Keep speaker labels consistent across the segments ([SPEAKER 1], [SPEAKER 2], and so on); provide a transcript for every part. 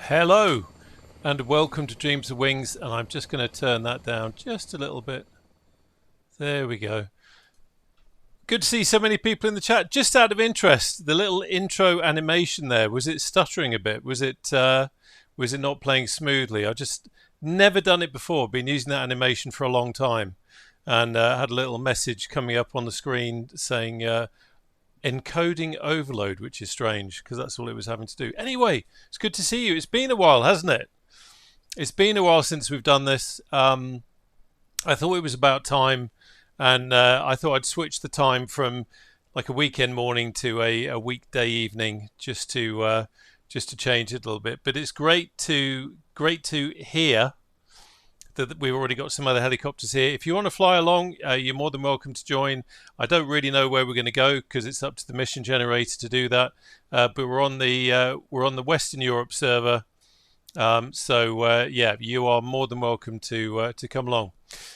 [SPEAKER 1] Hello and welcome to Dreams of Wings, and I'm just going to turn that down just a little bit. There we go. Good to see so many people in the chat. Just out of interest, the little intro animation there, was it stuttering a bit? Was it not playing smoothly? I just never done it before. Been using that animation for a long time, and had a little message coming up on the screen saying encoding overload, which is strange because that's all it was having to do. Anyway, it's good to see you. It's been a while, hasn't it? It's been a while since we've done this. I thought it was about time, and I thought I'd switch the time from like a weekend morning to a weekday evening just to change it a little bit. But it's great to hear that we've already got some other helicopters here. If you want to fly along, you're more than welcome to join. I don't really know where we're going to go because it's up to the mission generator to do that. But we're on the Western Europe server, yeah, you are more than welcome to come along.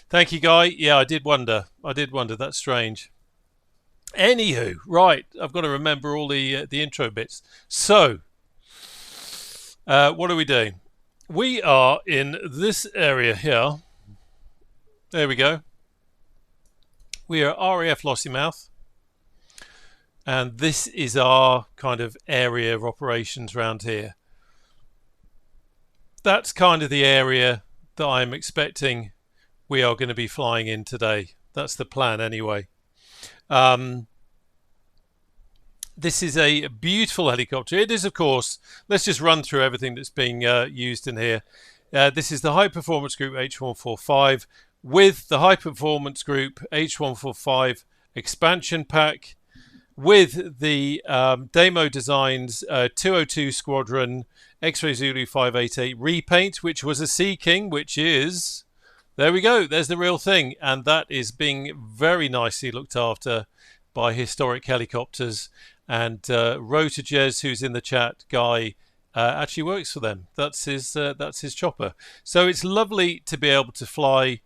[SPEAKER 1] Thank you, Guy. Yeah, I did wonder. That's strange. Anywho, right, I've got to remember all the intro bits. So, what are we doing? We are in this area here. There we go. We are RAF Lossiemouth, and this is our kind of area of operations around here. That's kind of the area that I'm expecting we are going to be flying in today. That's the plan anyway. This is a beautiful helicopter. It is, of course, let's just run through everything that's being used in here. This is the High Performance Group H145 with the High Performance Group H145 expansion pack with the Demo Designs 202 Squadron X-Ray Zulu 588 repaint, which was a Sea King, which is, there we go, there's the real thing. And that is being very nicely looked after by Historic Helicopters. And Rotajez, who's in the chat, Guy, actually works for them. That's his chopper. So it's lovely to be able to fly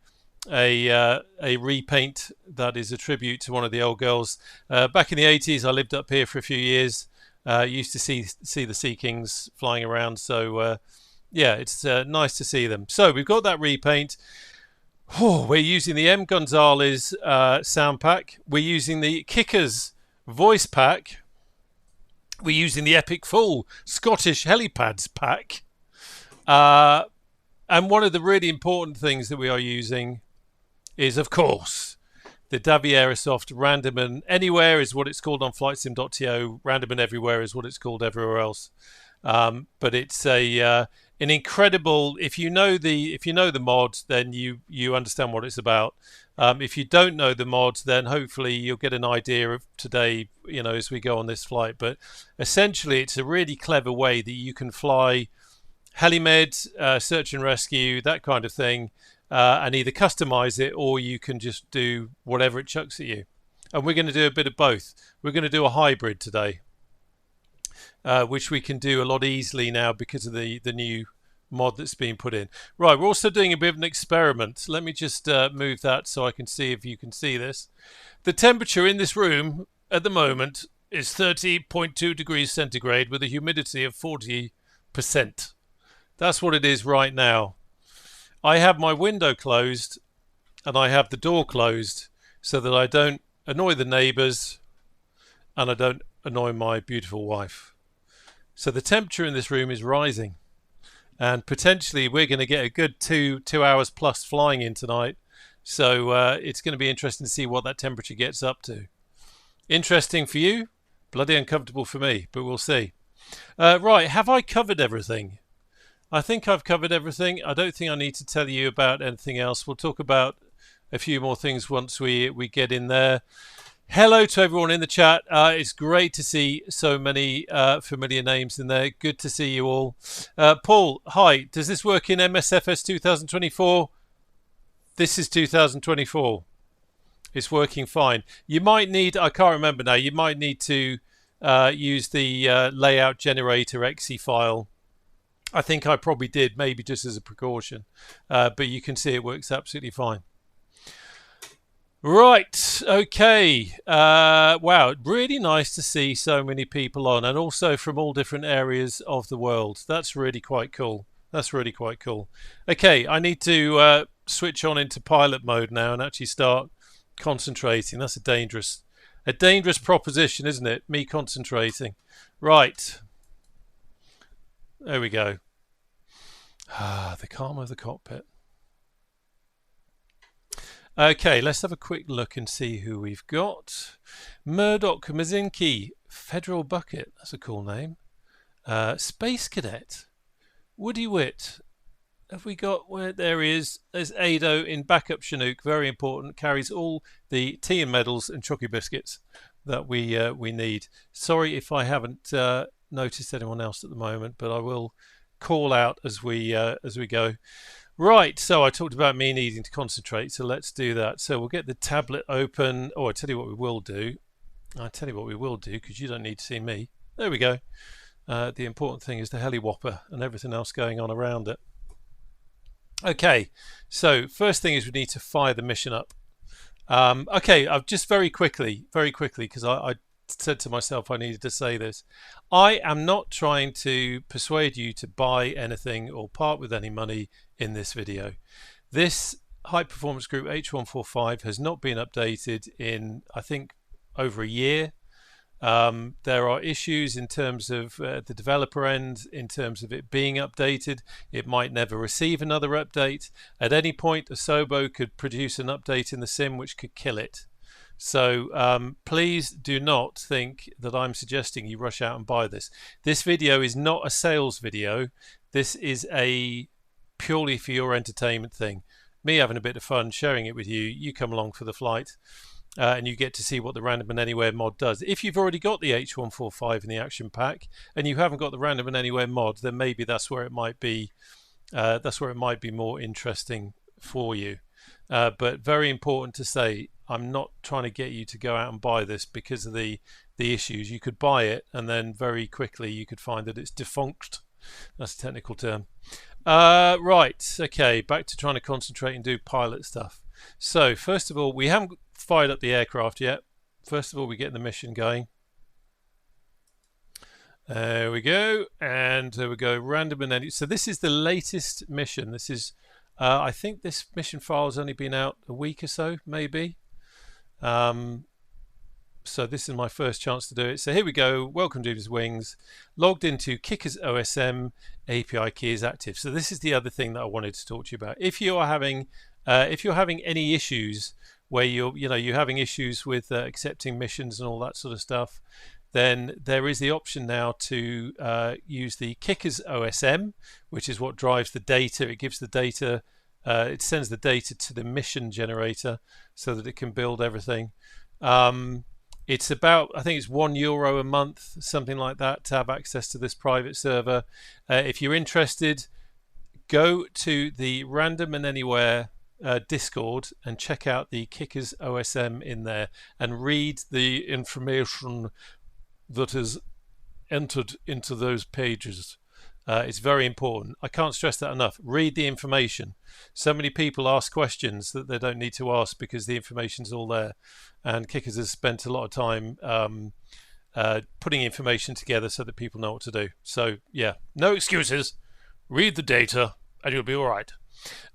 [SPEAKER 1] a repaint that is a tribute to one of the old girls. Back in the 80s, I lived up here for a few years. Used to see the Sea Kings flying around. So yeah, it's nice to see them. So we've got that repaint. Oh, we're using the M. Gonzalez sound pack. We're using the Kickers voice pack. We're using the Epic Full Scottish Helipads pack. And one of the really important things that we are using is, of course, the Davierosoft Random and Anywhere is what it's called on flightsim.to. Random and Everywhere is what it's called everywhere else. But it's an incredible. If you know the mod, then you understand what it's about. If you don't know the mods, then hopefully you'll get an idea of today, as we go on this flight. But essentially, it's a really clever way that you can fly helimed, search and rescue, that kind of thing, and either customize it or you can just do whatever it chucks at you. And we're going to do a bit of both. We're going to do a hybrid today, which we can do a lot easily now because of the new mod that's been put in. Right, we're also doing a bit of an experiment. Let me just move that so I can see if you can see this. The temperature in this room at the moment is 30.2 degrees centigrade with a humidity of 40%. That's what it is right now. I have my window closed and I have the door closed so that I don't annoy the neighbours and I don't annoy my beautiful wife. So the temperature in this room is rising. And potentially we're going to get a good two hours plus flying in tonight. So it's going to be interesting to see what that temperature gets up to. Interesting for you, bloody uncomfortable for me, but we'll see. Right, have I covered everything? I think I've covered everything. I don't think I need to tell you about anything else. We'll talk about a few more things once we get in there. Hello to everyone in the chat. It's great to see so many familiar names in there. Good to see you all. Paul, hi. Does this work in MSFS 2024? This is 2024. It's working fine. You might need, I can't remember now, you might need to use the layout generator exe file. I think I probably did, maybe just as a precaution. But you can see it works absolutely fine. Right, okay. Wow, really nice to see so many people on, and also from all different areas of the world. That's really quite cool. That's really quite cool. Okay, I need to switch on into pilot mode now and actually start concentrating. That's a dangerous proposition, isn't it? Me concentrating. Right, there we go. Ah, the calm of the cockpit. Okay, let's have a quick look and see who we've got. Murdoch Mazinki, Federal Bucket, that's a cool name. Space Cadet, Woody Witt. Have we got, where there he is? There's Ado in backup Chinook, very important, carries all the tea and medals and chocky biscuits that we need. Sorry if I haven't noticed anyone else at the moment, but I will call out as we go. Right, so I talked about me needing to concentrate, so let's do that. So we'll get the tablet open. Oh, I'll tell you what we will do. Because you don't need to see me. There we go. The important thing is the heli whopper and everything else going on around it. Okay, so first thing is we need to fire the mission up. Okay, I've just very quickly, because I said to myself I needed to say this. I am not trying to persuade you to buy anything or part with any money in this video. This high performance group H145 has not been updated in, I think, over a year. There are issues in terms of the developer end, in terms of it being updated. It might never receive another update. At any point, Asobo could produce an update in the sim which could kill it. So please do not think that I'm suggesting you rush out and buy this. This video is not a sales video. This is a purely for your entertainment thing. Me having a bit of fun, sharing it with you. You come along for the flight. And you get to see what the Random and Anywhere mod does. If you've already got the H145 in the action pack and you haven't got the Random and Anywhere mod, then maybe that's where it might be. That's where it might be more interesting for you. But very important to say, I'm not trying to get you to go out and buy this because of the issues. You could buy it and then very quickly you could find that it's defunct. That's a technical term. Right, okay, back to trying to concentrate and do pilot stuff. So first of all, we haven't fired up the aircraft yet. First of all, we're getting the mission going. There we go, and there we go, Random and Anywhere. So this is the latest mission. This is, I think this mission file has only been out a week or so, maybe. So this is my first chance to do it. So here we go. Welcome to Doom's Wings. Logged into Kicker's OSM. API key is active. So this is the other thing that I wanted to talk to you about. If you're having any issues where you're having issues with accepting missions and all that sort of stuff, then there is the option now to use the Kicker's OSM, which is what drives the data. It gives the data. It sends the data to the mission generator so that it can build everything. It's about, I think it's €1 a month, something like that, to have access to this private server. If you're interested, go to the Random and Anywhere Discord and check out the Kickers OSM in there and read the information that is entered into those pages. It's very important. I can't stress that enough. Read the information. So many people ask questions that they don't need to ask because the information's all there. And Kickers has spent a lot of time putting information together so that people know what to do. So yeah, no excuses. Read the data and you'll be all right.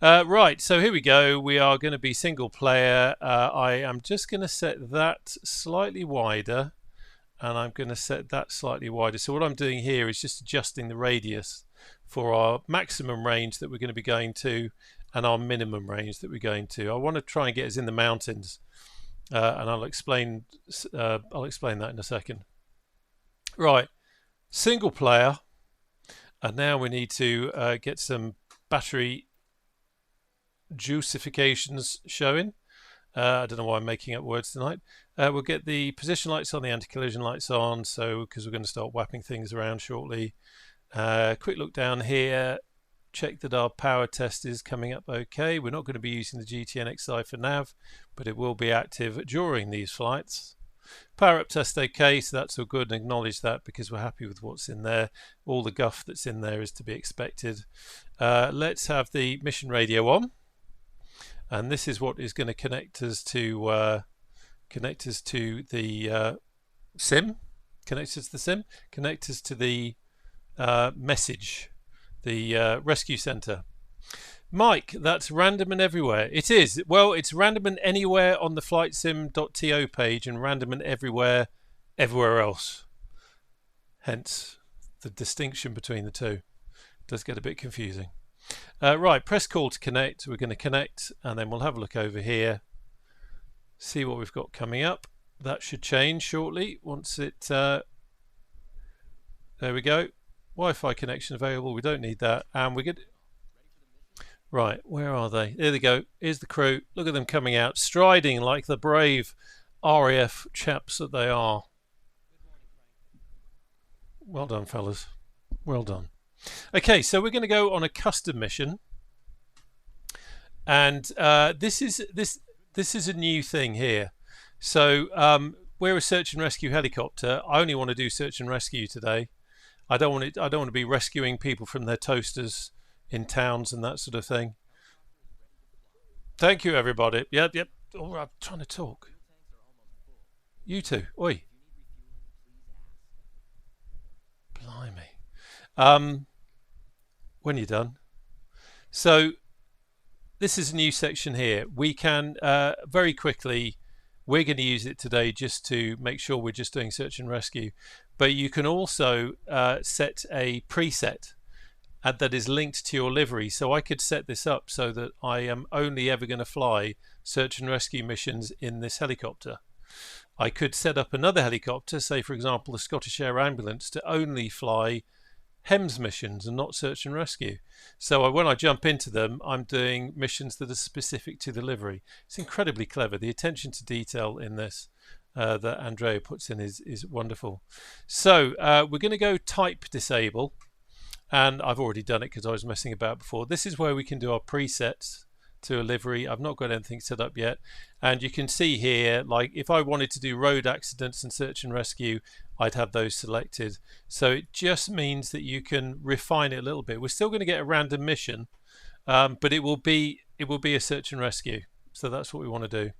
[SPEAKER 1] Right, so here we go. We are going to be single player. I am just going to set that slightly wider. And I'm going to set that slightly wider. So what I'm doing here is just adjusting the radius for our maximum range that we're going to be going to and our minimum range that we're going to. I want to try and get us in the mountains, and I'll explain that in a second. Right, single player, and now we need to get some battery juicifications showing. I don't know why I'm making up words tonight. We'll get the position lights on, the anti-collision lights on, so because we're going to start whapping things around shortly. Quick look down here, check that our power test is coming up okay. We're not going to be using the GTN-XI for nav, but it will be active during these flights. Power up test okay, so that's all good, and acknowledge that because we're happy with what's in there. All the guff that's in there is to be expected. Let's have the mission radio on. and this is what is going to connect us to the SIM, connect us to the SIM, connect us to the message, the rescue center. Mike, that's random and everywhere. It is. Well, it's random and anywhere on the flightsim.to page and random and everywhere else. Hence the distinction between the two. It does get a bit confusing. Right, press call to connect. We're going to connect and then we'll have a look over here. See what we've got coming up. That should change shortly once it... there we go. Wi-Fi connection available. We don't need that. And we're good. Right, where are they? There they go. Here's the crew. Look at them coming out, striding like the brave RAF chaps that they are. Well done, fellas. Well done. Okay, so we're going to go on a custom mission, and this is a new thing here. So we're a search and rescue helicopter. I only want to do search and rescue today. I don't want to be rescuing people from their toasters in towns and that sort of thing. Thank you, everybody. Yep. Oh, I'm trying to talk. You two. Oi. Blimey. When you're done. So this is a new section here. We can very quickly, we're going to use it today just to make sure we're just doing search and rescue. But you can also set a preset that is linked to your livery. So I could set this up so that I am only ever going to fly search and rescue missions in this helicopter. I could set up another helicopter, say for example the Scottish Air Ambulance, to only fly HEMS missions and not search and rescue. So when I jump into them, I'm doing missions that are specific to the livery. It's incredibly clever. The attention to detail in this that Andrea puts in is wonderful. So we're going to go type disable. And I've already done it because I was messing about before. This is where we can do our presets to a livery. I've not got anything set up yet. And you can see here, like if I wanted to do road accidents and search and rescue, I'd have those selected. So it just means that you can refine it a little bit. We're still going to get a random mission, but it will be a search and rescue. So that's what we want to do.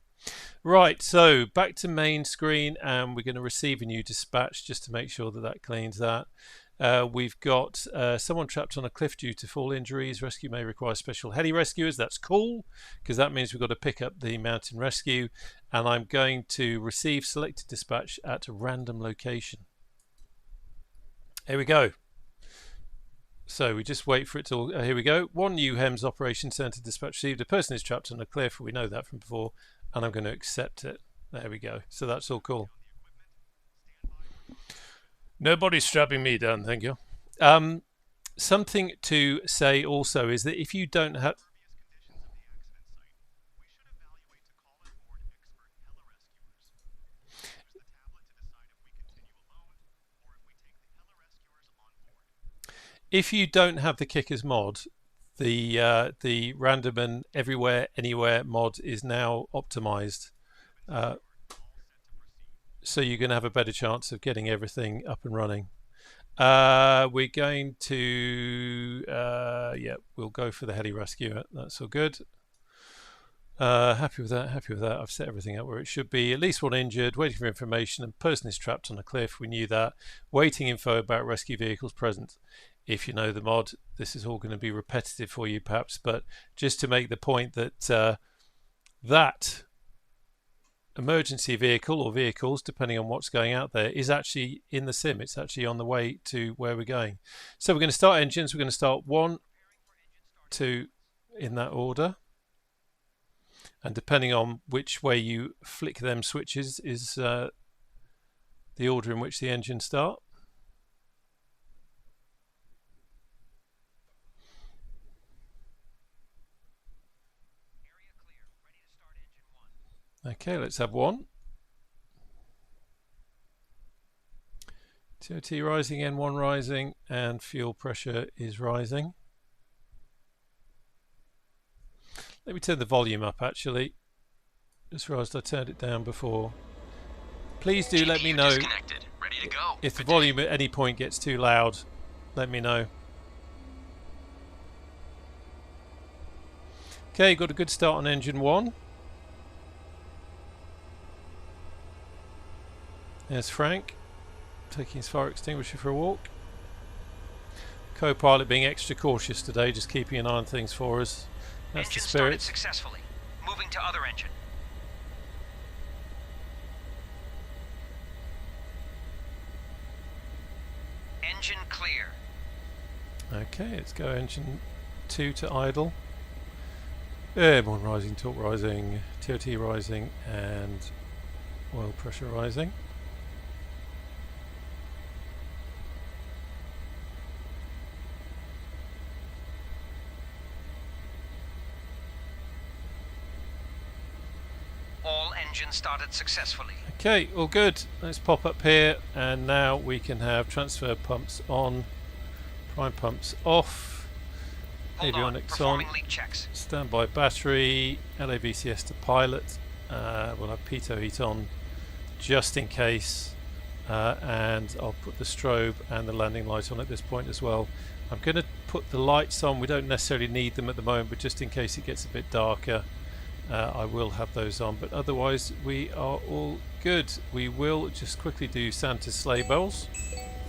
[SPEAKER 1] Right, so back to main screen, and we're going to receive a new dispatch just to make sure that that cleans that. We've got someone trapped on a cliff due to fall injuries. Rescue may require special heli rescuers. That's cool, because that means we've got to pick up the mountain rescue. And I'm going to receive selected dispatch at a random location. Here we go. So we just wait for it to... here we go. One new HEMS Operation Center dispatch received. A person is trapped on a cliff. We know that from before. And I'm going to accept it. There we go. So that's all cool. Nobody's strapping me down, thank you. Something to say also is that if you don't have... If you don't have the Kickers mod, the random and everywhere, anywhere mod is now optimized. So you're going to have a better chance of getting everything up and running. We're going to, yeah, we'll go for the heli rescue. That's all good. Happy with that, happy with that. I've set everything up where it should be. At least one injured, waiting for information, and person is trapped on a cliff. We knew that. Waiting info about rescue vehicles present. If you know the mod, this is all going to be repetitive for you perhaps, but just to make the point that that emergency vehicle or vehicles, depending on what's going out there, is actually in the sim. It's actually on the way to where we're going. So we're going to start engines. We're going to start 1, 2 in that order. And depending on which way you flick them switches is the order in which the engines start. Okay, let's have 1. TOT rising, N1 rising, and fuel pressure is rising. Let me turn the volume up actually. Just realised I turned it down before. Please do let me know if the volume at any point gets too loud. Let me know. Okay, got a good start on engine 1. There's Frank, taking his fire extinguisher for a walk. Co-pilot being extra cautious today, just keeping an eye on things for us. That's
[SPEAKER 2] Engine
[SPEAKER 1] the spirit.
[SPEAKER 2] started successfully. Moving to other engine. Engine clear.
[SPEAKER 1] Okay, let's go engine 2 to idle. Airborne rising, torque rising, TOT rising, and oil pressure rising.
[SPEAKER 2] All engines started successfully.
[SPEAKER 1] Okay, all good. Let's pop up here, and now we can have transfer pumps on, prime pumps off.
[SPEAKER 2] Hold on,
[SPEAKER 1] Avionics
[SPEAKER 2] performing
[SPEAKER 1] on,
[SPEAKER 2] leak checks.
[SPEAKER 1] standby battery, LAVCS to pilot, we'll have pitot heat on just in case, and I'll put the strobe and the landing light on at this point as well. I'm going to put the lights on, we don't necessarily need them at the moment, but just in case it gets a bit darker, I will have those on, but otherwise we are all good. We will just quickly do Santa's sleigh bells.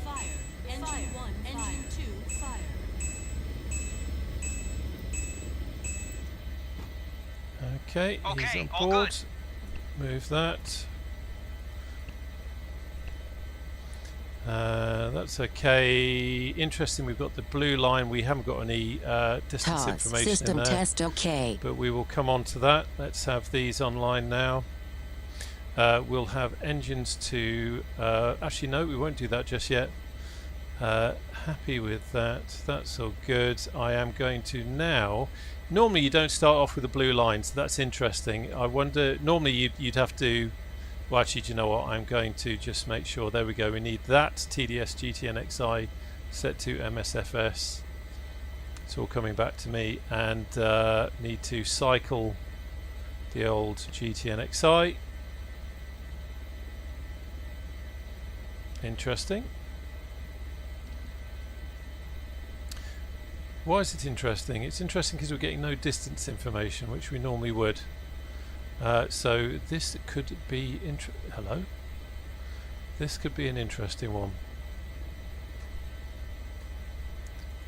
[SPEAKER 3] Fire. Engine 1, engine 2, fire.
[SPEAKER 1] Okay, he's
[SPEAKER 2] Okay,
[SPEAKER 1] on
[SPEAKER 2] all
[SPEAKER 1] board.
[SPEAKER 2] good.
[SPEAKER 1] Move that. That's okay. Interesting, we've got the blue line. We haven't got any distance information
[SPEAKER 4] System
[SPEAKER 1] in there.
[SPEAKER 4] test okay.
[SPEAKER 1] But we will come on to that. Let's have these online now. We'll have engines to... actually, no, we won't do that just yet. Happy with that. That's all good. I am going to now... Normally you don't start off with a blue line, so that's interesting. I wonder... Normally you'd have to... Well, actually, do you know what? I'm going to just make sure. There we go. We need that TDS GTNXI set to MSFS. It's all coming back to me. And need to cycle the old GTNXI. Interesting. Why is it interesting? It's interesting because we're getting no distance information, which we normally would. So this could be hello. This could be an interesting one.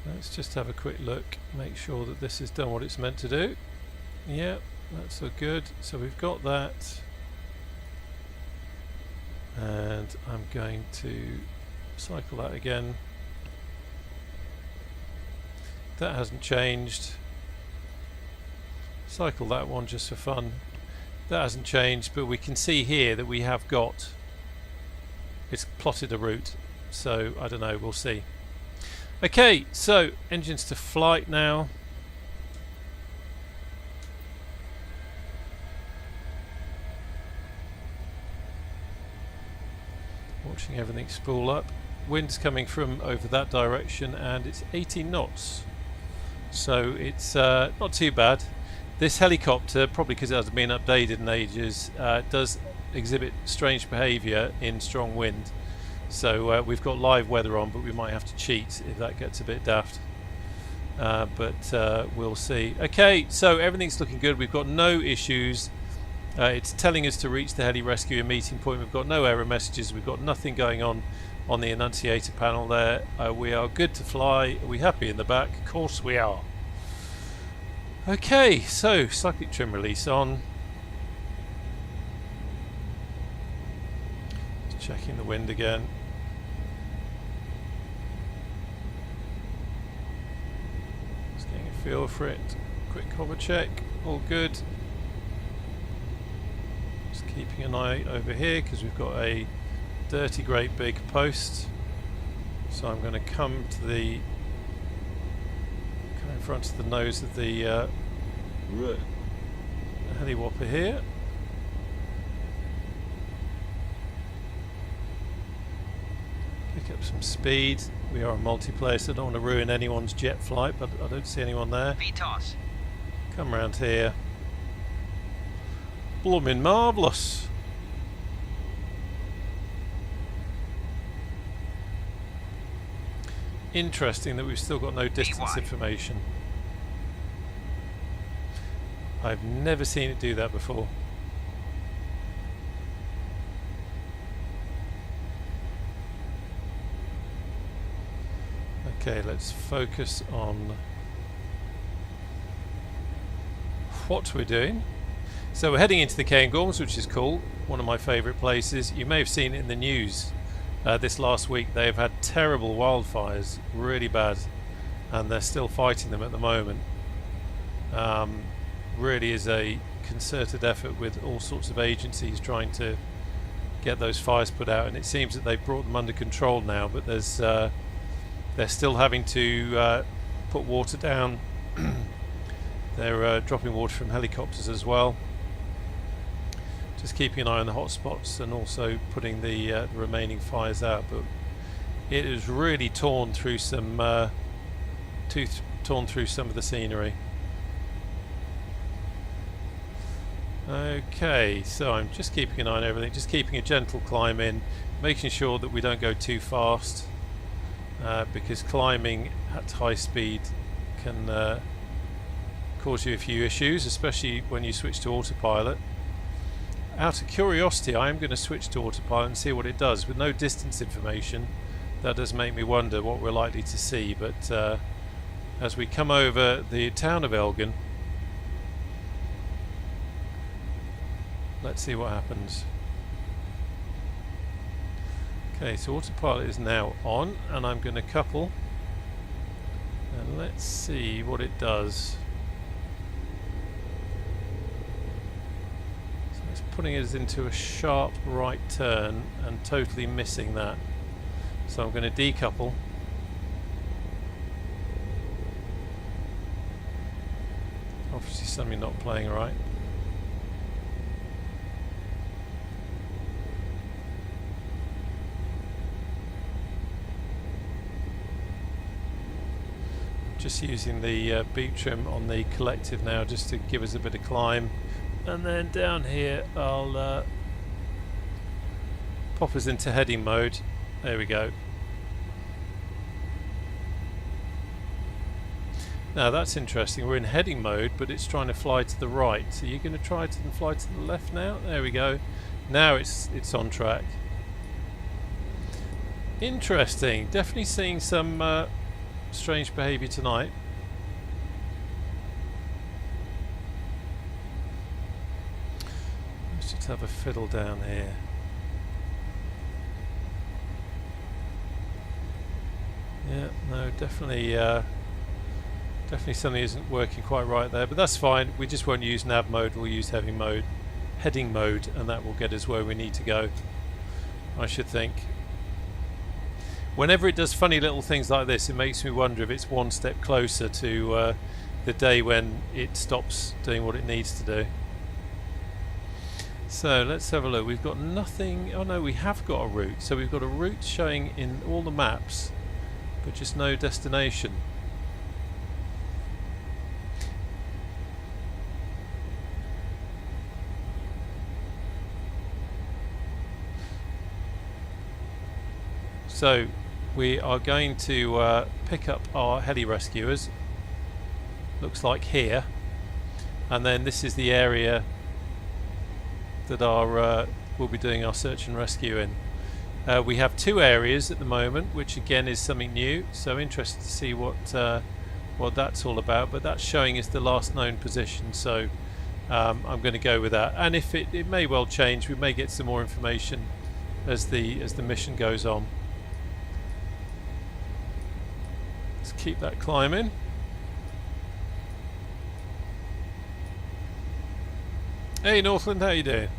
[SPEAKER 1] Let's just have a quick look, make sure that this has done what it's meant to do. Yeah, that's all good. So we've got that, and I'm going to cycle that again. That hasn't changed. Cycle that one just for fun. That hasn't changed, but we can see here that we have got, it's plotted a route, so I don't know, we'll see. Okay, so engines to flight now. Watching everything spool up. Wind's coming from over that direction and it's 18 knots, so it's not too bad. This helicopter, probably because it hasn't been updated in ages, does exhibit strange behaviour in strong wind. So we've got live weather on, but we might have to cheat if that gets a bit daft. But we'll see. Okay, so everything's looking good. We've got no issues. It's telling us to reach the heli rescue meeting point. We've got no error messages. We've got nothing going on the annunciator panel there. We are good to fly. Are we happy in the back? Of course we are. Okay, so cyclic trim release on. Just checking the wind again. Just getting a feel for it. Quick hover check. All good. Just keeping an eye over here because we've got a dirty great big post. So I'm going to come to the in front of the nose of the heli whopper here. Pick up some speed. We are a multiplayer, so I don't want to ruin anyone's jet flight, but I don't see anyone there.
[SPEAKER 2] VTOS.
[SPEAKER 1] Come round here. Blooming marvellous. Interesting that we've still got no distance information. I've never seen it do that before. Okay, let's focus on what we're doing. So we're heading into the Cairngorms, which is cool, one of my favourite places. You may have seen it in the news this last week. They have had terrible wildfires, really bad, and they're still fighting them at the moment. Really is a concerted effort with all sorts of agencies trying to get those fires put out, and it seems that they've brought them under control now, but there's they're still having to put water down. They're dropping water from helicopters as well. Just keeping an eye on the hot spots and also putting the remaining fires out. But it has really torn through some torn through some of the scenery. Okay, so I'm just keeping an eye on everything, just keeping a gentle climb in, making sure that we don't go too fast, because climbing at high speed can cause you a few issues, especially when you switch to autopilot. Out of curiosity, I am going to switch to autopilot and see what it does. With no distance information, that does make me wonder what we're likely to see, but as we come over the town of Elgin, let's see what happens. Okay, so autopilot is now on, and I'm going to couple, and let's see what it does. So it's putting us into a sharp right turn and totally missing that. So I'm going to decouple. Obviously something not playing right. Just using the beat trim on the collective now just to give us a bit of climb, and then down here I'll pop us into heading mode. There we go. Now that's interesting, we're in heading mode but it's trying to fly to the right, so you're going to try to fly to the left now. There we go. Now it's on track. Interesting, definitely seeing some strange behaviour tonight. Let's just have a fiddle down here. Yeah, no, definitely something isn't working quite right there, but that's fine. We just won't use nav mode, we'll use heading mode, and that will get us where we need to go, I should think. Whenever it does funny little things like this, it makes me wonder if it's one step closer to the day when it stops doing what it needs to do. So let's have a look. We've got nothing. Oh no, we have got a route. So we've got a route showing in all the maps, but just no destination. So we are going to pick up our heli rescuers, looks like here, and then this is the area that we'll be doing our search and rescue in. We have two areas at the moment, which again is something new, so interested to see what that's all about, but that's showing us the last known position, so I'm going to go with that, and if it may well change, we may get some more information as the mission goes on. Keep that climbing. Hey Northland, how you doing?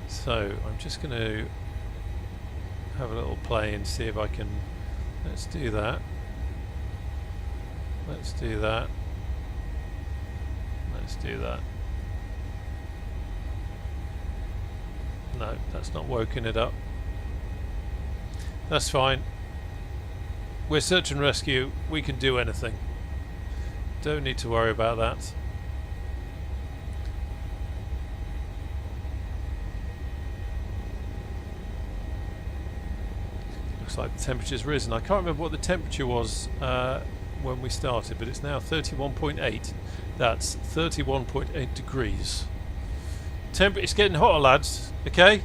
[SPEAKER 1] So I'm just going to have a little play and see if I can. Let's do that. Let's do that. Let's do that. No, that's not woken it up. That's fine. We're search and rescue. We can do anything. Don't need to worry about that. Looks like the temperature's risen. I can't remember what the temperature was when we started, but it's now 31.8. That's 31.8 degrees. It's getting hotter, lads. Okay,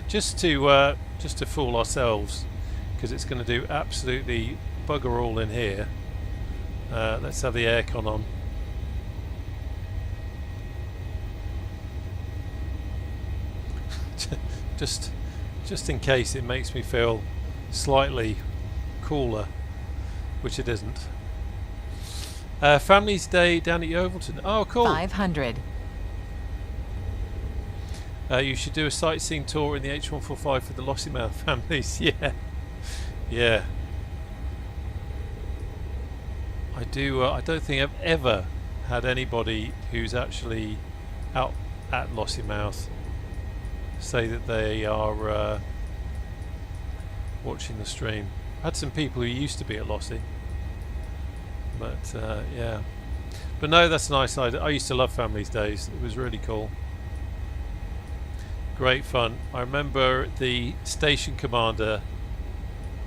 [SPEAKER 1] just to fool ourselves, because it's going to do absolutely bugger all in here. Let's have the aircon on. just in case it makes me feel slightly cooler, which it isn't. Family's Day down at Yeovilton. Oh, cool.
[SPEAKER 4] 500.
[SPEAKER 1] You should do a sightseeing tour in the H145 for the Lossiemouth families. Yeah, yeah. I do. I don't think I've ever had anybody who's actually out at Lossiemouth say that they are watching the stream. I had some people who used to be at Lossie, but yeah. But no, that's nice. I used to love Family's Days. It was really cool. Great fun. I remember the station commander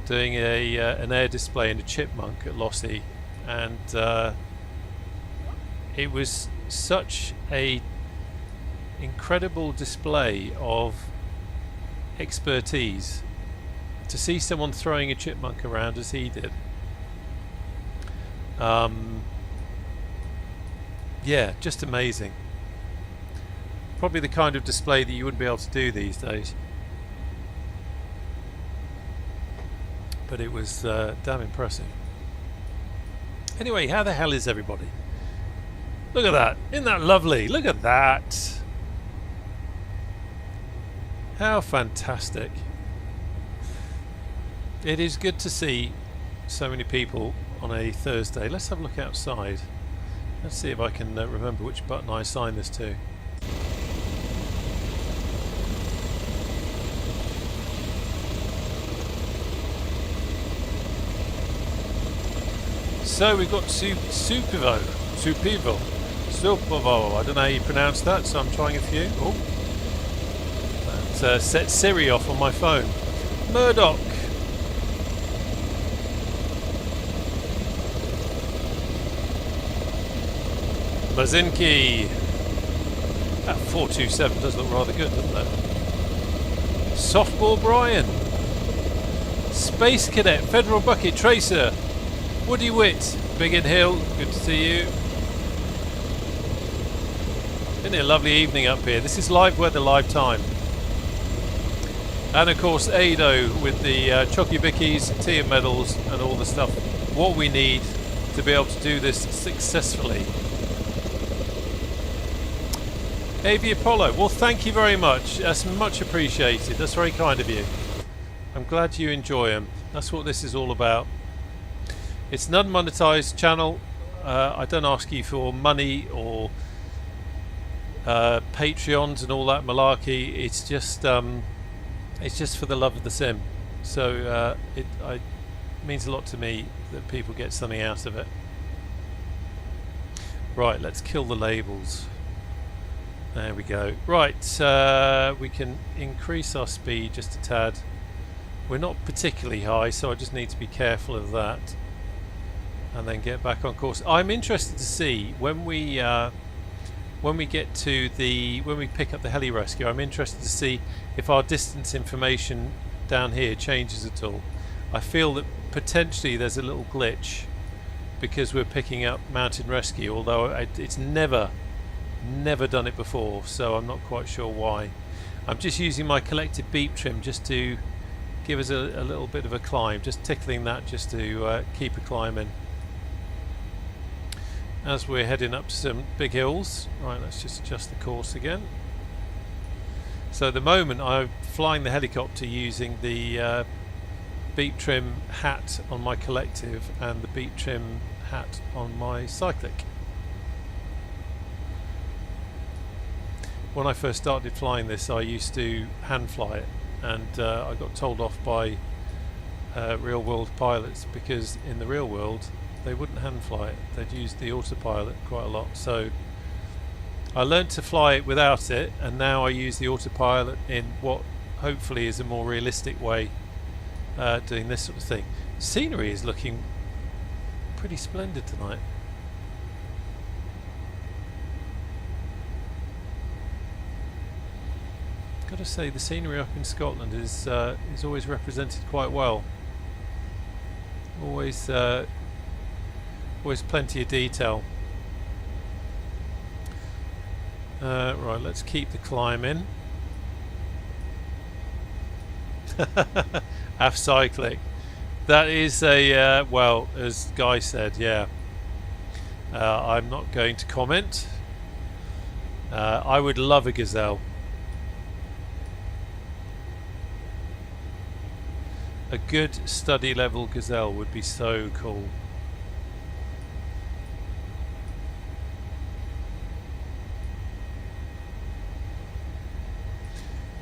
[SPEAKER 1] doing an air display in a chipmunk at Lossie, and it was such a incredible display of expertise to see someone throwing a chipmunk around as he did. Yeah, just amazing. Probably the kind of display that you wouldn't be able to do these days. But it was damn impressive. Anyway, how the hell is everybody? Look at that. Isn't that lovely? Look at that. How fantastic. It is good to see so many people on a Thursday. Let's have a look outside. Let's see if I can remember which button I assigned this to. So we've got Supivo. I don't know how you pronounce that, so I'm trying a few. Oh, that set Siri off on my phone. Murdoch. Mazinki. That 427 does look rather good, doesn't it? Softball Brian. Space Cadet, Federal Bucket Tracer. Woody Witt, Biggin Hill, good to see you. Isn't it a lovely evening up here? This is live weather, live time. And of course Ado with the Chocky Bickies, tea and medals and all the stuff. What we need to be able to do this successfully. AV Apollo, well thank you very much. That's much appreciated. That's very kind of you. I'm glad you enjoy them. That's what this is all about. It's an unmonetized channel. I don't ask you for money or Patreons and all that malarkey. It's just for the love of the sim. So it means a lot to me that people get something out of it. Right, let's kill the labels. There we go. Right, we can increase our speed just a tad. We're not particularly high, so I just need to be careful of that. And then get back on course. I'm interested to see when we get to when we pick up the heli rescue. I'm interested to see if our distance information down here changes at all. I feel that potentially there's a little glitch because we're picking up mountain rescue, although it's never done it before, so I'm not quite sure why. I'm just using my collective beep trim just to give us a little bit of a climb, just tickling that just to keep a climb in. As we're heading up to some big hills. Right, let's just adjust the course again. So at the moment I'm flying the helicopter using the beep trim hat on my collective and the beep trim hat on my cyclic. When I first started flying this, I used to hand fly it, and I got told off by real world pilots because in the real world they wouldn't hand fly it. They'd use the autopilot quite a lot. So I learned to fly it without it, and now I use the autopilot in what hopefully is a more realistic way doing this sort of thing. Scenery is looking pretty splendid tonight. Got to say, the scenery up in Scotland is always represented quite well. Always plenty of detail. Right, let's keep the climb in. Half cyclic. That is a well, as Guy said, yeah. I'm not going to comment. I would love a gazelle. A good study level gazelle would be so cool.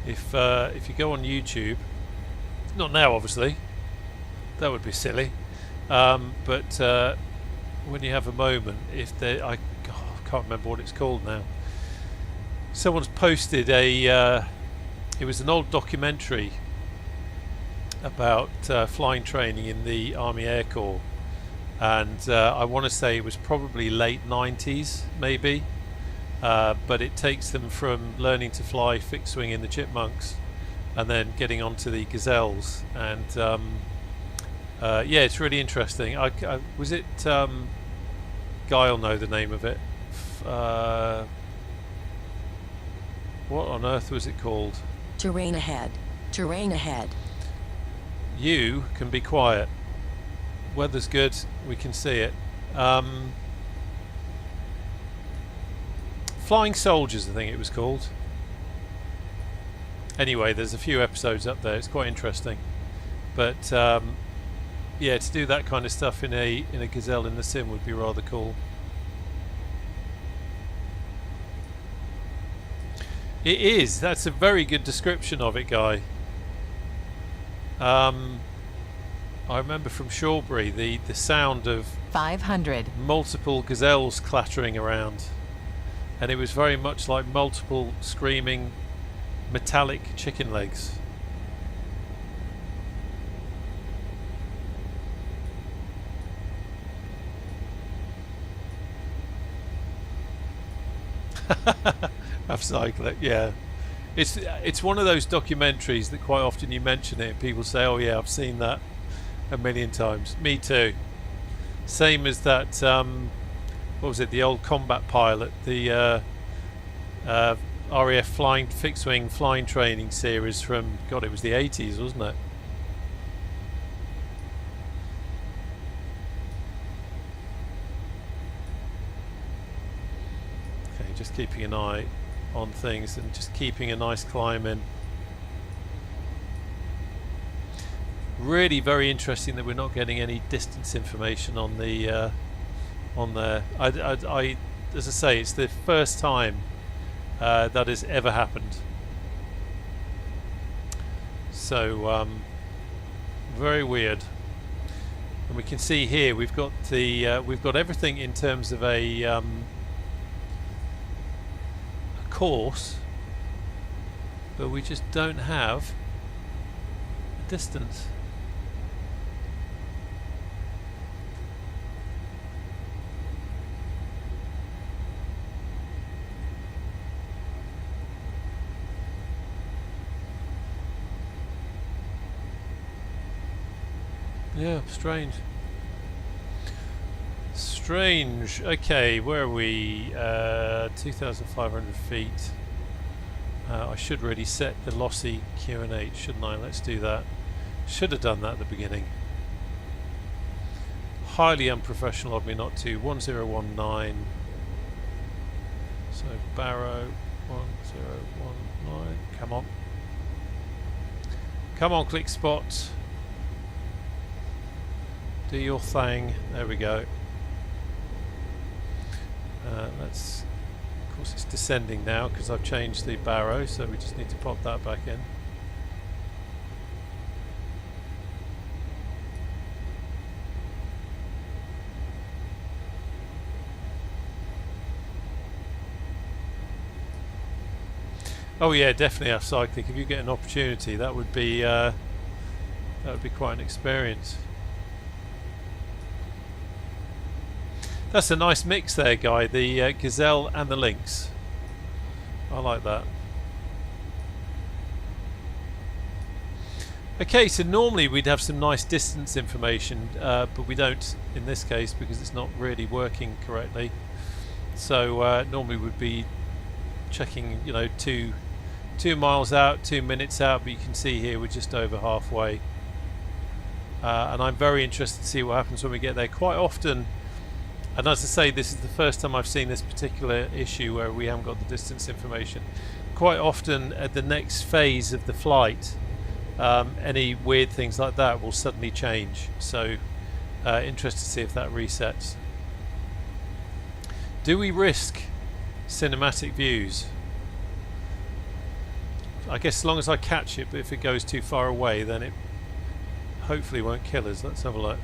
[SPEAKER 1] If you go on YouTube, not now obviously, that would be silly, but when you have a moment, if I can't remember what it's called now. Someone's posted a it was an old documentary about flying training in the Army Air Corps, and I want to say it was probably late 90s maybe, but it takes them from learning to fly fixed wing in the Chipmunks and then getting onto the Gazelles, and yeah, it's really interesting. Was it Guy will know the name of it. What on earth was it called?
[SPEAKER 4] Terrain ahead. Terrain ahead.
[SPEAKER 1] You can be quiet. Weather's good. We can see it. Flying Soldiers, I think it was called. Anyway, there's a few episodes up there. It's quite interesting. But yeah, to do that kind of stuff in a Gazelle in the sim would be rather cool. It is. That's a very good description of it, Guy. I remember from Shawbury the sound of
[SPEAKER 4] 500
[SPEAKER 1] multiple gazelles clattering around, and it was very much like multiple screaming metallic chicken legs. Upcycle it, yeah. It's one of those documentaries that quite often you mention it and people say, oh yeah, I've seen that a million times. Me too. Same as that what was it, the old combat pilot, the RAF flying fixed wing flying training series from, God, it was the 80s, wasn't it? Okay, just keeping an eye on things and just keeping a nice climb in. Really very interesting that we're not getting any distance information on the on there. I as I say, it's the first time that has ever happened. So very weird. And we can see here we've got the we've got everything in terms of a course, but we just don't have a distance. Yeah, strange. Strange. Okay, where are we? 2,500 feet. I should really set the lossy Q&H, shouldn't I? Let's do that. Should have done that at the beginning. Highly unprofessional of me not to. 1019. So Barrow 1019. Come on. Come on, click spot. Do your thing. There we go. Let's, of course it's descending now because I've changed the Barrow, so we just need to pop that back in. Oh yeah, definitely have cyclic. If you get an opportunity, that would be That would be quite an experience. That's a nice mix there, Guy. The Gazelle and the Lynx. I like that. Okay, so normally we'd have some nice distance information, but we don't in this case because it's not really working correctly. So normally we'd be checking, you know, 2 miles out, 2 minutes out, but you can see here we're just over halfway. And I'm very interested to see what happens when we get there. Quite often, and as I say, this is the first time I've seen this particular issue where we haven't got the distance information. Quite often at the next phase of the flight, any weird things like that will suddenly change. So interested to see if that resets. Do we risk cinematic views? I guess as long as I catch it, but if it goes too far away then it hopefully won't kill us. Let's have a look.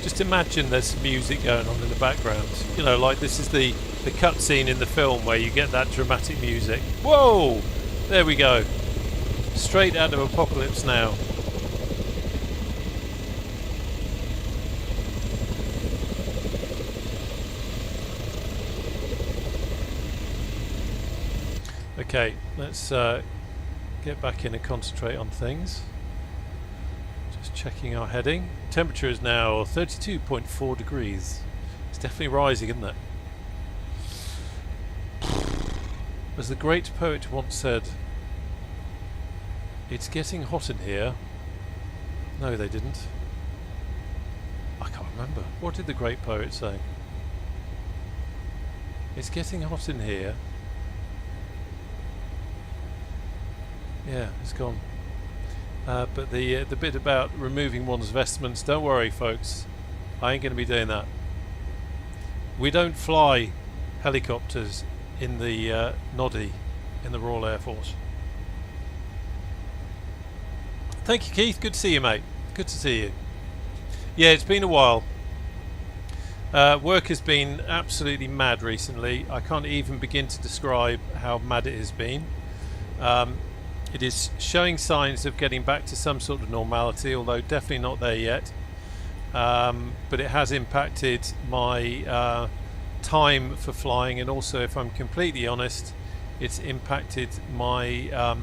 [SPEAKER 1] Just imagine there's some music going on in the background. You know, like this is the cutscene in the film where you get that dramatic music. Whoa! There we go. Straight out of Apocalypse Now. Okay, let's get back in and concentrate on things. Just checking our heading. Temperature is now 32.4 degrees. It's definitely rising, isn't it? As the great poet once said, it's getting hot in here. No, they didn't. I can't remember. What did the great poet say? It's getting hot in here. Yeah, it's gone. But the bit about removing one's vestments, don't worry folks, I ain't going to be doing that. We don't fly helicopters in the Noddy in the Royal Air Force. Thank you, Keith. Good to see you, mate. Good to see you. Yeah, it's been a while. Work has been absolutely mad recently. I can't even begin to describe how mad it has been. It is showing signs of getting back to some sort of normality, although definitely not there yet. But it has impacted my time for flying, and also, if I'm completely honest, it's impacted my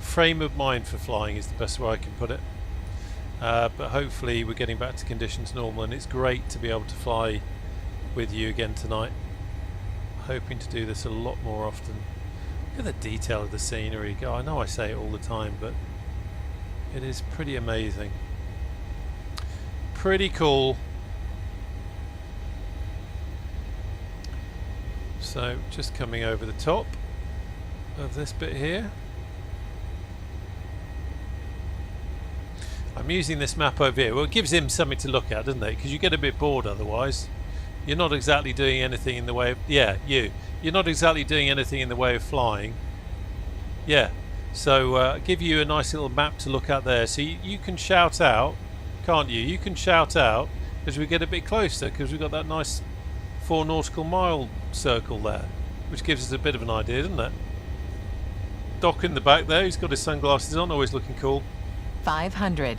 [SPEAKER 1] frame of mind for flying is the best way I can put it. But hopefully we're getting back to conditions normal, and it's great to be able to fly with you again tonight. Hoping to do this a lot more often. Look at the detail of the scenery. I know I say it all the time, but it is pretty amazing. Pretty cool. So just coming over the top of this bit here. I'm using this map over here. Well, it gives him something to look at, doesn't it? Because you get a bit bored otherwise. You're not exactly doing anything in the way of... Yeah, you're not exactly doing anything in the way of flying. Yeah. So give you a nice little map to look at there. So you can shout out, can't you? You can shout out as we get a bit closer, because we've got that nice 4 nautical mile circle there, which gives us a bit of an idea, doesn't it? Doc in the back there, he's got his sunglasses on, always looking cool.
[SPEAKER 4] 500.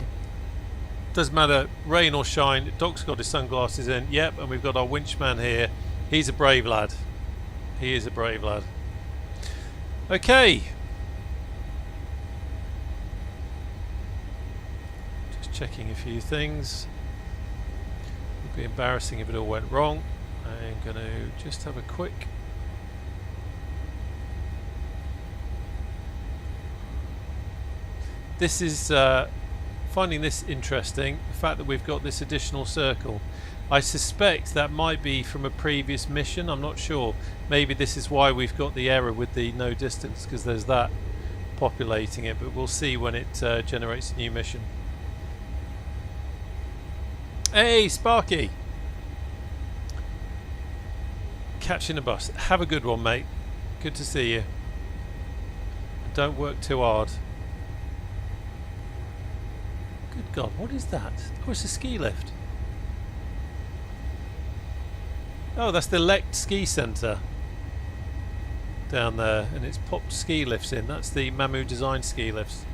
[SPEAKER 1] Doesn't matter, rain or shine, Doc's got his sunglasses in. Yep, and we've got our winchman here. He's a brave lad. He is a brave lad. Okay. Just checking a few things. It would be embarrassing if it all went wrong. I'm going to just have a quick... This is finding this interesting, the fact that we've got this additional circle. I suspect that might be from a previous mission, I'm not sure. Maybe this is why we've got the error with the no distance, because there's that populating it, but we'll see when it generates a new mission. Hey, Sparky! Catching a bus. Have a good one, mate. Good to see you. Don't work too hard. Good God, what is that? Oh, it's a ski lift. Oh, that's the Lect Ski Centre down there, and it's popped ski lifts in. That's the Mamu Design ski lifts.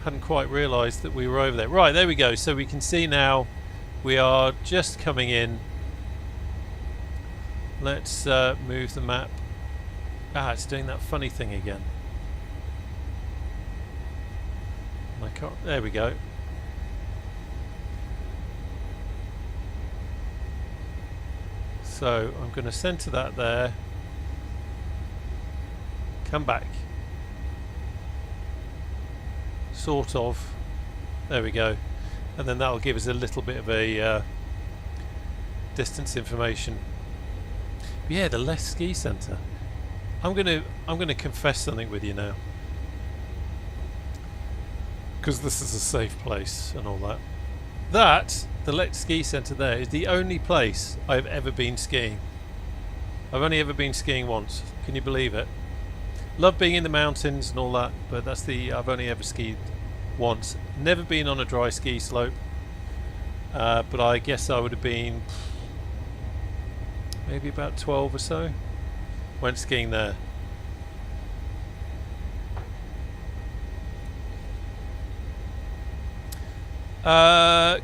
[SPEAKER 1] Hadn't quite realised that we were over there. Right, there we go. So we can see now we are just coming in. Let's move the map. Ah, it's doing that funny thing again. I can't, there we go. So I'm going to centre that there. Come back. Sort of. There we go. And then that'll give us a little bit of a distance information. But yeah, the Left Ski Centre. I'm gonna confess something with you now, because this is a safe place and all that. That, the Lech Ski Centre there, is the only place I've ever been skiing. I've only ever been skiing once. Can you believe it? Love being in the mountains and all that, but that's I've only ever skied once. Never been on a dry ski slope, but I guess I would have been maybe about 12 or so. Went skiing there.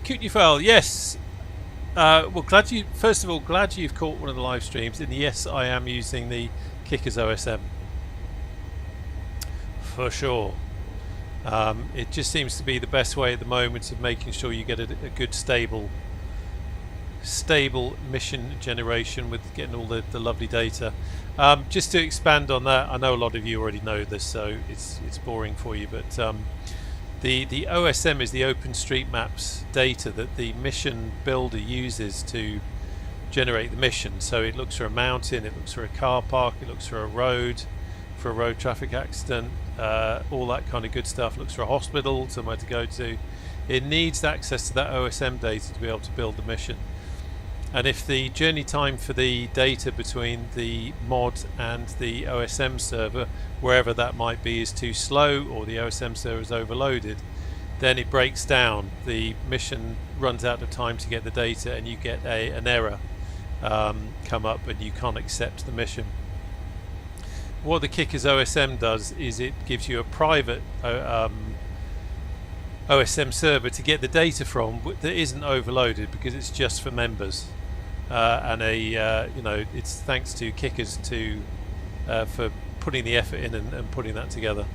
[SPEAKER 1] Cute you fell, yes. Well, first of all, glad you've caught one of the live streams. And yes, I am using the Kickers OSM for sure. It just seems to be the best way at the moment of making sure you get a good stable mission generation with getting all the lovely data. Just to expand on that, I know a lot of you already know this, so it's boring for you, but the OSM is the OpenStreetMaps data that the mission builder uses to generate the mission. So it looks for a mountain, it looks for a car park, it looks for a road traffic accident, all that kind of good stuff. It looks for a hospital, somewhere to go to. It needs access to that OSM data to be able to build the mission. And if the journey time for the data between the mod and the OSM server, wherever that might be, is too slow, or the OSM server is overloaded, then it breaks down. The mission runs out of time to get the data, and you get an error come up, and you can't accept the mission. What the Kickers OSM does is it gives you a private OSM server to get the data from that isn't overloaded, because it's just for members. And it's thanks to Kickers for putting the effort in and putting that together.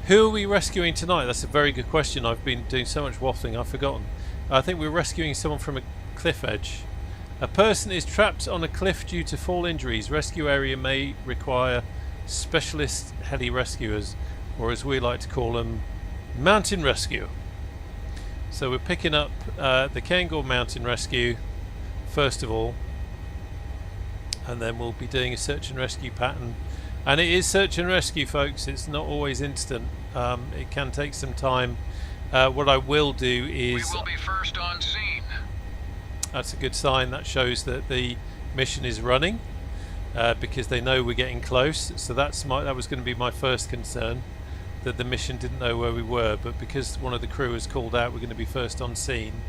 [SPEAKER 1] Who are we rescuing tonight? That's a very good question. I've been doing so much waffling, I've forgotten. I think we're rescuing someone from a cliff edge. A person is trapped on a cliff due to fall injuries. Rescue area may require specialist heli rescuers, or as we like to call them, mountain rescue. So we're picking up the Cairngorm Mountain Rescue first of all, and then we'll be doing a search and rescue pattern. And it is search and rescue, folks. It's not always instant. It can take some time. What I will do is...
[SPEAKER 2] We will be first on scene.
[SPEAKER 1] That's a good sign. That shows that the mission is running, because they know we're getting close. So that was going to be my first concern, that the mission didn't know where we were. But because one of the crew has called out we're going to be first on scene,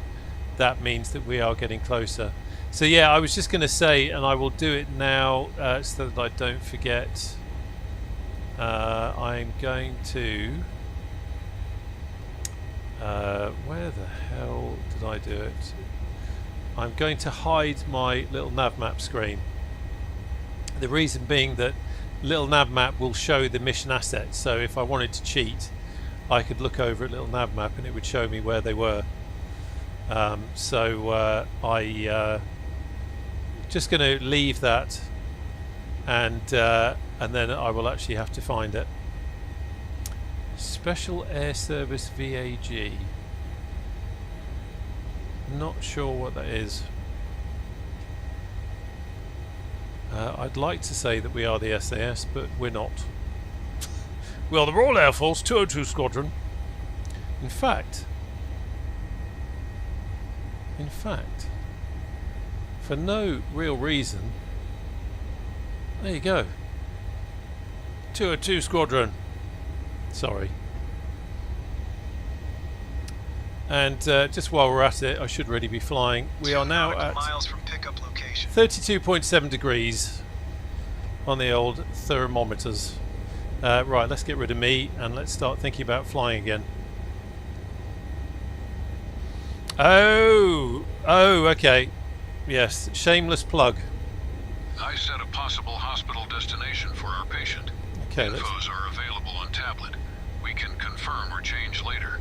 [SPEAKER 1] that means that we are getting closer. So yeah, I was just going to say, and I will do it now so that I don't forget. I'm going to... where the hell did I do it? I'm going to hide my little nav map screen. The reason being that little nav map will show the mission assets. So if I wanted to cheat, I could look over at little nav map and it would show me where they were. I just going to leave that, and then I will actually have to find it. Special Air Service VAG. Not sure what that is. I'd like to say that we are the SAS, but we're not. We are the Royal Air Force 202 Squadron. In fact, for no real reason, there you go. 202 Squadron. Sorry. And just while we're at it, I should really be flying. We are now at
[SPEAKER 5] miles from pickup location.
[SPEAKER 1] 32.7 degrees on the old thermometers. Right, let's get rid of me and let's start thinking about flying again. Oh, okay. Yes, shameless plug.
[SPEAKER 6] I set a possible hospital destination for our patient.
[SPEAKER 1] Okay,
[SPEAKER 6] Infos are available on tablet. We can confirm or change later.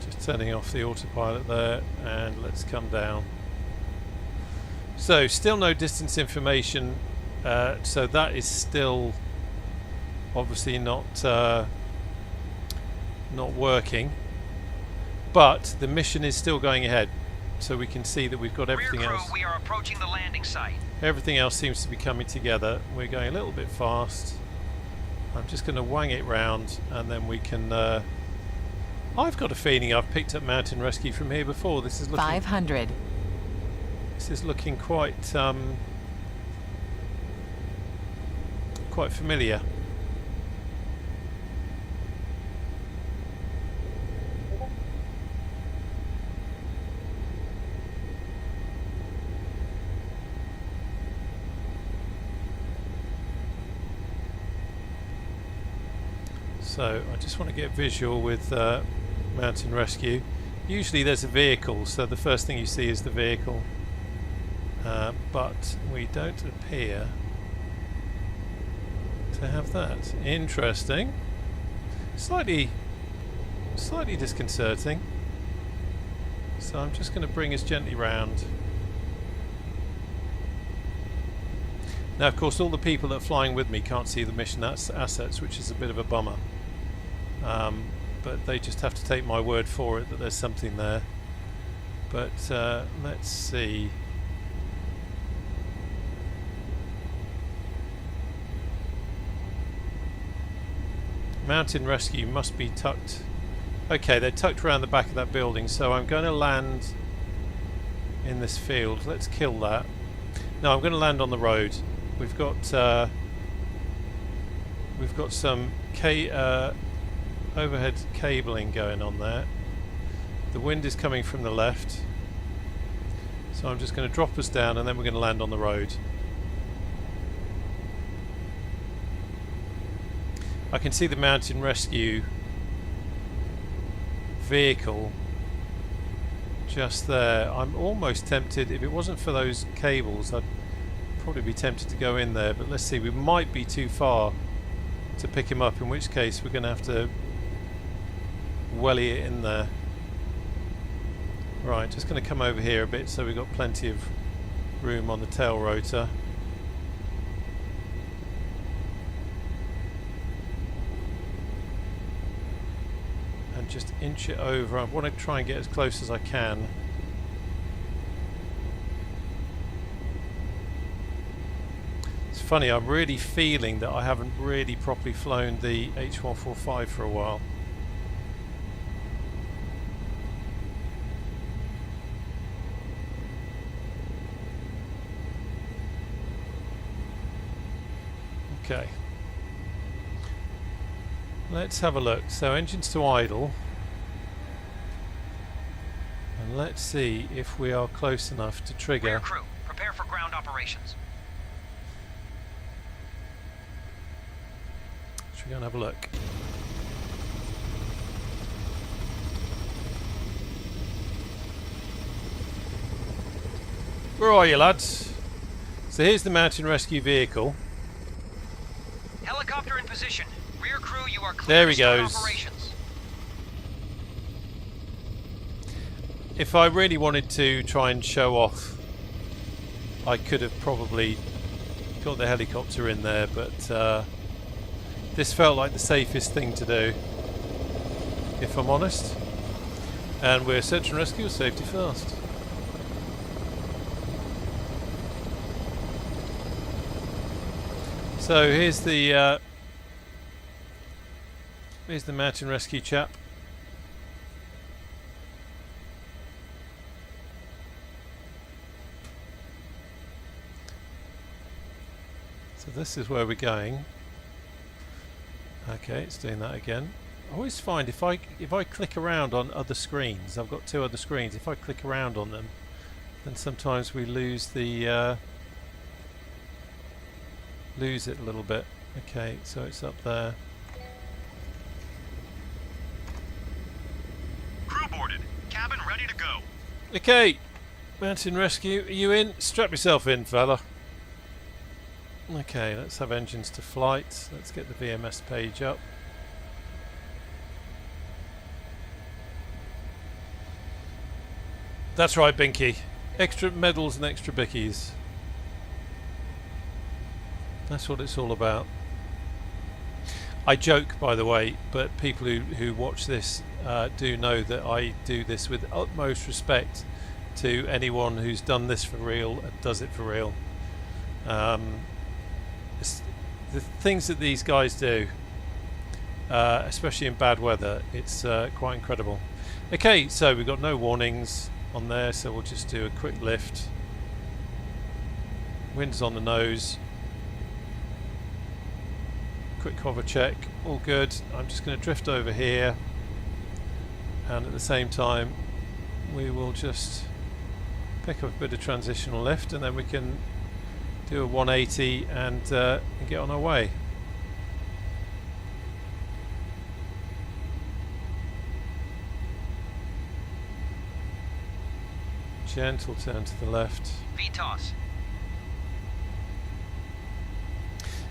[SPEAKER 1] Just turning off the autopilot there, and let's come down. So, still no distance information. So that is still obviously not working. But the mission is still going ahead, so we can see that we've got everything
[SPEAKER 2] Rear crew,
[SPEAKER 1] else.
[SPEAKER 2] we are approaching the landing site.
[SPEAKER 1] Everything else seems to be coming together. We're going a little bit fast. I'm just going to wang it round, and then we can. I've got a feeling I've picked up mountain rescue from here before. This is looking
[SPEAKER 4] 500.
[SPEAKER 1] This is looking quite familiar. So I just want to get visual with mountain rescue. Usually there's a vehicle, so the first thing you see is the vehicle, but we don't appear to have that. Interesting. Slightly disconcerting. So I'm just going to bring us gently round. Now, of course, all the people that are flying with me can't see the mission assets, which is a bit of a bummer. But they just have to take my word for it that there's something there. But let's see. Mountain rescue must be tucked. Okay, they're tucked around the back of that building, so I'm going to land in this field. Let's kill that. No, I'm going to land on the road. We've got some overhead cabling going on there. The wind is coming from the left, so I'm just going to drop us down, and then we're going to land on the road. I can see the mountain rescue vehicle just there. I'm almost tempted, if it wasn't for those cables, I'd probably be tempted to go in there, but let's see, we might be too far to pick him up, in which case we're going to have to welly it in there. Right, just going to come over here a bit so we've got plenty of room on the tail rotor. And just inch it over. I want to try and get as close as I can. It's funny, I'm really feeling that I haven't really properly flown the H145 for a while. Okay, let's have a look. So engines to idle, and let's see if we are close enough to trigger.
[SPEAKER 2] Rear crew, prepare for ground operations.
[SPEAKER 1] Should we go and have a look? Where are you, lads? So here's the mountain rescue vehicle.
[SPEAKER 2] Helicopter in position. Rear crew, you are clear
[SPEAKER 1] There
[SPEAKER 2] to
[SPEAKER 1] he
[SPEAKER 2] start
[SPEAKER 1] goes.
[SPEAKER 2] operations.
[SPEAKER 1] If I really wanted to try and show off, I could have probably got the helicopter in there, but This felt like the safest thing to do, if I'm honest. And we're search and rescue, safety first. So here's the mountain rescue chap. So this is where we're going. Okay, it's doing that again. I always find if I click around on other screens, I've got two other screens, if I click around on them, then sometimes we lose the lose it a little bit. Okay, so it's up there.
[SPEAKER 5] Crew boarded. Cabin ready to go.
[SPEAKER 1] Okay, mountain rescue, are you in? Strap yourself in, fella. Okay, let's have engines to flight. Let's get the VMS page up. That's right, Binky. Extra medals and extra bickies. That's what it's all about. I joke, by the way, but people who watch this do know that I do this with utmost respect to anyone who's done this for real and does it for real. The things that these guys do, especially in bad weather, it's quite incredible. Okay, so we've got no warnings on there, so we'll just do a quick lift. Wind's on the nose. Quick hover check, all good. I'm just going to drift over here, and at the same time we will just pick up a bit of transitional lift, and then we can do a 180 and get on our way. Gentle turn to the left.
[SPEAKER 2] VTOS.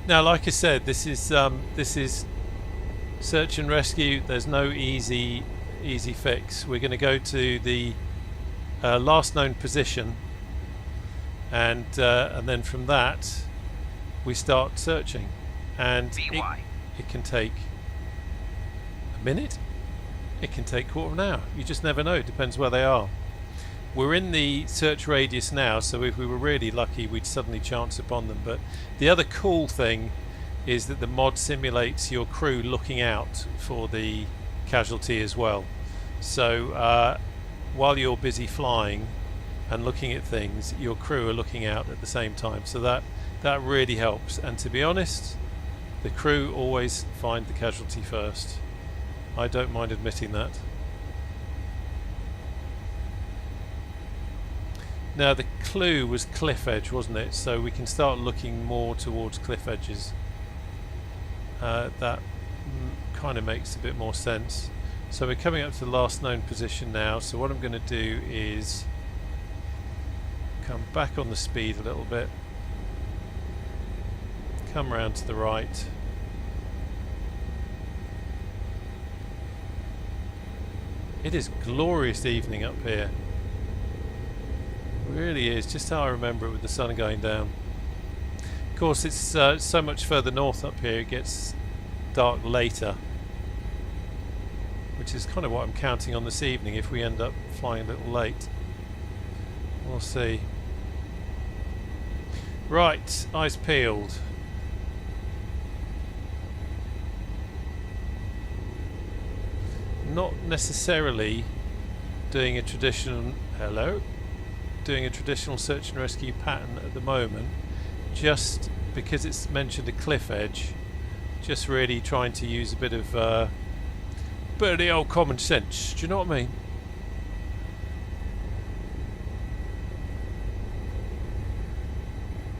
[SPEAKER 1] Now, like I said, this is search and rescue. There's no easy fix. We're going to go to the last known position, and then from that we start searching, and it can take a minute, it can take a quarter of an hour. You just never know. Depends where they are. We're in the search radius now, so if we were really lucky we'd suddenly chance upon them. But the other cool thing is that the mod simulates your crew looking out for the casualty as well. So while you're busy flying and looking at things, your crew are looking out at the same time. So that really helps. And to be honest, the crew always find the casualty first. I don't mind admitting that. Now the clue was cliff edge, wasn't it? So we can start looking more towards cliff edges. That kind of makes a bit more sense. So we're coming up to the last known position now. So what I'm going to do is come back on the speed a little bit. Come round to the right. It is glorious evening up here. It really is, just how I remember it with the sun going down. Of course, it's so much further north up here, it gets dark later, which is kind of what I'm counting on this evening if we end up flying a little late. We'll see. Right, eyes peeled. Not necessarily doing a traditional doing a traditional search and rescue pattern at the moment, just because it's mentioned a cliff edge. Just really trying to use a bit of the old common sense. Do you know what I mean?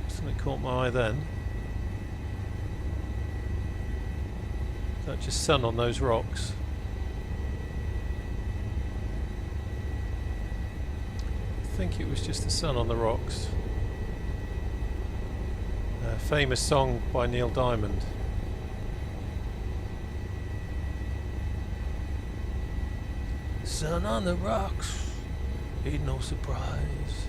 [SPEAKER 1] Something caught my eye then. Is that just sun on those rocks? I think it was just the sun on the rocks. A famous song by Neil Diamond. Sun on the rocks, ain't no surprise.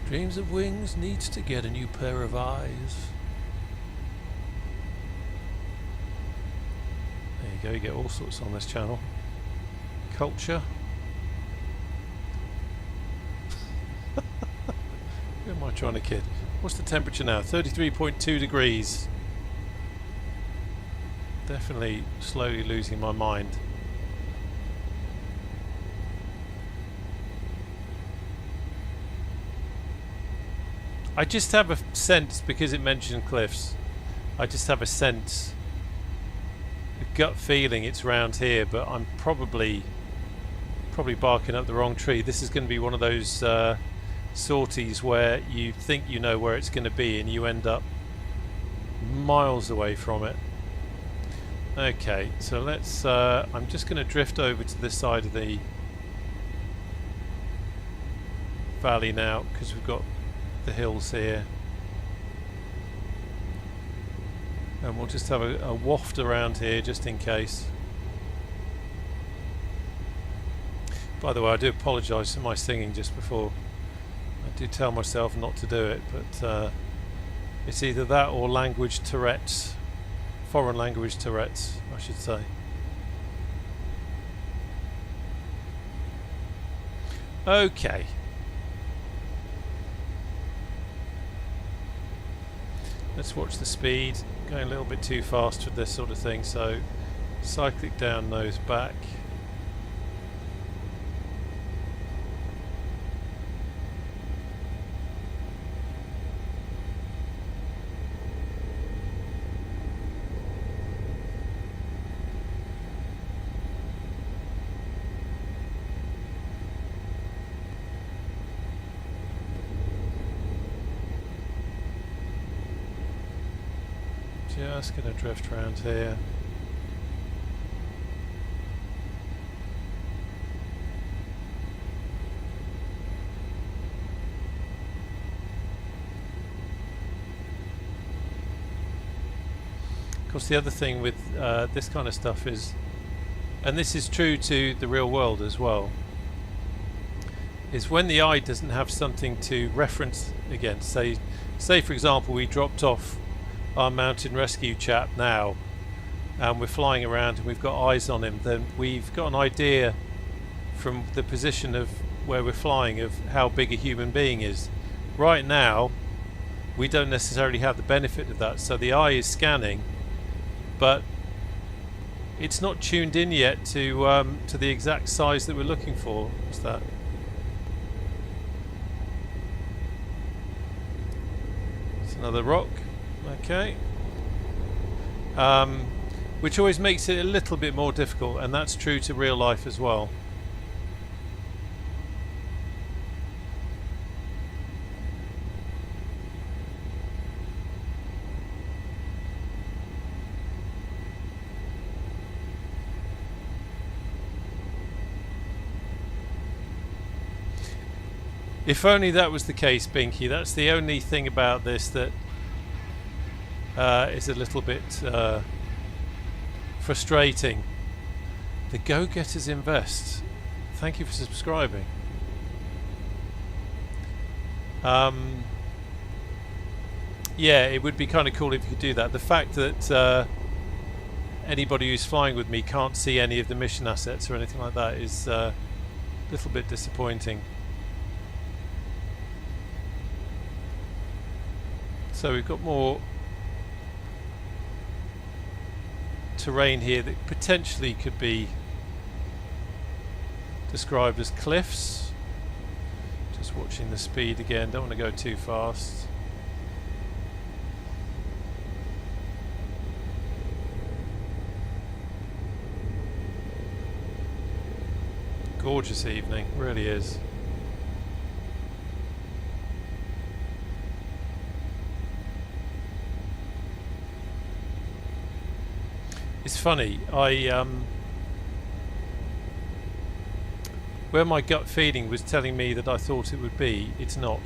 [SPEAKER 1] Dreams of wings needs to get a new pair of eyes. you go, you get all sorts on this channel. Culture. Who am I trying to kid? What's the temperature now? 33.2 degrees. Definitely slowly losing my mind. I just have a sense, because it mentioned cliffs, I just have a sense, a gut feeling it's round here, but I'm probably barking up the wrong tree. This is going to be one of those sorties where you think you know where it's going to be and you end up miles away from it. Okay, so let's I'm just going to drift over to this side of the valley now, because we've got the hills here, and we'll just have a waft around here just in case. By the way, I do apologise for my singing just before. I do tell myself not to do it, but it's either that or language Tourette's, foreign language Tourette's, I should say. Okay. Let's watch the speed. Going a little bit too fast for this sort of thing, so cyclic down, nose back. Just going to drift around here. Of course, the other thing with this kind of stuff is, and this is true to the real world as well, is when the eye doesn't have something to reference against. Say for example we dropped off our mountain rescue chap now and we're flying around and we've got eyes on him, then we've got an idea from the position of where we're flying of how big a human being is. Right now we don't necessarily have the benefit of that, so the eye is scanning but it's not tuned in yet to the exact size that we're looking for. What's that? It's another rock. Okay, which always makes it a little bit more difficult, and that's true to real life as well. If only that was the case, Binky. That's the only thing about this that is a little bit frustrating. The Go-Getters Invest. Thank you for subscribing. Yeah, it would be kind of cool if you could do that. The fact that anybody who's flying with me can't see any of the mission assets or anything like that is a little bit disappointing. So we've got more terrain here that potentially could be described as cliffs. Just watching the speed again, don't want to go too fast. Gorgeous evening, really is. It's funny, where my gut feeling was telling me that I thought it would be, it's not.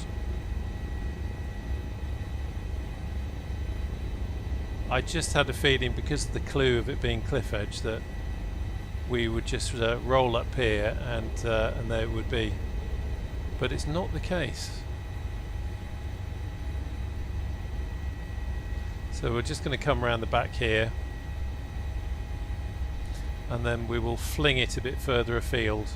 [SPEAKER 1] I just had a feeling, because of the clue of it being cliff edge, that we would just roll up here and there it would be. But it's not the case. So we're just going to come around the back here. and then we will fling it a bit further afield.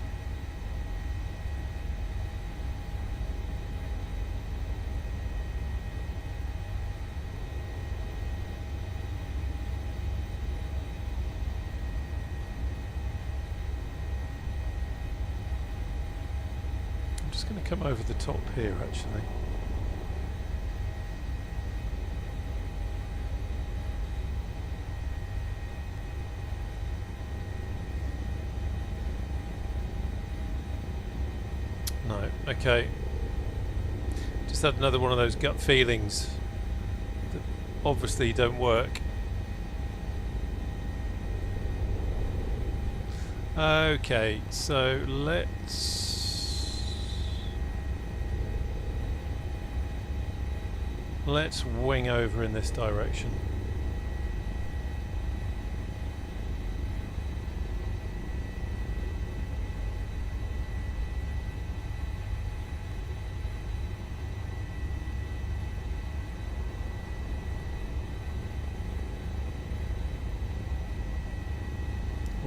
[SPEAKER 1] I'm just going to come over the top here actually. No, okay. Just had another one of those gut feelings that obviously don't work. Okay, so let's wing over in this direction.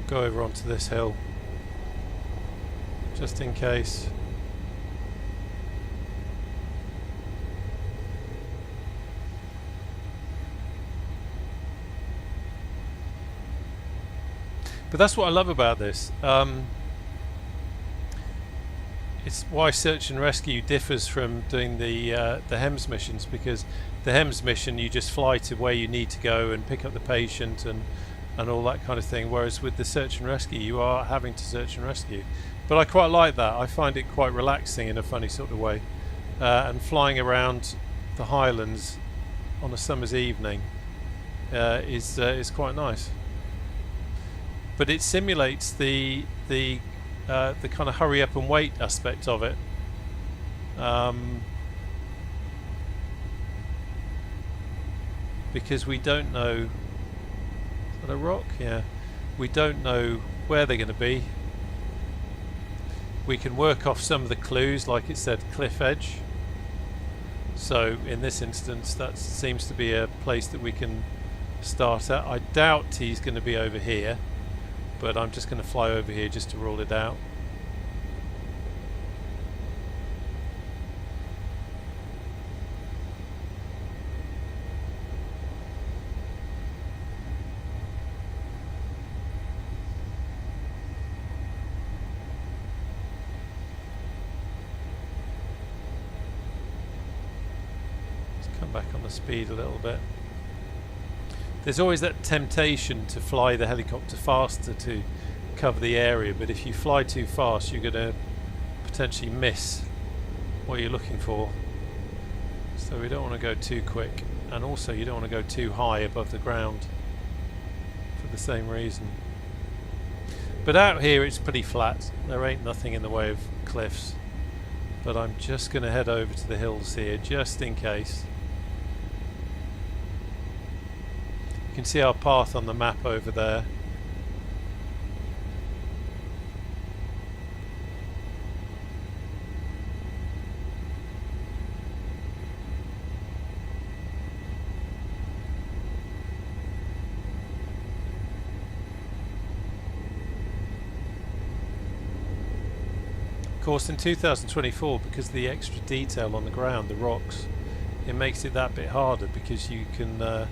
[SPEAKER 1] Go over onto this hill just in case. But that's what I love about this. It's why search and rescue differs from doing the HEMS missions, because the HEMS mission you just fly to where you need to go and pick up the patient and all that kind of thing, whereas with the search and rescue you are having to search and rescue. But I quite like that. I find it quite relaxing in a funny sort of way, and flying around the Highlands on a summer's evening is quite nice. But it simulates the kind of hurry up and wait aspect of it. Because we don't know. A rock, yeah. We don't know where they're going to be. We can work off some of the clues, like it said, cliff edge. So in this instance, that seems to be a place that we can start at. I doubt he's going to be over here, but I'm just going to fly over here just to rule it out. Back on the speed a little bit. There's always that temptation to fly the helicopter faster to cover the area, but if you fly too fast you're going to potentially miss what you're looking for. So we don't want to go too quick, and also you don't want to go too high above the ground for the same reason. But out here it's pretty flat. There ain't nothing in the way of cliffs, but I'm just going to head over to the hills here just in case. You can see our path on the map over there. over. Of course, in 2024, because of the extra detail on the ground, the rocks, it makes it that bit harder, because you can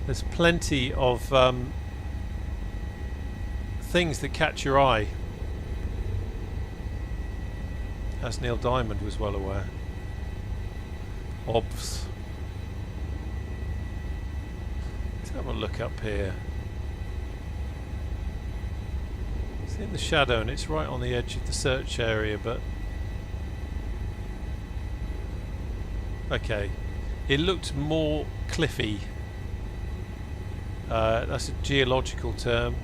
[SPEAKER 1] there's plenty of things that catch your eye, as Neil Diamond was well aware. Obs. Let's have a look up here. It's in the shadow and it's right on the edge of the search area, but okay, it looked more cliffy. That's a geological term,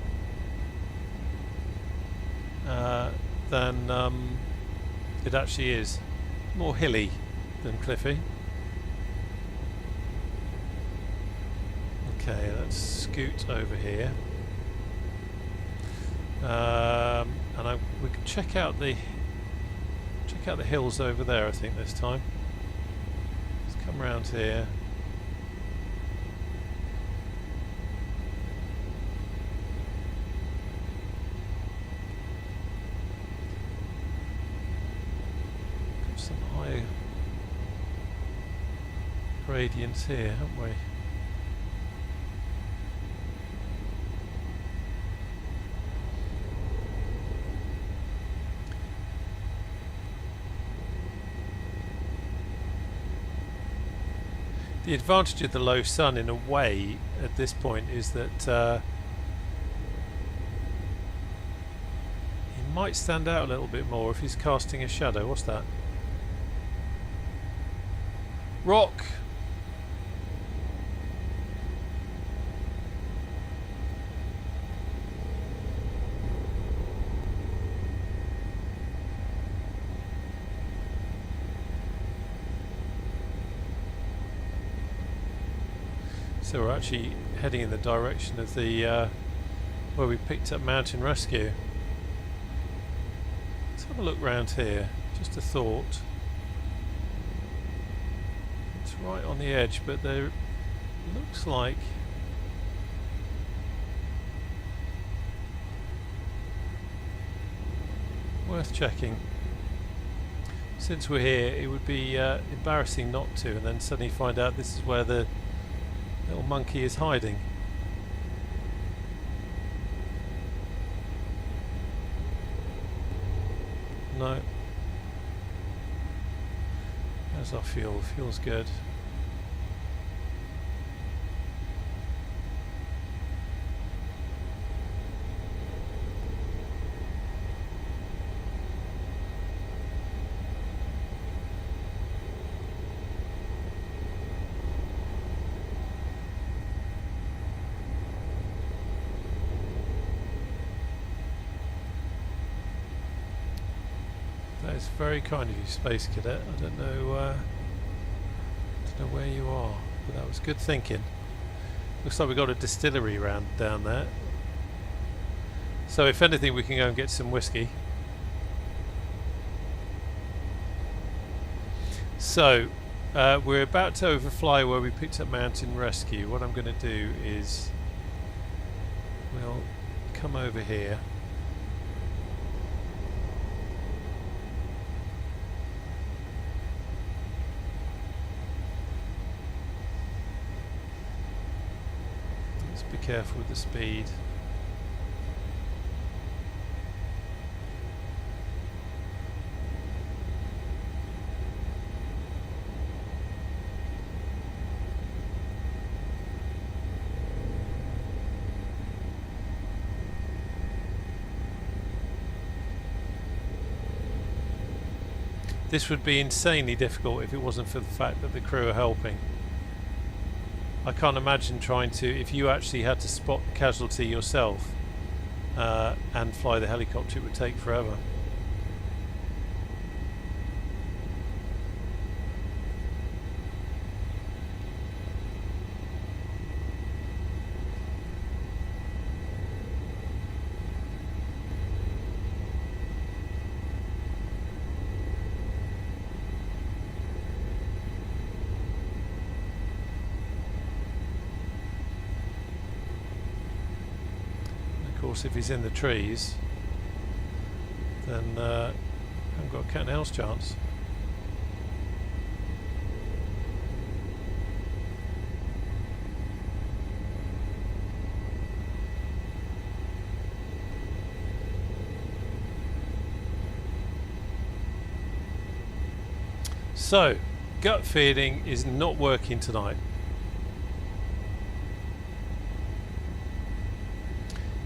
[SPEAKER 1] than it actually is. More hilly than cliffy. Okay, let's scoot over here, and we can check out the hills over there. I think this time. Let's come around here. gradients here, haven't we? The advantage of the low sun, in a way, at this point, is that he might stand out a little bit more if he's casting a shadow. What's that? Rock! So we're actually heading in the direction of the where we picked up Mountain Rescue. Let's have a look round here. Just a thought. It's right on the edge, but there looks like worth checking. Since we're here, it would be embarrassing not to, and then suddenly find out this is where the little monkey is hiding. No. There's our fuel. Fuel's good. That is very kind of you, Space Cadet. I don't know where you are, but that was good thinking. Looks like we've got a distillery down there. So if anything, we can go and get some whiskey. So we're about to overfly where we picked up Mountain Rescue. What I'm going to do is we'll come over here. Be careful with the speed. This would be insanely difficult if it wasn't for the fact that the crew are helping. I can't imagine trying to, if you actually had to spot casualty yourself and fly the helicopter, it would take forever. If he's in the trees, then I haven't got a cat and mouse chance. So, gut feeling is not working tonight.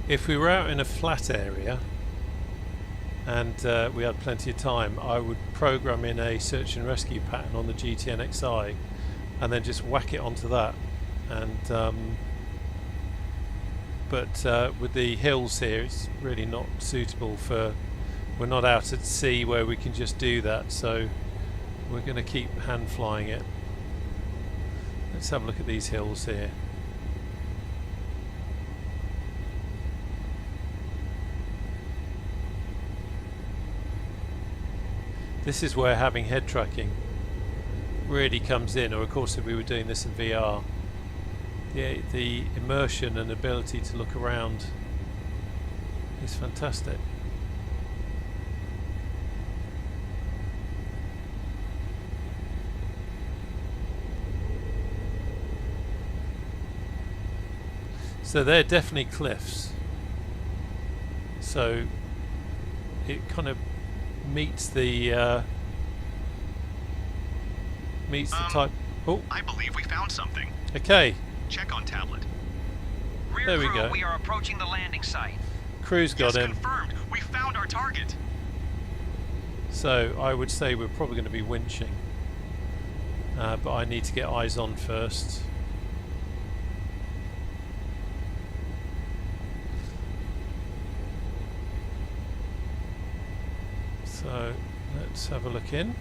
[SPEAKER 1] If we were out in a flat area and we had plenty of time, I would program in a search and rescue pattern on the GTN-XI and then just whack it onto that. And but with the hills here, it's really not suitable for. We're not out at sea where we can just do that, so we're going to keep hand flying it. Let's have a look at these hills here. This is where having head tracking really comes in, or of course if we were doing this in VR, the immersion and ability to look around is fantastic. So they're definitely cliffs. So it kind of meets the type. Oh,
[SPEAKER 5] I believe we found something.
[SPEAKER 1] okay.
[SPEAKER 5] Check on tablet.
[SPEAKER 2] Rear
[SPEAKER 1] There we
[SPEAKER 2] crew,
[SPEAKER 1] go.
[SPEAKER 2] we are approaching the landing site.
[SPEAKER 1] Crew's got
[SPEAKER 5] Yes,
[SPEAKER 1] him.
[SPEAKER 5] confirmed. We found our target.
[SPEAKER 1] So I would say we're probably going to be winching. But I need to get eyes on first. So let's have a look in.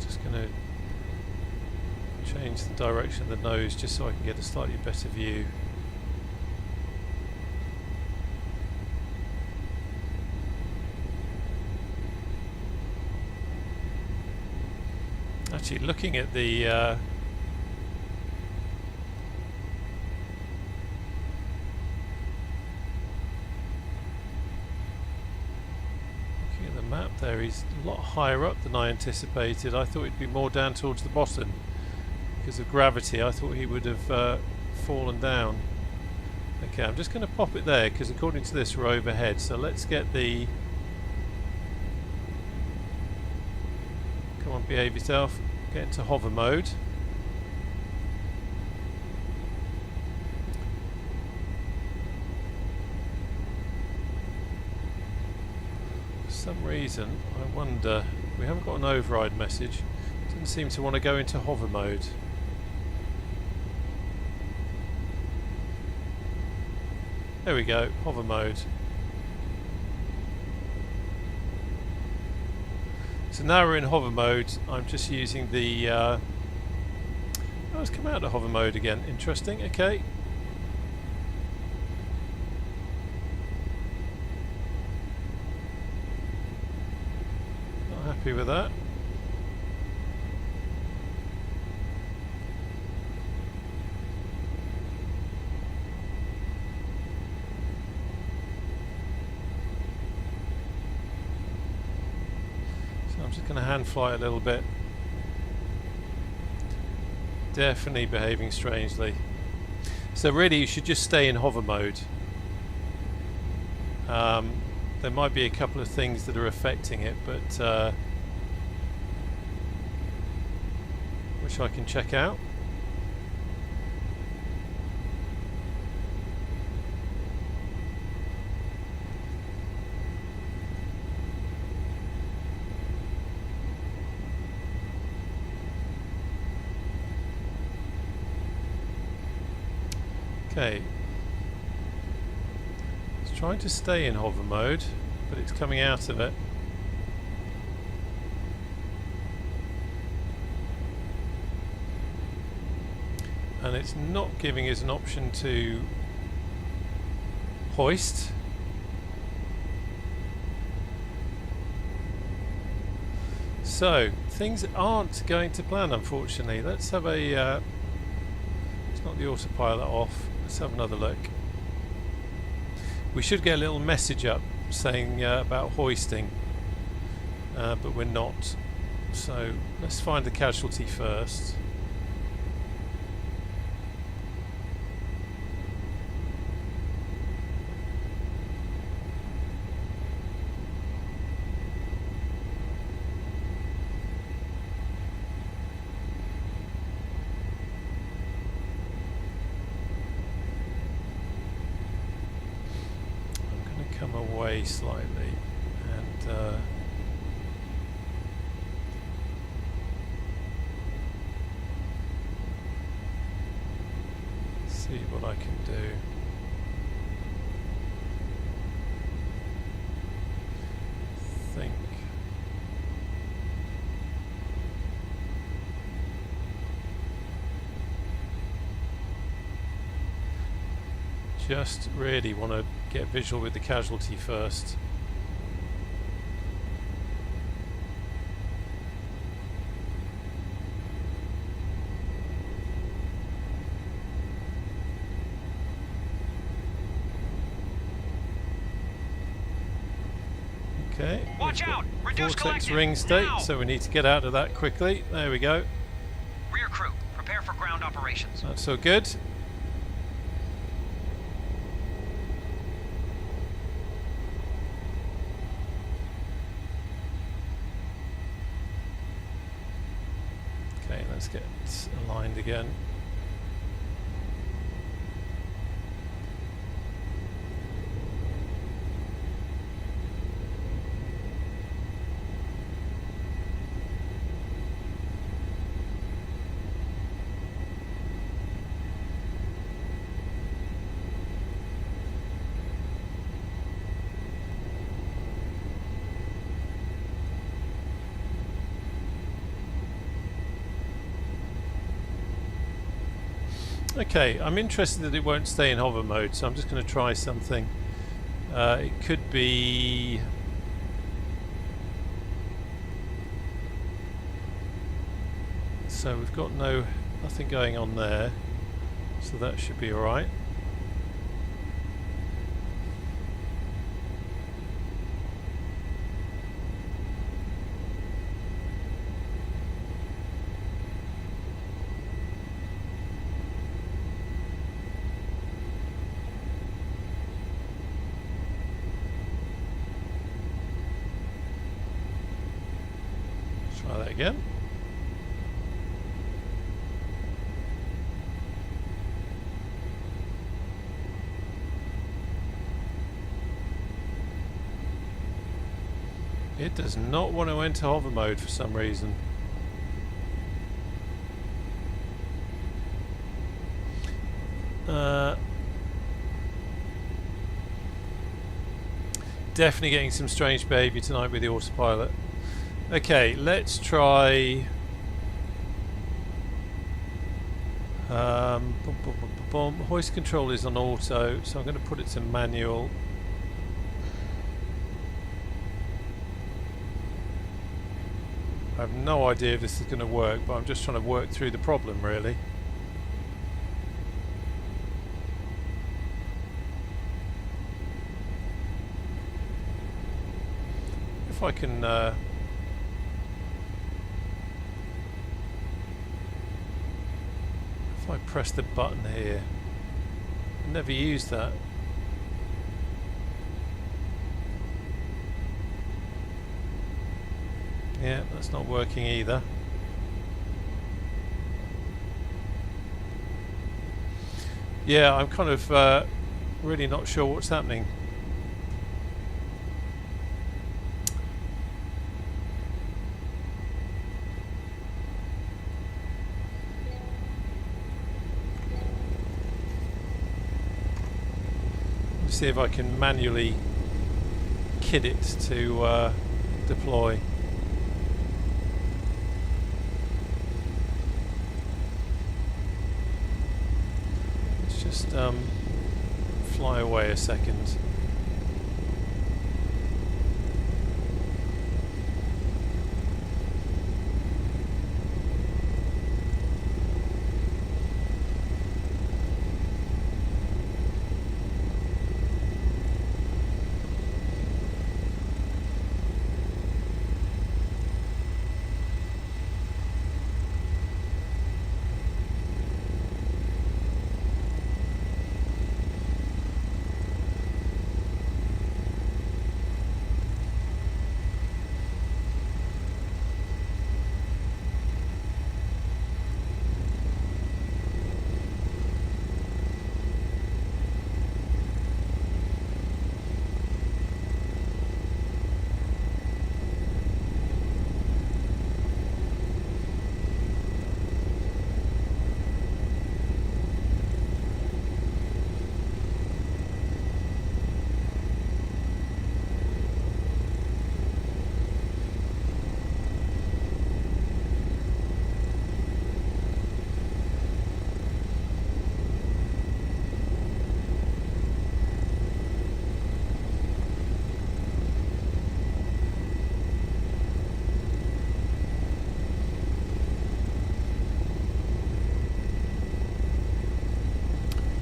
[SPEAKER 1] Just going to change the direction of the nose just so I can get a slightly better view. Actually, looking at the looking at the map there, he's a lot higher up than I anticipated. I thought he'd be more down towards the bottom because of gravity. I thought he would have fallen down. Okay, I'm just going to pop it there because according to this we're overhead. So let's get the... Come on, behave yourself. Get into hover mode. For some reason, I wonder, we haven't got an override message. Doesn't seem to want to go into hover mode. There we go, hover mode. So now we're in hover mode. I'm just using the... oh, it's come out of hover mode again. Interesting, okay. Not happy with that. I'm just going to hand fly a little bit. Definitely behaving strangely. So really you should just stay in hover mode. There might be a couple of things that are affecting it, but which I can check out. Okay, it's trying to stay in hover mode, but it's coming out of it. And it's not giving us an option to hoist. So, things aren't going to plan, unfortunately. Let's have a... it's not the autopilot off. Let's have another look. We should get a little message up saying about hoisting, but we're not. So let's find the casualty first. Come away slightly and see what I can do. Think. Just really want to get visual with the casualty first. Okay.
[SPEAKER 2] Watch
[SPEAKER 1] we've got
[SPEAKER 2] out! Reduce
[SPEAKER 1] Vortex
[SPEAKER 2] collective.
[SPEAKER 1] ring state,
[SPEAKER 2] Now!
[SPEAKER 1] so we need to get out of that quickly. There we go.
[SPEAKER 2] Rear crew, prepare for ground operations.
[SPEAKER 1] That's all good. Okay, let's get aligned again. Okay, I'm interested that it won't stay in hover mode, so I'm just going to try something. It could be... So we've got nothing going on there, so that should be alright. Try that again. It does not want to enter hover mode for some reason. Definitely getting some strange behaviour tonight with the autopilot. Okay, let's try... Hoist control is on auto, so I'm going to put it to manual. I have no idea if this is going to work, but I'm just trying to work through the problem, really. If I can... if I press the button here... I never used that. Yeah, that's not working either. Yeah, I'm kind of really not sure what's happening. Let's see if I can manually kit it to deploy. Just fly away a second.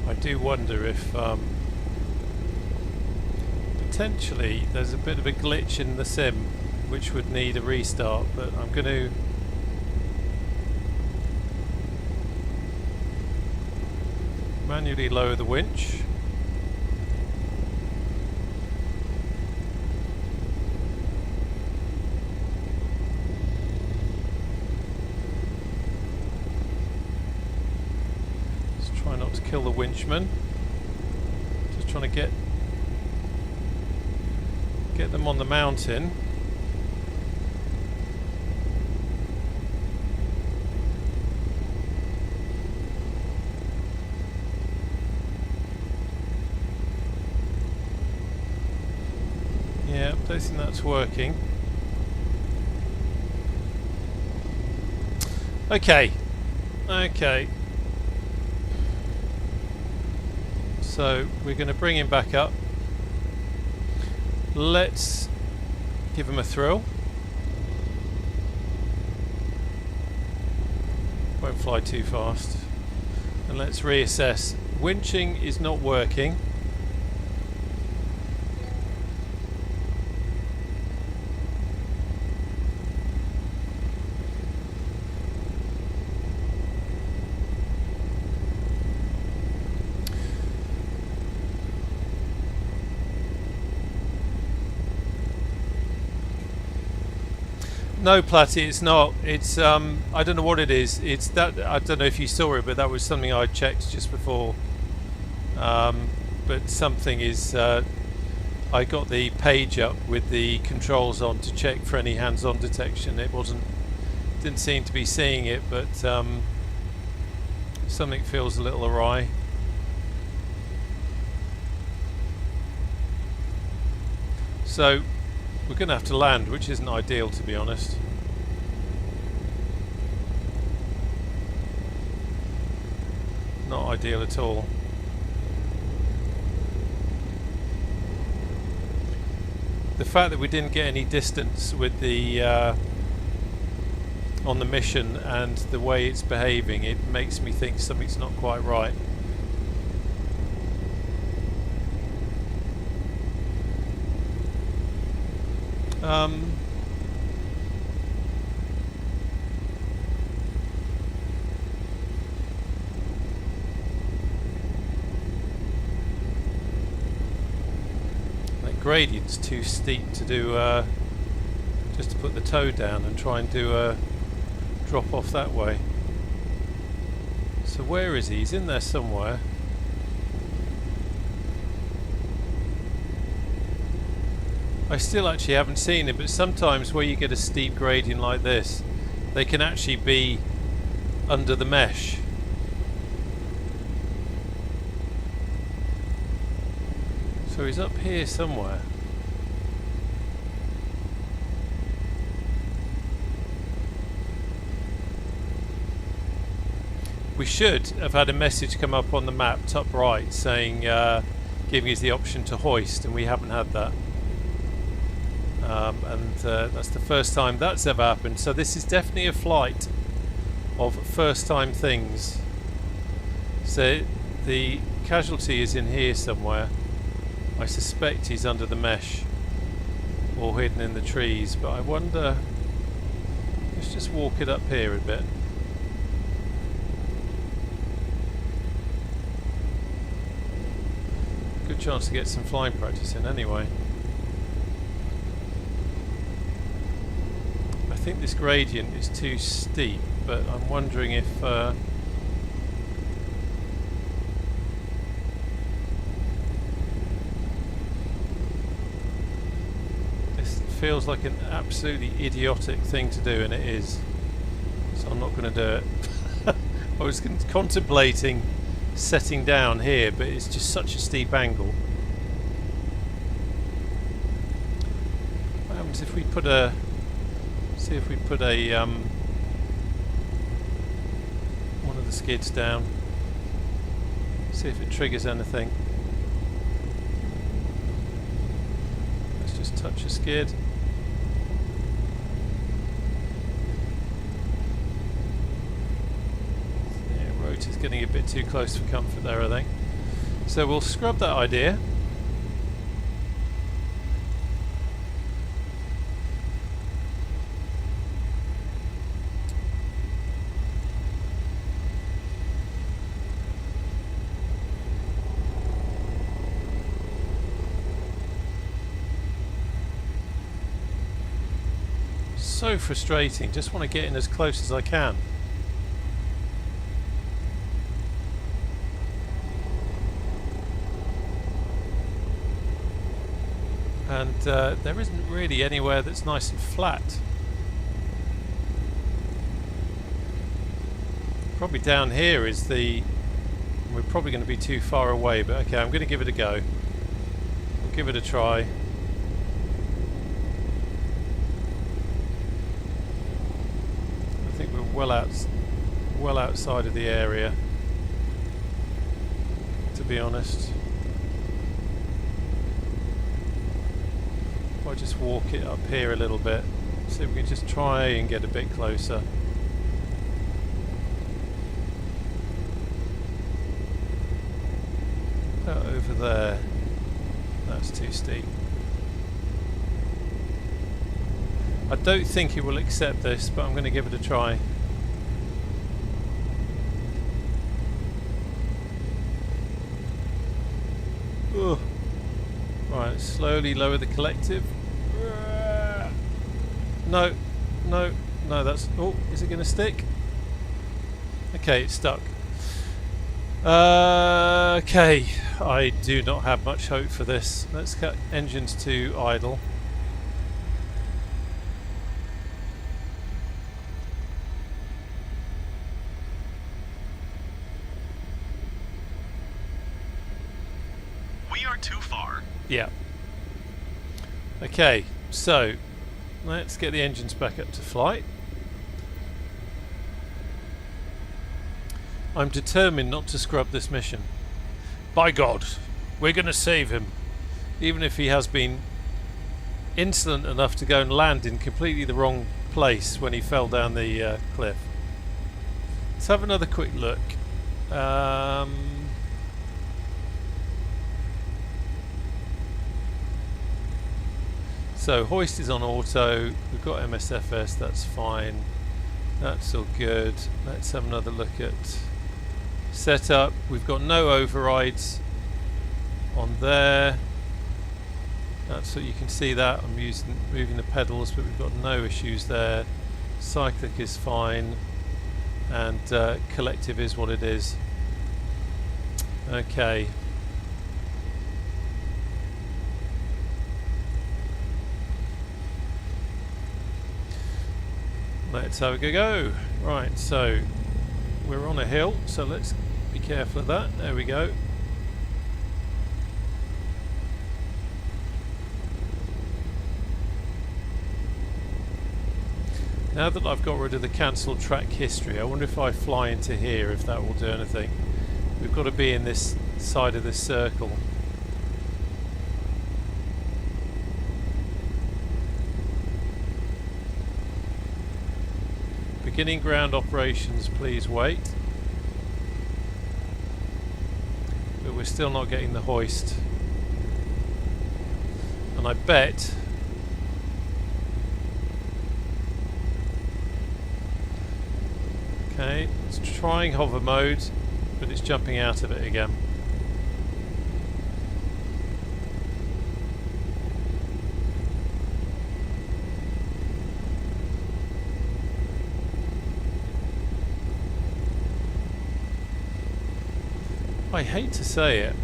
[SPEAKER 1] I do wonder if potentially there's a bit of a glitch in the sim which would need a restart, but I'm going to manually lower the winch. Just try not to kill the winchman. Just trying to get them on the mountain. Yeah, I don't think that's working. Okay. So we're going to bring him back up. Let's give him a thrill. Won't fly too fast. And let's reassess. Winching is not working. No, Platty, it's not. It's I don't know what it is. It's that, I don't know if you saw it, but that was something I checked just before. But something is. I got the page up with the controls on to check for any hands-on detection. It didn't seem to be seeing it, but something feels a little awry. So we're going to have to land, which isn't ideal, to be honest. Not ideal at all. The fact that we didn't get any distance with the on the mission and the way it's behaving, it makes me think something's not quite right. That gradient's too steep to do just to put the toe down and try and do a drop off that way. So where is he? He's in there somewhere. I still actually haven't seen it, but sometimes where you get a steep gradient like this, they can actually be under the mesh. So he's up here somewhere. We should have had a message come up on the map top right saying, giving us the option to hoist, and we haven't had that. That's the first time that's ever happened. So this is definitely a flight of first time things. So the casualty is in here somewhere. I suspect he's under the mesh or hidden in the trees, but I wonder, let's just walk it up here a bit. Good chance to get some flying practice in anyway. I think this gradient is too steep, but I'm wondering if this feels like an absolutely idiotic thing to do, and it is. So I'm not going to do it. I was contemplating setting down here, but it's just such a steep angle. What happens if we put a see if we put a one of the skids down, see if it triggers anything. Let's just touch a skid. Yeah, rotor's getting a bit too close for comfort there, I think. So we'll scrub that idea. So frustrating. Just want to get in as close as I can. And there isn't really anywhere that's nice and flat. Probably down here is the... We're probably going to be too far away, but okay, I'm going to give it a go. We'll give it a try. I think we're well outside of the area, to be honest. If I just walk it up here a little bit, see if we can just try and get a bit closer. Over there, that's too steep. I don't think it will accept this, but I'm going to give it a try. Ugh. Right, slowly lower the collective. No, no, no, that's... Oh, is it going to stick? Okay, it's stuck. Okay, I do not have much hope for this. Let's cut engines to idle.
[SPEAKER 5] We are too far.
[SPEAKER 1] Yeah. Okay, so let's get the engines back up to flight. I'm determined not to scrub this mission. By God, we're going to save him. Even if he has been insolent enough to go and land in completely the wrong place when he fell down the cliff. Let's have another quick look. So hoist is on auto. We've got MSFS, that's fine. That's all good. Let's have another look at setup. We've got no overrides on there. That's so you can see that I'm moving the pedals, but we've got no issues there. Cyclic is fine, and collective is what it is. Okay. Let's have a go. Right, so we're on a hill, so let's be careful of that. There we go. Now that I've got rid of the cancelled track history, I wonder if I fly into here, if that will do anything. We've got to be in this side of this circle. Beginning ground operations, please wait. But we're still not getting the hoist. And I bet... Okay, it's trying hover mode, but it's jumping out of it again. I hate to say it,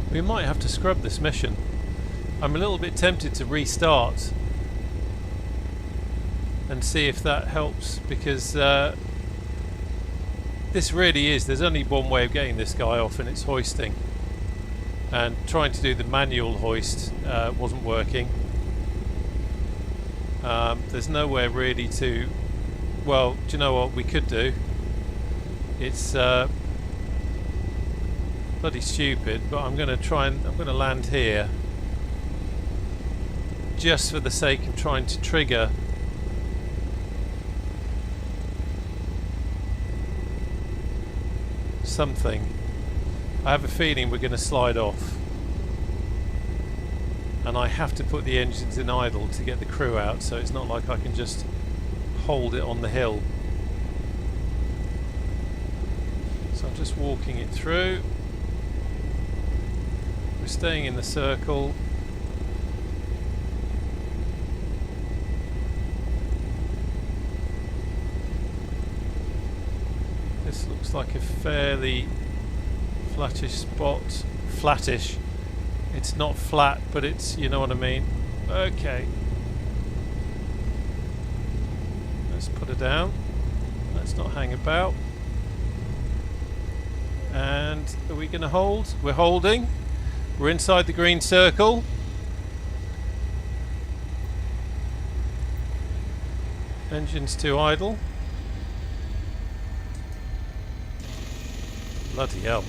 [SPEAKER 1] we might have to scrub this mission. I'm a little bit tempted to restart and see if that helps, because this really is, there's only one way of getting this guy off, and it's hoisting. And trying to do the manual hoist wasn't working. There's nowhere really to... Well, do you know what we could do? It's bloody stupid, but I'm going to try and... I'm going to land here. Just for the sake of trying to trigger something. I have a feeling we're going to slide off, and I have to put the engines in idle to get the crew out, so it's not like I can just hold it on the hill. So I'm just walking it through. We're staying in the circle. Looks like a fairly flattish spot. Flattish. It's not flat, but it's, you know what I mean. Okay. Let's put her down. Let's not hang about. And are we going to hold? We're holding. We're inside the green circle. Engines to idle. Bloody hell.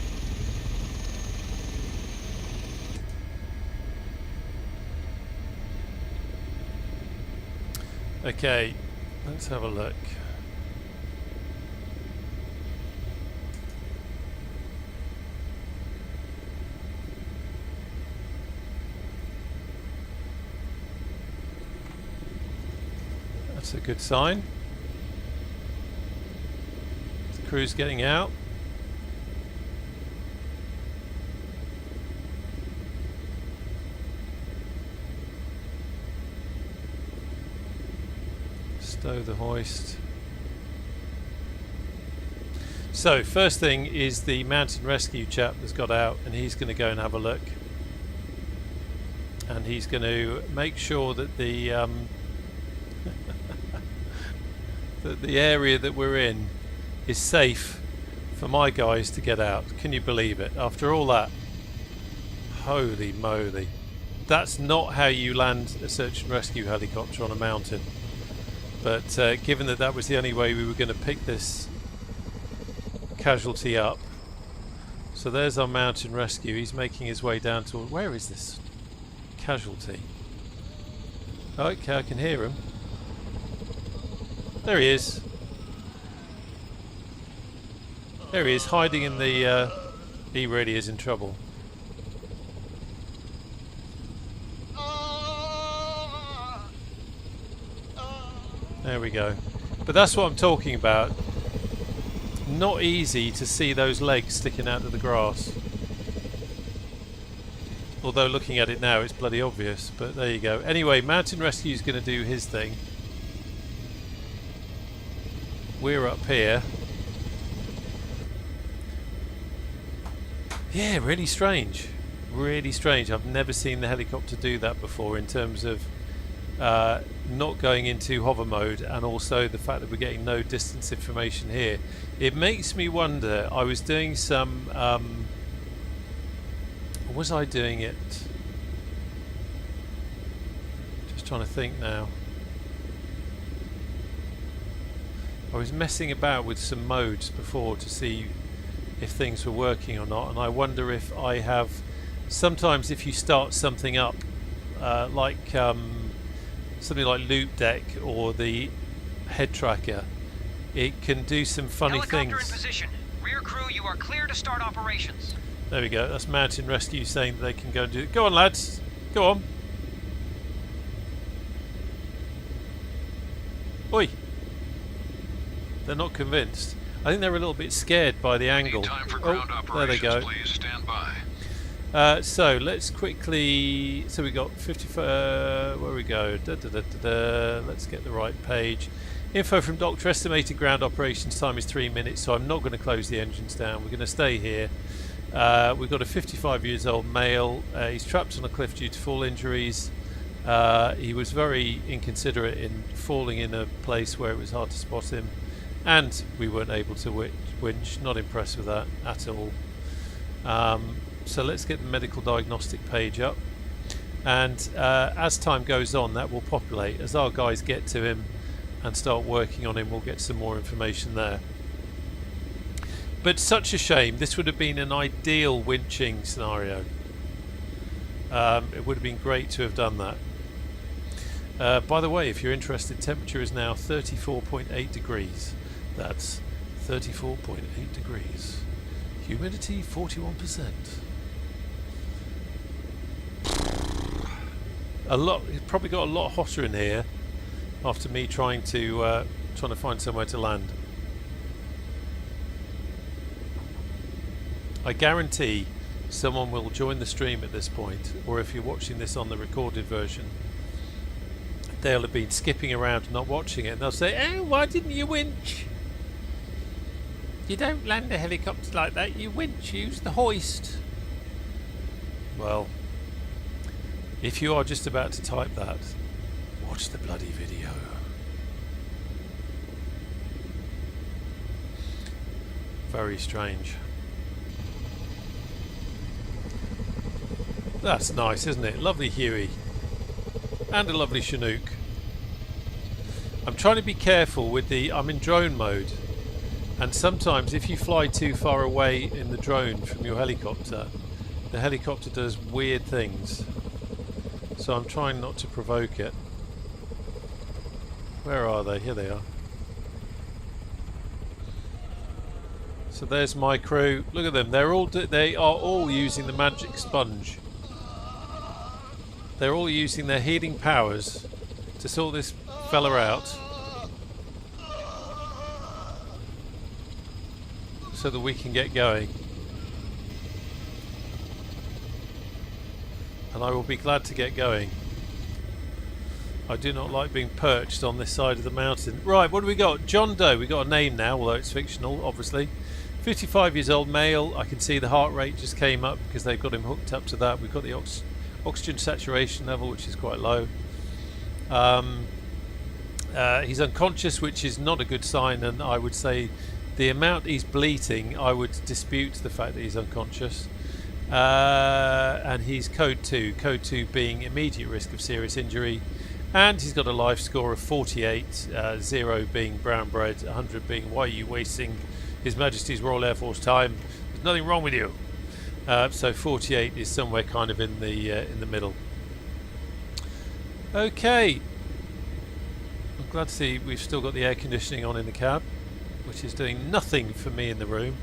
[SPEAKER 1] Okay, let's have a look. That's a good sign. The crew's getting out. Stow the hoist. So first thing is the mountain rescue chap that's got out, and he's going to go and have a look, and he's going to make sure that the that the area that we're in is safe for my guys to get out. Can you believe it? After all that, holy moly, that's not how you land a search and rescue helicopter on a mountain. But given that that was the only way we were going to pick this casualty up, so there's our mountain rescue. He's making his way down to, where is this casualty? Okay, I can hear him. There he is. There he is, hiding in the he really is in trouble. There we go. But that's what I'm talking about. Not easy to see those legs sticking out of the grass. Although looking at it now it's bloody obvious, but there you go. Anyway, Mountain Rescue's going to do his thing. We're up here. Yeah, really strange. Really strange. I've never seen the helicopter do that before in terms of not going into hover mode, and also the fact that we're getting no distance information here. It makes me wonder, I was doing some was I doing it? Just trying to think now. I was messing about with some modes before to see if things were working or not, and I wonder if I have, sometimes if you start something up like something like Loop Deck or the head tracker, it can do some funny
[SPEAKER 2] Helicopter
[SPEAKER 1] things.
[SPEAKER 2] in position. Rear crew, you are clear to start operations.
[SPEAKER 1] There we go. That's Mountain Rescue saying that they can go and do it. Go on, lads. Go on. Oi. They're not convinced. I think they're a little bit scared by the angle.
[SPEAKER 6] Time for ground
[SPEAKER 1] there they go.
[SPEAKER 6] Please stand by.
[SPEAKER 1] So let's quickly. So we got 50. Where we go? Let's get the right page. Info from Doctor. Estimated ground operations time is 3 minutes. So I'm not going to close the engines down. We're going to stay here. We've got a 55 years old male. He's trapped on a cliff due to fall injuries. He was very inconsiderate in falling in a place where it was hard to spot him, and we weren't able to winch. Not impressed with that at all. So let's get the medical diagnostic page up, and as time goes on that will populate. As our guys get to him and start working on him, we'll get some more information there. But such a shame. This would have been an ideal winching scenario. It would have been great to have done that. By the way, if you're interested, temperature is now 34.8 degrees. That's 34.8 degrees. Humidity 41%. It probably got a lot hotter in here after me trying to find somewhere to land. I guarantee someone will join the stream at this point, or if you're watching this on the recorded version, they'll have been skipping around not watching it, and they'll say, "Oh, why didn't you winch?" You don't land a helicopter like that, you winch, use the hoist. Well, if you are just about to type that, watch the bloody video. Very strange. That's nice, isn't it? Lovely Huey. And a lovely Chinook. I'm trying to be careful with the... I'm in drone mode. And sometimes if you fly too far away in the drone from your helicopter, the helicopter does weird things. So I'm trying not to provoke it. Where are they? Here they are. So there's my crew. Look at them. They are all using the magic sponge. They're all using their healing powers to sort this fella out, so that we can get going. And I will be glad to get going. I do not like being perched on this side of the mountain. Right, what do we got? John Doe. We got a name now, although it's fictional, obviously. 55 years old, male. I can see the heart rate just came up because they've got him hooked up to that. We've got the oxygen saturation level, which is quite low. He's unconscious, which is not a good sign, and I would say the amount he's bleating, I would dispute the fact that he's unconscious. And he's code 2 being immediate risk of serious injury, and he's got a life score of 48, 0 being brown bread, 100 being why are you wasting His Majesty's Royal Air Force time, there's nothing wrong with you. So 48 is somewhere kind of in the middle. Okay, I'm glad to see we've still got the air conditioning on in the cab, which is doing nothing for me in the room.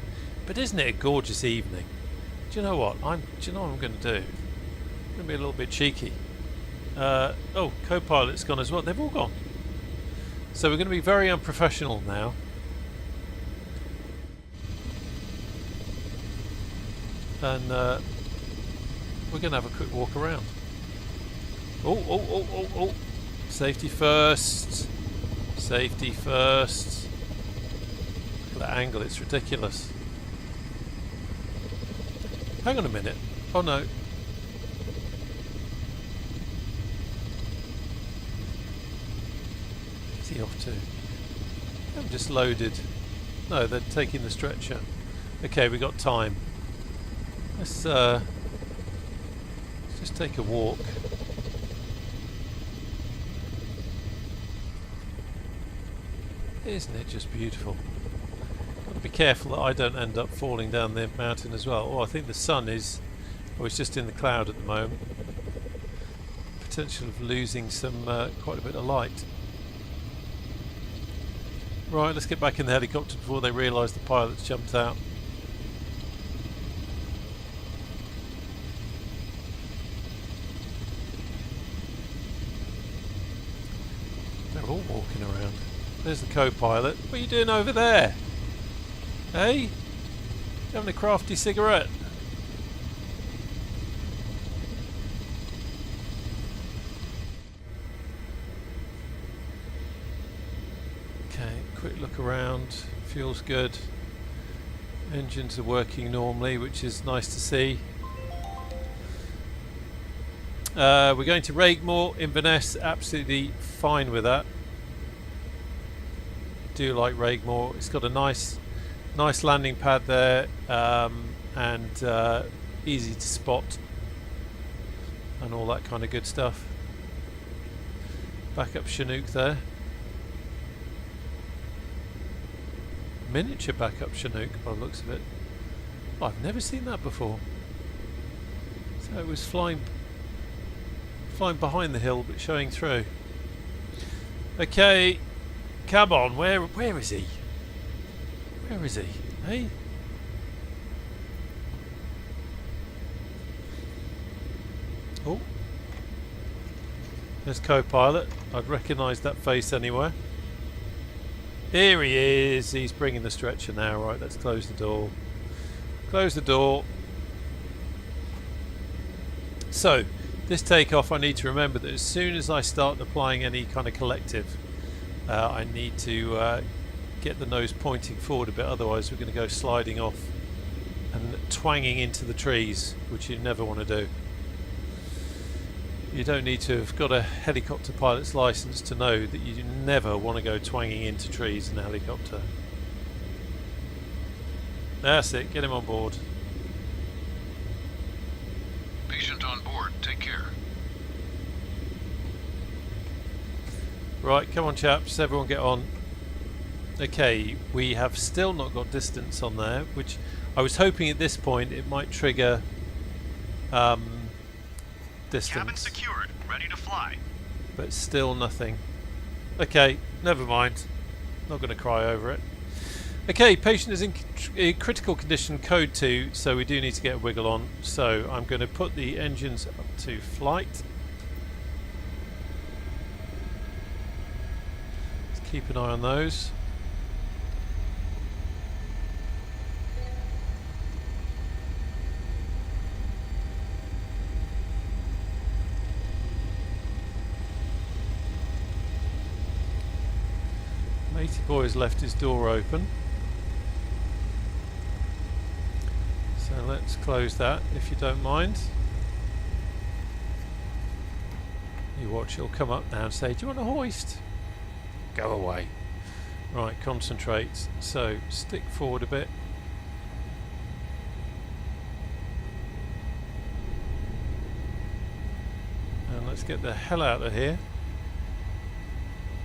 [SPEAKER 1] But isn't it a gorgeous evening? Do you know what? Do you know what I'm going to do? I'm going to be a little bit cheeky. Oh, co-pilot's gone as well. They've all gone. So we're going to be very unprofessional now. And we're going to have a quick walk around. Oh. Safety first. Safety first. Look at that angle, it's ridiculous. Hang on a minute. Oh no. Where's he off to? I'm just loaded. No, they're taking the stretcher. Okay, we got time. Let's just take a walk. Isn't it just beautiful? Got to be careful that I don't end up falling down the mountain as well. Oh, I think the sun is... Oh, it's just in the cloud at the moment. Potential of losing some quite a bit of light. Right, let's get back in the helicopter before they realise the pilot's jumped out. They're all walking around. There's the co-pilot. What are you doing over there? Hey? You having a crafty cigarette? Okay, quick look around. Fuel's good. Engines are working normally, which is nice to see. We're going to Raigmore, Inverness. Absolutely fine with that. Do like Raigmore. It's got a nice landing pad there, and easy to spot and all that kind of good stuff. Backup Chinook there. Miniature backup Chinook by the looks of it. Oh, I've never seen that before. So it was flying behind the hill but showing through. Okay, come on, where is he? Where is he? Hey? Oh. There's co-pilot. I'd recognise that face anywhere. Here he is. He's bringing the stretcher now. Right, let's close the door. Close the door. So, this takeoff, I need to remember that as soon as I start applying any kind of collective, I need to get the nose pointing forward a bit, otherwise we're going to go sliding off and twanging into the trees, which you never want to do. You don't need to have got a helicopter pilot's license to know that you never want to go twanging into trees in a helicopter. That's it, get him on board.
[SPEAKER 6] Patient on board. Take care.
[SPEAKER 1] Right, come on chaps, everyone get on. Okay, we have still not got distance on there, which I was hoping at this point it might trigger distance.
[SPEAKER 5] Cabin secured, ready to fly.
[SPEAKER 1] But still nothing. Okay, never mind. Not going to cry over it. Okay, patient is in critical condition code 2, so we do need to get a wiggle on. So I'm going to put the engines up to flight. Let's keep an eye on those. Matey boy has left his door open. So let's close that if you don't mind. You watch, he'll come up now and say, do you want a hoist? Go away. Right, concentrate. So stick forward a bit. And let's get the hell out of here.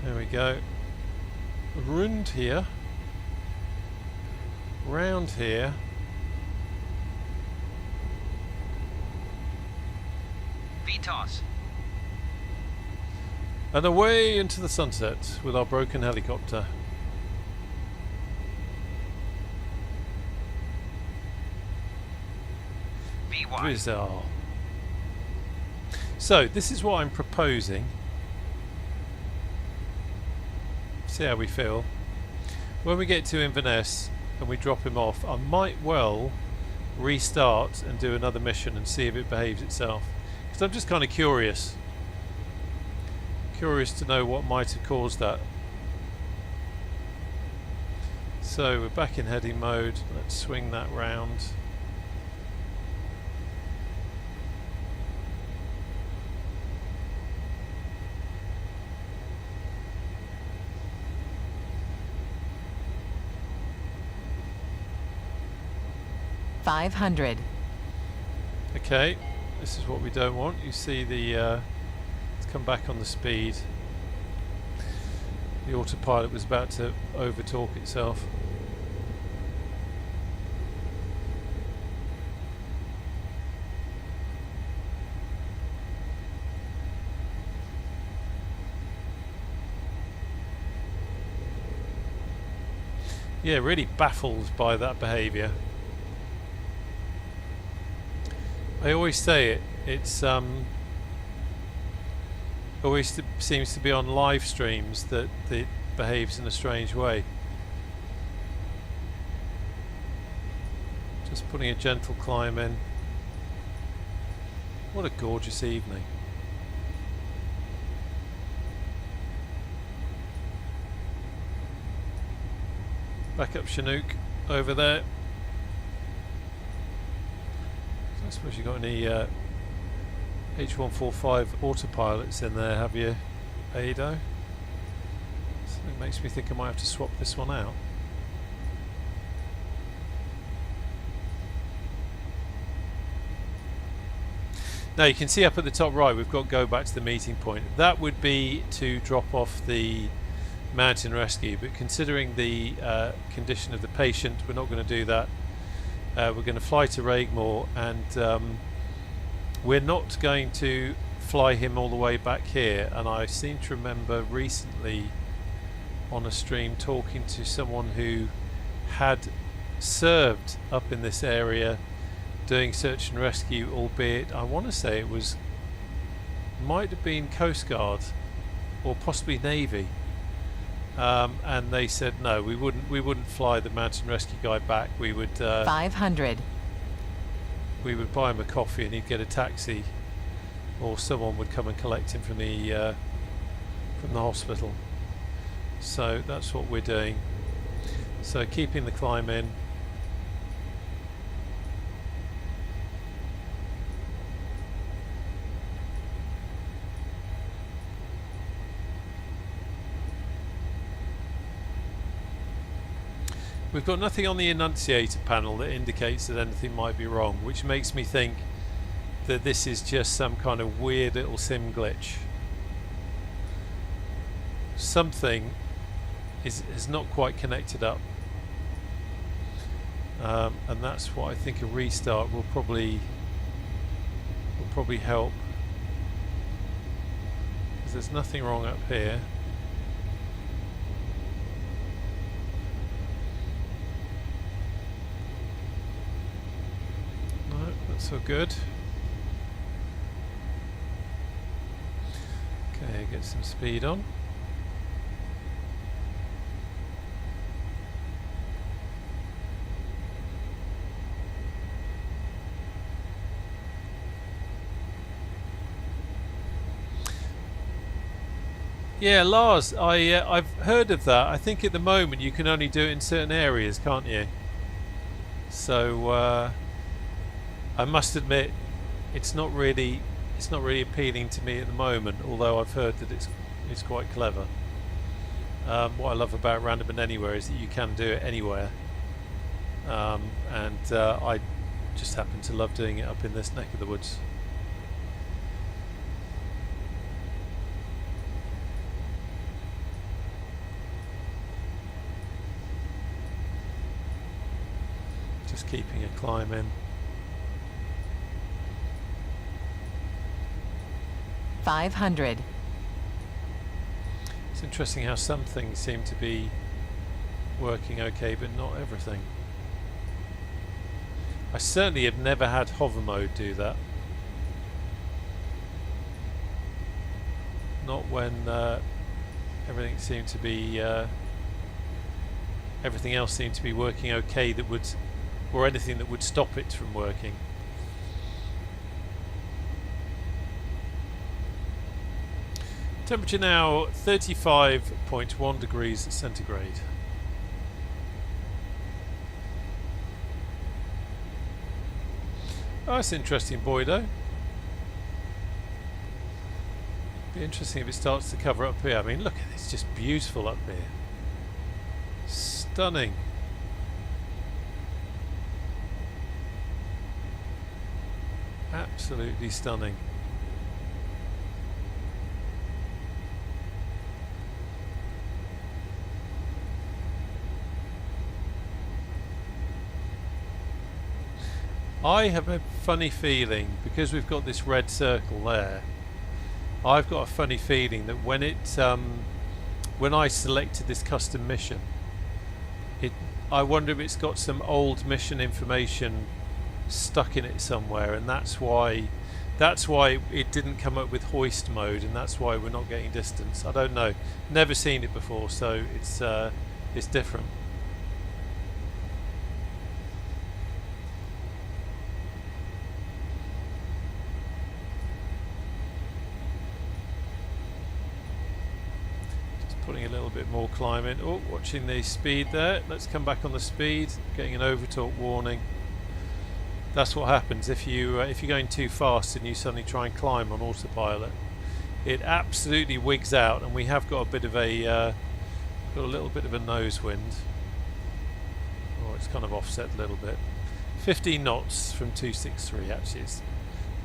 [SPEAKER 1] There we go. Round here. Round here.
[SPEAKER 2] VTOS.
[SPEAKER 1] And away into the sunset with our broken helicopter.
[SPEAKER 2] VY.
[SPEAKER 1] Bizarre. So this is what I'm proposing. See how we feel. When we get to Inverness and we drop him off, I might well restart and do another mission and see if it behaves itself. Because I'm just kind of curious. Curious to know what might have caused that. So we're back in heading mode. Let's swing that round.
[SPEAKER 4] $500.
[SPEAKER 1] Okay, this is what we don't want. You see the let's come back on the speed. The autopilot was about to overtalk itself. Yeah, really baffled by that behaviour. I always say it. It's always seems to be on live streams that it behaves in a strange way. Just putting a gentle climb in. What a gorgeous evening. Back up Chinook over there. I suppose you've got any H145 autopilots in there, have you, Ado? Something makes me think I might have to swap this one out. Now you can see up at the top right we've got go back to the meeting point. That would be to drop off the mountain rescue, but considering the condition of the patient, we're not going to do that. We're going to fly to Raigmore, and we're not going to fly him all the way back here. And I seem to remember recently on a stream talking to someone who had served up in this area doing search and rescue, albeit I want to say it was, might have been Coast Guard or possibly Navy. And they said no, we wouldn't fly the mountain rescue guy back. We would
[SPEAKER 4] 500.
[SPEAKER 1] We would buy him a coffee and he'd get a taxi, or someone would come and collect him from the hospital. So that's what we're doing. So keeping the climb in. We've got nothing on the enunciator panel that indicates that anything might be wrong, which makes me think that this is just some kind of weird little sim glitch. Something is not quite connected up, and that's what I think a restart will probably help, because there's nothing wrong up here. No, that's all good. Okay, get some speed on. Yeah, Lars, I've heard of that. I think at the moment you can only do it in certain areas, can't you? So I must admit, it's not really appealing to me at the moment. Although I've heard that it's quite clever. What I love about Random and Anywhere is that you can do it anywhere, and I just happen to love doing it up in this neck of the woods. Just keeping a climb in.
[SPEAKER 4] 500.
[SPEAKER 1] It's interesting how some things seem to be working okay, but not everything. I certainly have never had hover mode do that. Not when everything seemed to be everything else seemed to be working okay, that would, or anything that would stop it from working. Temperature now 35.1 degrees centigrade. Oh, that's interesting, Boydo. Be interesting if it starts to cover up here. I mean, look at this, just beautiful up here. Stunning. Absolutely stunning. I have a funny feeling, because we've got this red circle there, I've got a funny feeling that when it when I selected this custom mission, I wonder if it's got some old mission information stuck in it somewhere, and that's why it didn't come up with hoist mode, and that's why we're not getting distance. I don't know, never seen it before, so it's different. Putting a little bit more climb in. Oh, watching the speed there. Let's come back on the speed. Getting an overtalk warning. That's what happens if you're going too fast and you suddenly try and climb on autopilot. It absolutely wigs out, and we have got a bit of a little bit of a nose wind. Oh, it's kind of offset a little bit. 15 knots from 263. Actually, it's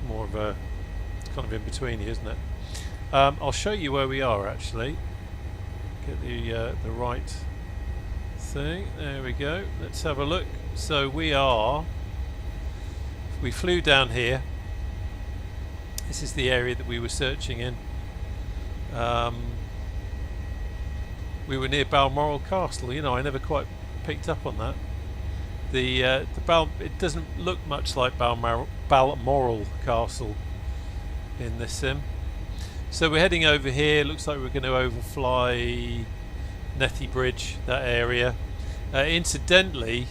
[SPEAKER 1] more of a kind of in between, isn't it? I'll show you where we are actually. Get the right thing. There we go. Let's have a look. So we flew down here. This is the area that we were searching in. We were near Balmoral Castle. You know, I never quite picked up on that. It doesn't look much like Balmoral Castle in this sim. So we're heading over here. Looks like we're going to overfly Nethy Bridge, that area. Incidentally,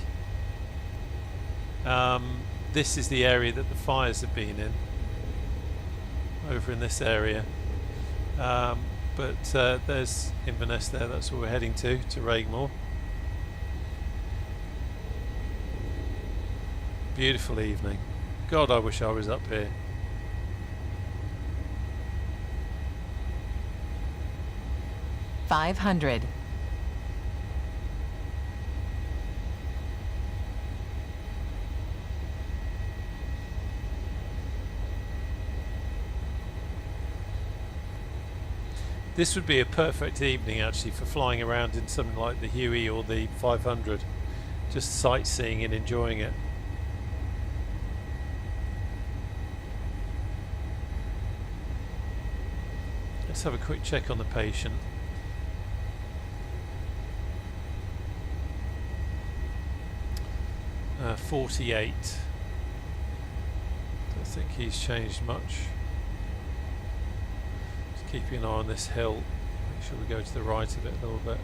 [SPEAKER 1] this is the area that the fires have been in, over in this area. But there's Inverness there. That's where we're heading to Raigmore. Beautiful evening. God, I wish I was up here.
[SPEAKER 4] $500.
[SPEAKER 1] This would be a perfect evening actually for flying around in something like the Huey or the 500, just sightseeing and enjoying it. Let's have a quick check on the patient. Uh, 48. Don't think he's changed much. Just keeping an eye on this hill. Make sure we go to the right of it a little bit.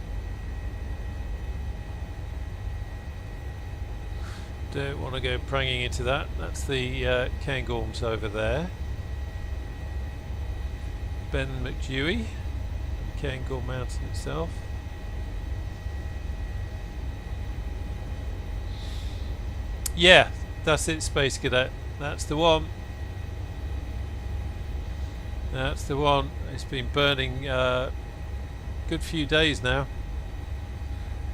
[SPEAKER 1] Don't want to go pranging into that. That's the Cairngorms over there. Ben McDewey, Cairngorm Mountain itself. Yeah, that's it, Space Cadet. That's the one. That's the one. It's been burning a good few days now,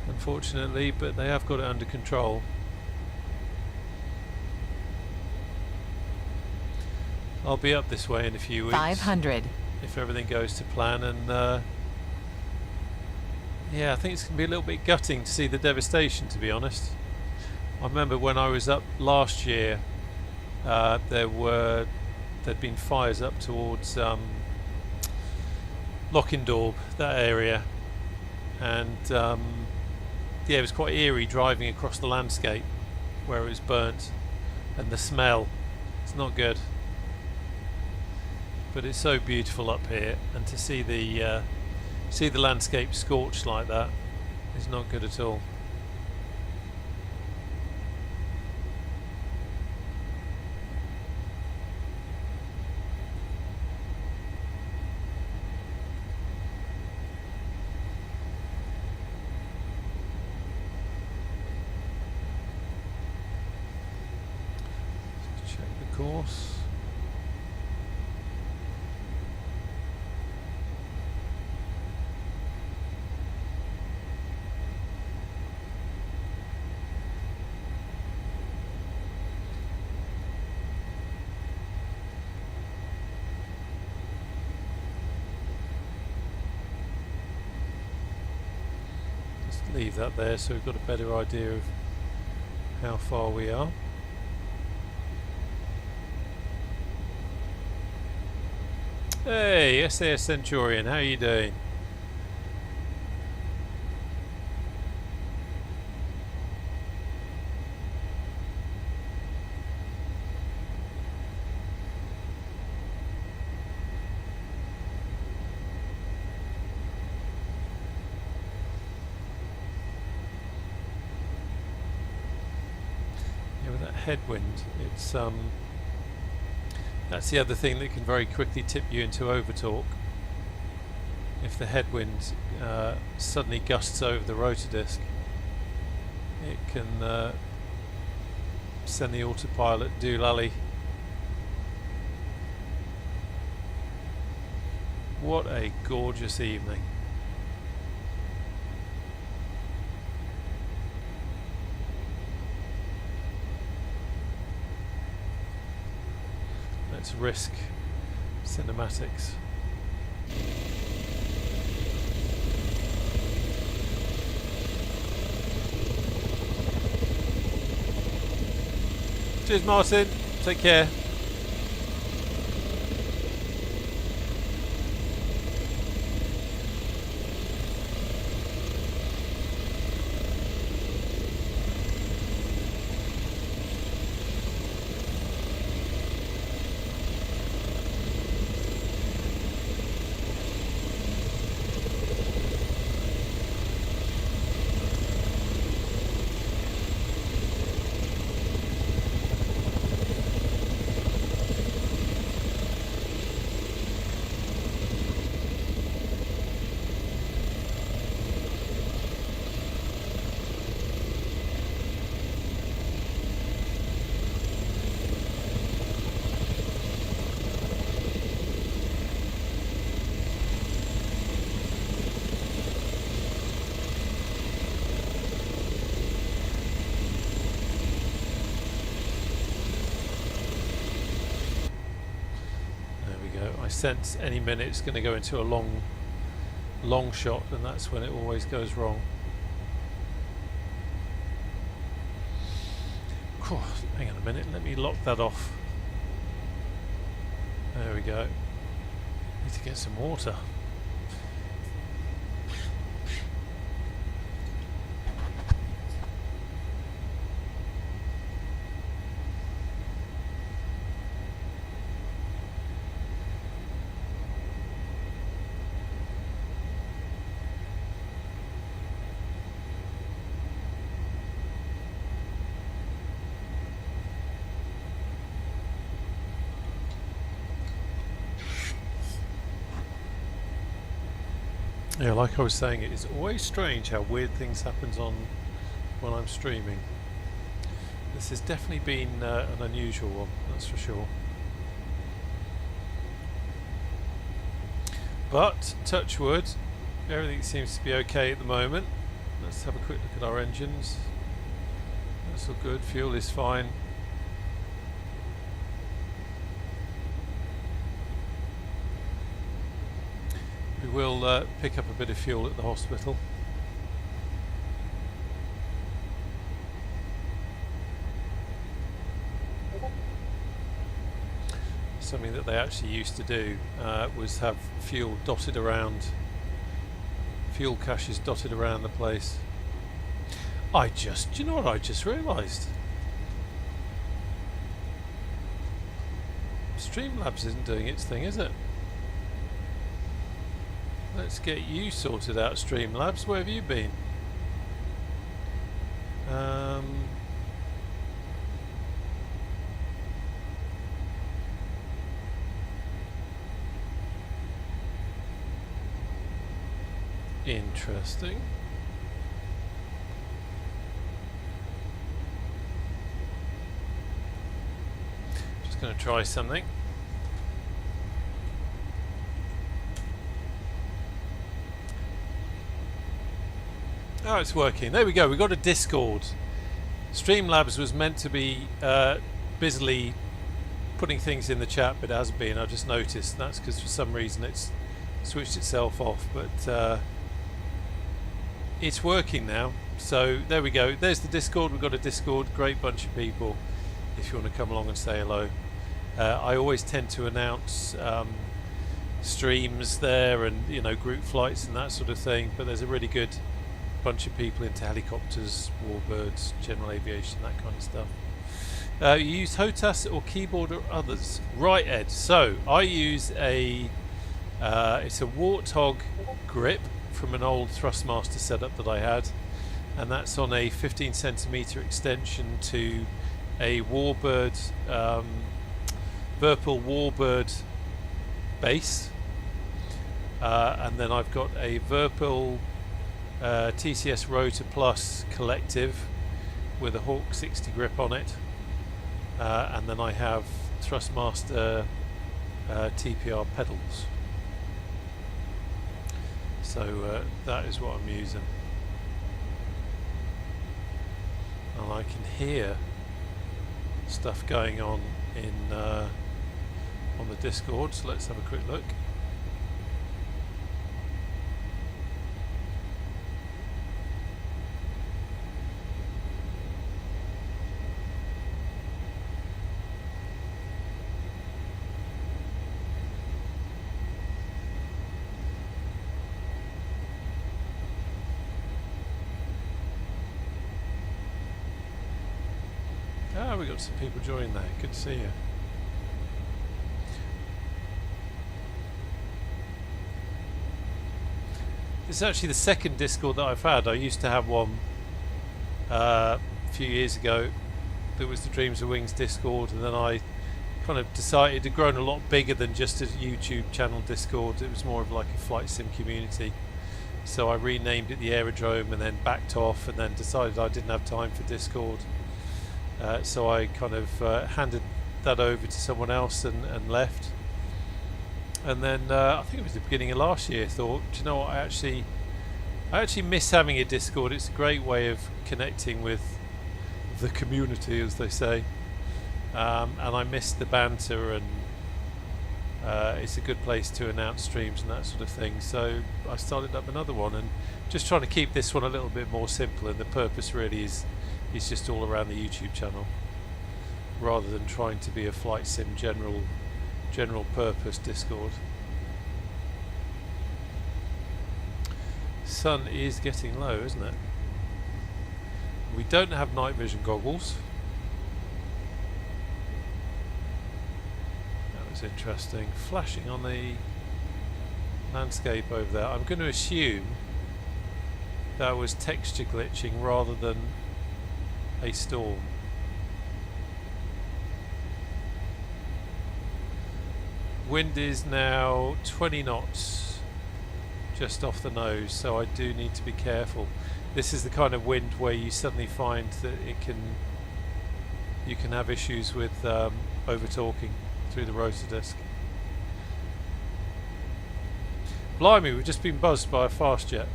[SPEAKER 1] unfortunately, but they have got it under control. I'll be up this way in a few weeks.
[SPEAKER 4] 500.
[SPEAKER 1] If everything goes to plan, and yeah, I think it's going to be a little bit gutting to see the devastation, to be honest. I remember when I was up last year, there'd been fires up towards Lockendorp, that area, and yeah, it was quite eerie driving across the landscape where it was burnt, and the smell, it's not good. But it's so beautiful up here, and to see the landscape scorched like that is not good at all. Let's check the course. Leave that there so we've got a better idea of how far we are. Hey, SAS Centurion, how are you doing? Headwind, it's that's the other thing that can very quickly tip you into overtorque. If the headwind suddenly gusts over the rotor disc, it can send the autopilot doolally. What a gorgeous evening. Let's risk cinematics. Cheers, Martin. Take care. go. I sense any minute it's going to go into a long shot, and that's when it always goes wrong. Cool. Hang on a minute, let me lock that off. There we go. Need to get some water. Yeah, like I was saying, it is always strange how weird things happen on when I'm streaming. This has definitely been an unusual one, that's for sure. But, touch wood, everything seems to be okay at the moment. Let's have a quick look at our engines. That's all good, fuel is fine. We will pick up a bit of fuel at the hospital. Something that they actually used to do was have fuel dotted around, fuel caches dotted around the place. Do you know what I just realised? Streamlabs isn't doing its thing, is it? Let's get you sorted out, Streamlabs. Where have you been? Interesting. Just going to try something. Oh, it's working. There we go. We got a Discord. Streamlabs was meant to be busily putting things in the chat, but it hasn't been. I just noticed. That's because for some reason it's switched itself off. But it's working now. So there we go. There's the Discord. We've got a Discord. Great bunch of people. If you want to come along and say hello. I always tend to announce streams there, and group flights and that sort of thing. But there's a really good bunch of people into helicopters, warbirds, general aviation, that kind of stuff. You use HOTAS or keyboard or others? Right, Ed. So I use it's a Warthog grip from an old Thrustmaster setup that I had, and that's on a 15cm extension to a Warbird, Virpil Warbird base, and then I've got a Virpil TCS Rotor Plus collective with a Hawk 60 grip on it, and then I have Thrustmaster TPR pedals. So that is what I'm using, and I can hear stuff going on in on the Discord. So let's have a quick look. We got some people joining there. Good to see you. This is actually the second Discord that I've had. I used to have one a few years ago. There was the Dreams of Wings Discord, and then I kind of decided it had grown a lot bigger than just a YouTube channel Discord. It was more of like a flight sim community. So I renamed it the Aerodrome, and then backed off, and then decided I didn't have time for Discord. So I kind of handed that over to someone else and left. And then I think it was the beginning of last year, thought, do you know what, I actually miss having a Discord. It's a great way of connecting with the community, as they say. And I miss the banter and It's a good place to announce streams and that sort of thing. So I started up another one, and just trying to keep this one a little bit more simple. And the purpose really is just all around the YouTube channel, rather than trying to be a flight sim general purpose Discord. Sun is getting low, isn't it? We don't have night vision goggles. That was interesting. Flashing on the landscape over there. I'm going to assume that was texture glitching rather than a storm. Wind is now 20 knots just off the nose, so I do need to be careful. This is the kind of wind where you suddenly find that you can have issues with over talking through the rotor disc. Blimey, we've just been buzzed by a fast jet,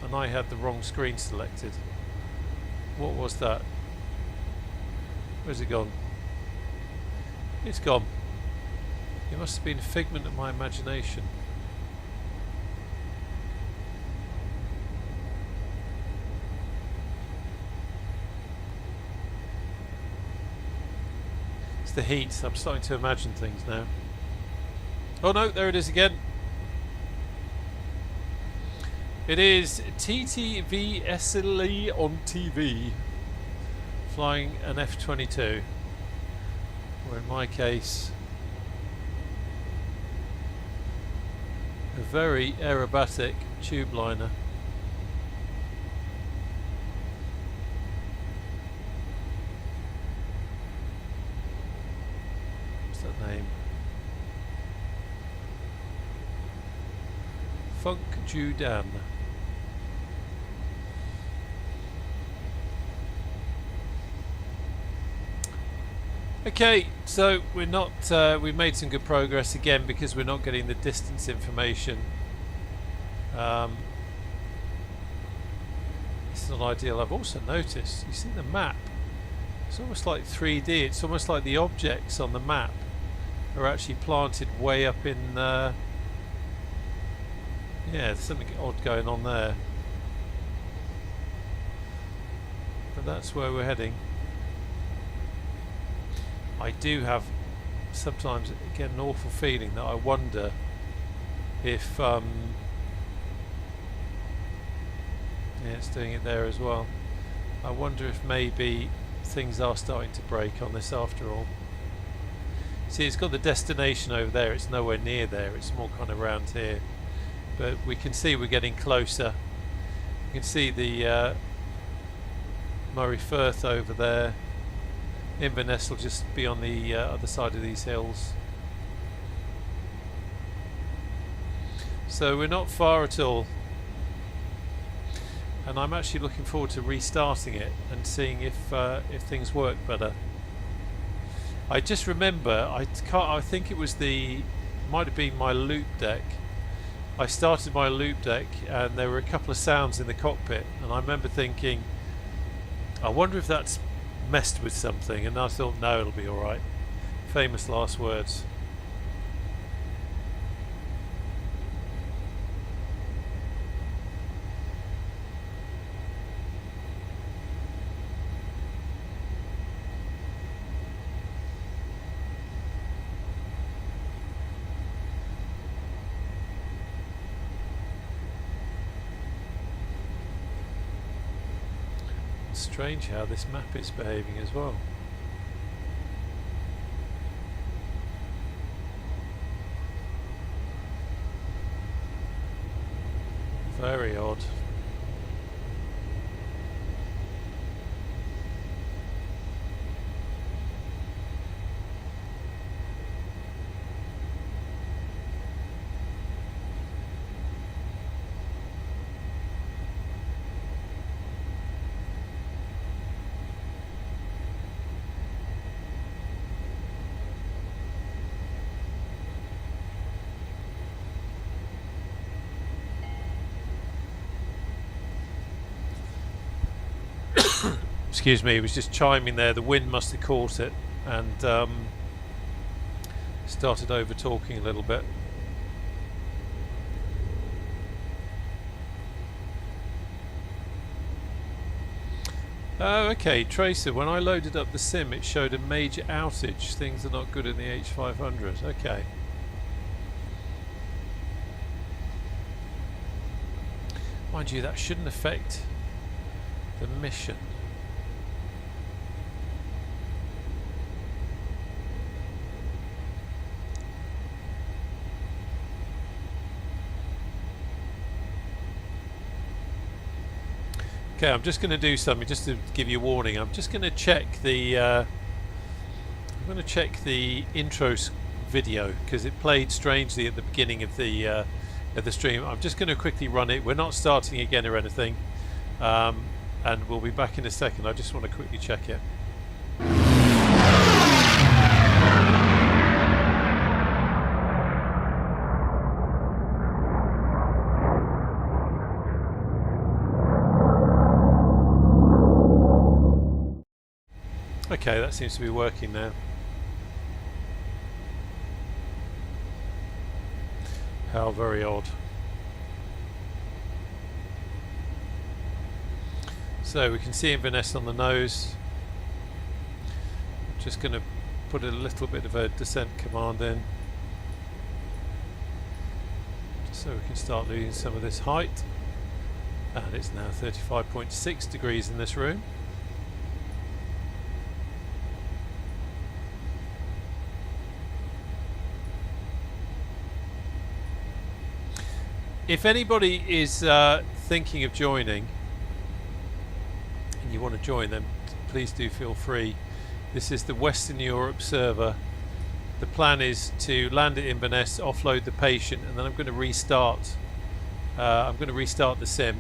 [SPEAKER 1] and I had the wrong screen selected. What was that? Where's it gone? It's gone. It must have been a figment of my imagination. It's the heat. I'm starting to imagine things now. Oh no, there it is again. It is TTV on TV, flying an F-22, or in my case, a very aerobatic tube liner. What's that name? Funk Judan. Okay, so we're not. We've made some good progress again because we're not getting the distance information. It's not ideal. I've also noticed. You see the map? It's almost like 3D. It's almost like the objects on the map are actually planted way up in. Yeah, there's something odd going on there. But that's where we're heading. I do have sometimes get an awful feeling that I wonder if yeah, it's doing it there as well. I wonder if maybe things are starting to break on this after all. See, it's got the destination over there, it's nowhere near there, it's more kind of around here, but we can see we're getting closer. You can see the Murray Firth over there. Inverness will just be on the other side of these hills. So we're not far at all. And I'm actually looking forward to restarting it and seeing if things work better. I just remember, I think it was might have been my loop deck. I started my loop deck and there were a couple of sounds in the cockpit, and I remember thinking, I wonder if that's messed with something, and I thought, no, it'll be alright. Famous last words. Strange how this map is behaving as well. Very odd. Excuse me, it was just chiming there. The wind must have caught it and started over talking a little bit. Oh, okay, Tracer, when I loaded up the sim it showed a major outage. Things are not good in the H500. Okay. Mind you, that shouldn't affect the mission. Okay, I'm just going to do something just to give you a warning. I'm just going to check the intro video because it played strangely at the beginning of the stream. I'm just going to quickly run it. We're not starting again or anything, and we'll be back in a second. I just want to quickly check it. Okay, that seems to be working now. How very odd. So we can see Inverness on the nose. I'm just going to put a little bit of a descent command in, just so we can start losing some of this height. And it's now 35.6 degrees in this room. If anybody is thinking of joining and you want to join them, please do feel free. This is the Western Europe server. The plan is to land at Inverness, offload the patient, and then I'm going to restart. I'm going to restart the sim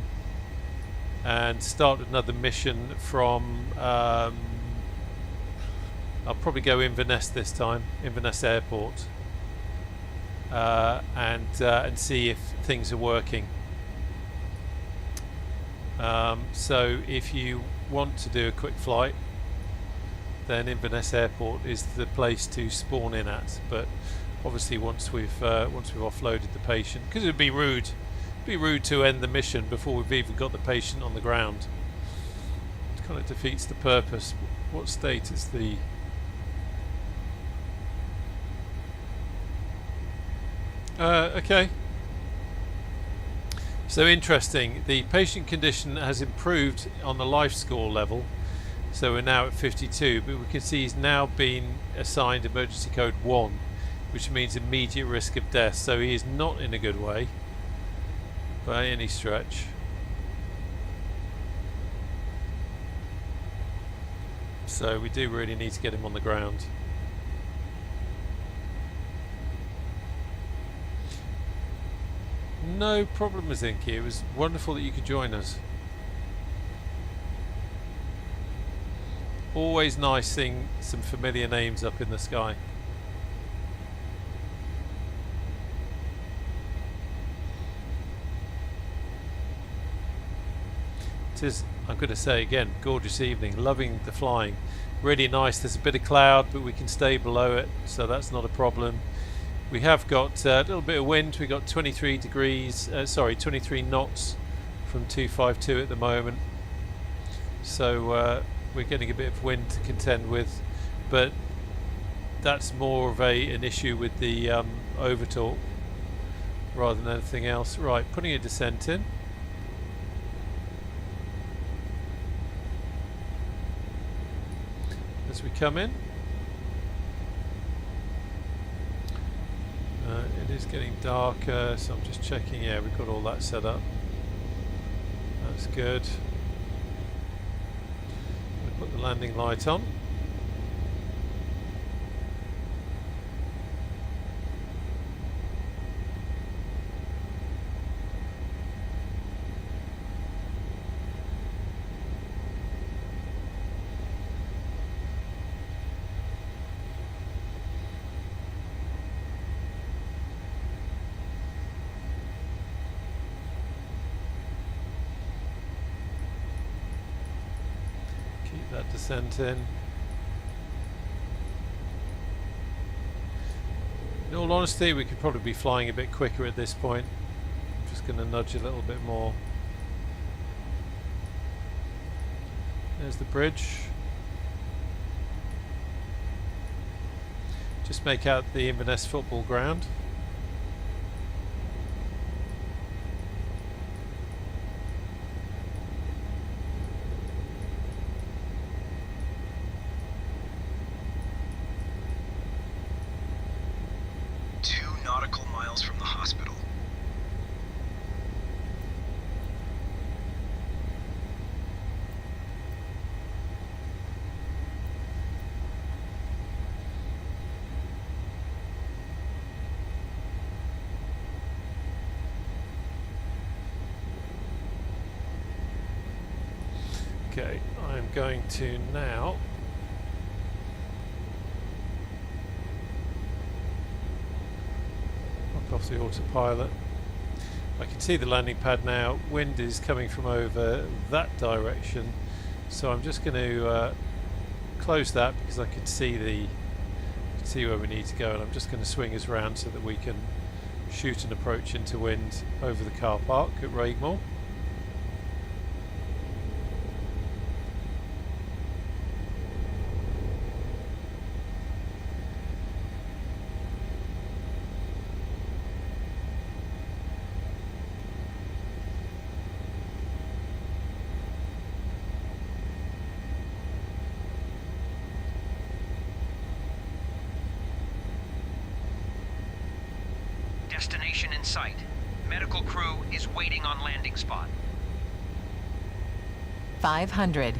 [SPEAKER 1] and start another mission from. I'll probably go Inverness this time, Inverness Airport. And see if things are working. So if you want to do a quick flight, then Inverness Airport is the place to spawn in at. But obviously, once we've offloaded the patient, because it'd be rude to end the mission before we've even got the patient on the ground. It kind of defeats the purpose. What state is the? Okay. So interesting. The patient condition has improved on the life score level. So we're now at 52, but we can see he's now been assigned emergency code 1, which means immediate risk of death. So he is not in a good way by any stretch. So we do really need to get him on the ground. No problem, Mazinki. It was wonderful that you could join us. Always nice seeing some familiar names up in the sky. It is, I'm going to say again, gorgeous evening. Loving the flying. Really nice. There's a bit of cloud, but we can stay below it, so that's not a problem. We have got a little bit of wind. We've got 23 knots from 252 at the moment. So we're getting a bit of wind to contend with, but that's more of an issue with the overtalk rather than anything else. Right, putting a descent in. As we come in. It is getting darker, so I'm just checking. Yeah, we've got all that set up. That's good. We'll put the landing light on. That descent in. In all honesty, we could probably be flying a bit quicker at this point. I'm just going to nudge a little bit more. There's the bridge. Just make out the Inverness football ground.
[SPEAKER 5] From the hospital.
[SPEAKER 1] Okay, I'm going to now off the autopilot. I can see the landing pad now. Wind is coming from over that direction, so I'm just going to close that because I can see where we need to go, and I'm just going to swing us round so that we can shoot an approach into wind over the car park at Raigmore.
[SPEAKER 2] Destination in sight. Medical crew is waiting on landing spot.
[SPEAKER 4] 500.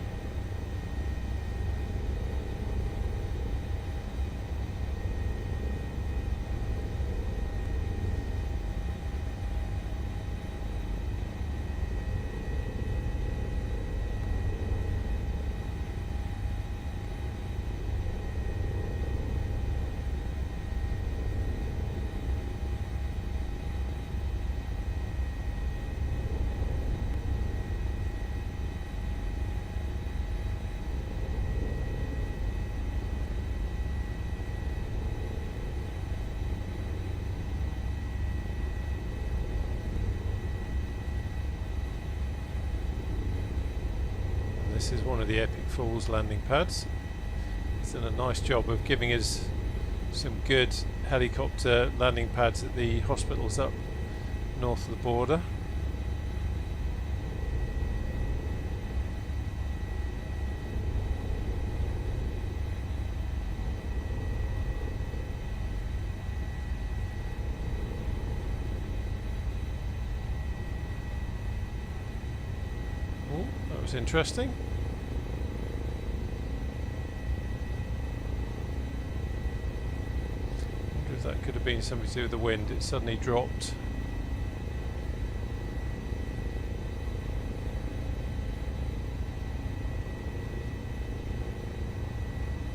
[SPEAKER 1] This is one of the Epic Falls landing pads. It's done a nice job of giving us some good helicopter landing pads at the hospitals up north of the border. Oh, that was interesting. That could have been something to do with the wind. It suddenly dropped.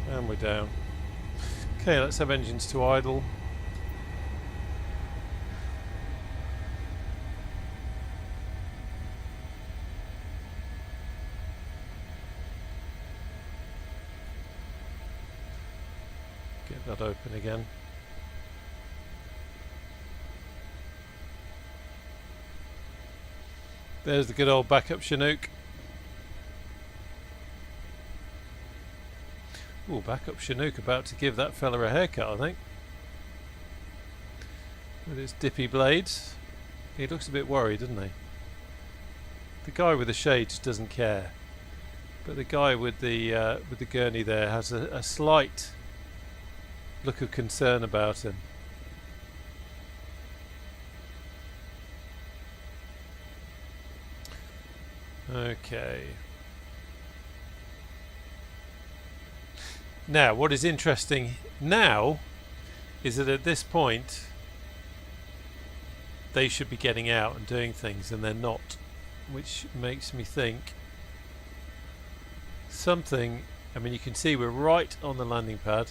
[SPEAKER 1] And we're down. Okay, let's have engines to idle. Get that open again. There's the good old backup Chinook. Ooh, backup Chinook about to give that fella a haircut, I think. With its dippy blades. He looks a bit worried, doesn't he? The guy with the shades doesn't care. But the guy with the gurney there has a slight look of concern about him. Okay. Now, what is interesting now is that at this point they should be getting out and doing things, and they're not, which makes me think something. I mean, you can see we're right on the landing pad.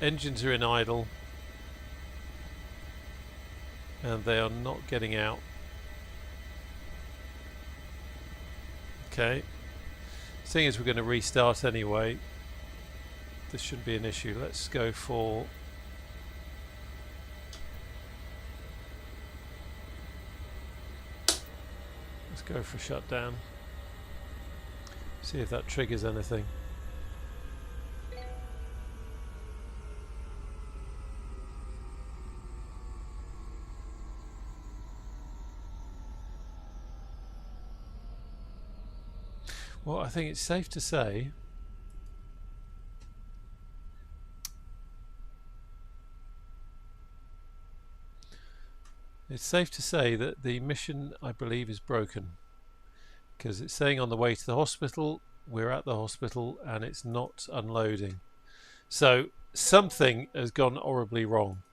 [SPEAKER 1] Engines are in idle. And they are not getting out. Okay. Seeing as we're going to restart anyway, this shouldn't be an issue. Let's go for... Let's go for shutdown. See if that triggers anything. Well, I think it's safe to say that the mission, I believe, is broken, because it's saying on the way to the hospital, we're at the hospital, and it's not unloading. So something has gone horribly wrong.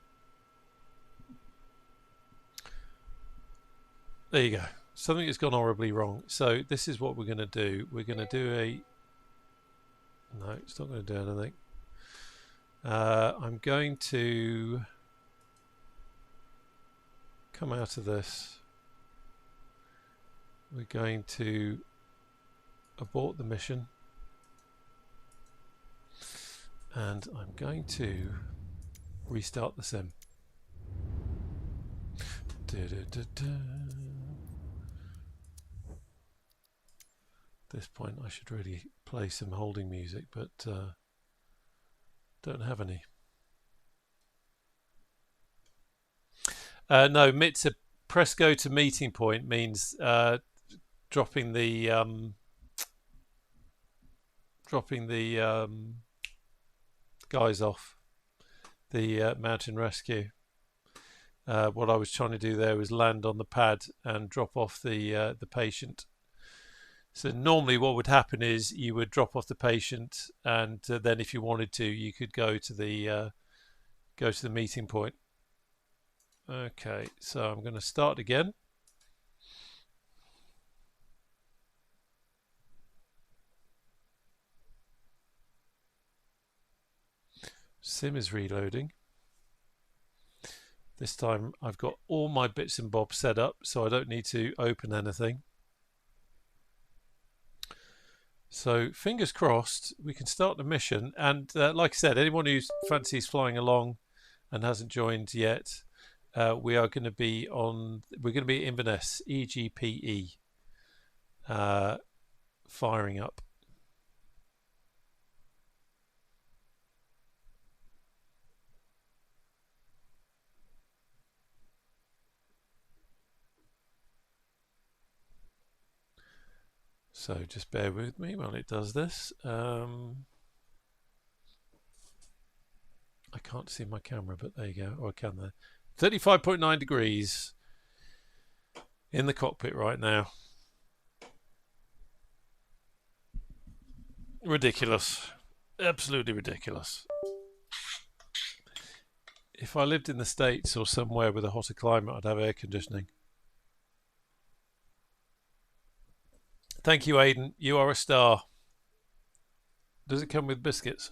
[SPEAKER 1] There you go. Something has gone horribly wrong. So this is what we're going to do. We're going to do a... No, it's not going to do anything. I'm going to come out of this. We're going to abort the mission. And I'm going to restart the sim. At this point I should really play some holding music, but don't have any. No, Mitza, press go to meeting point means dropping the guys off the mountain rescue. What I was trying to do there was land on the pad and drop off the patient. So normally what would happen is you would drop off the patient, and then if you wanted to, you could go to the meeting point. Okay, so I'm going to start again. Sim is reloading. This time I've got all my bits and bobs set up, so I don't need to open anything. So fingers crossed we can start the mission, and like I said, anyone who fancies flying along and hasn't joined yet, we're going to be at Inverness, EGPE, firing up. So just bear with me while it does this. I can't see my camera, but there you go. Or I can there. 35.9 degrees in the cockpit right now. Ridiculous. Absolutely ridiculous. If I lived in the States or somewhere with a hotter climate, I'd have air conditioning. Thank you, Aidan. You are a star. Does it come with biscuits?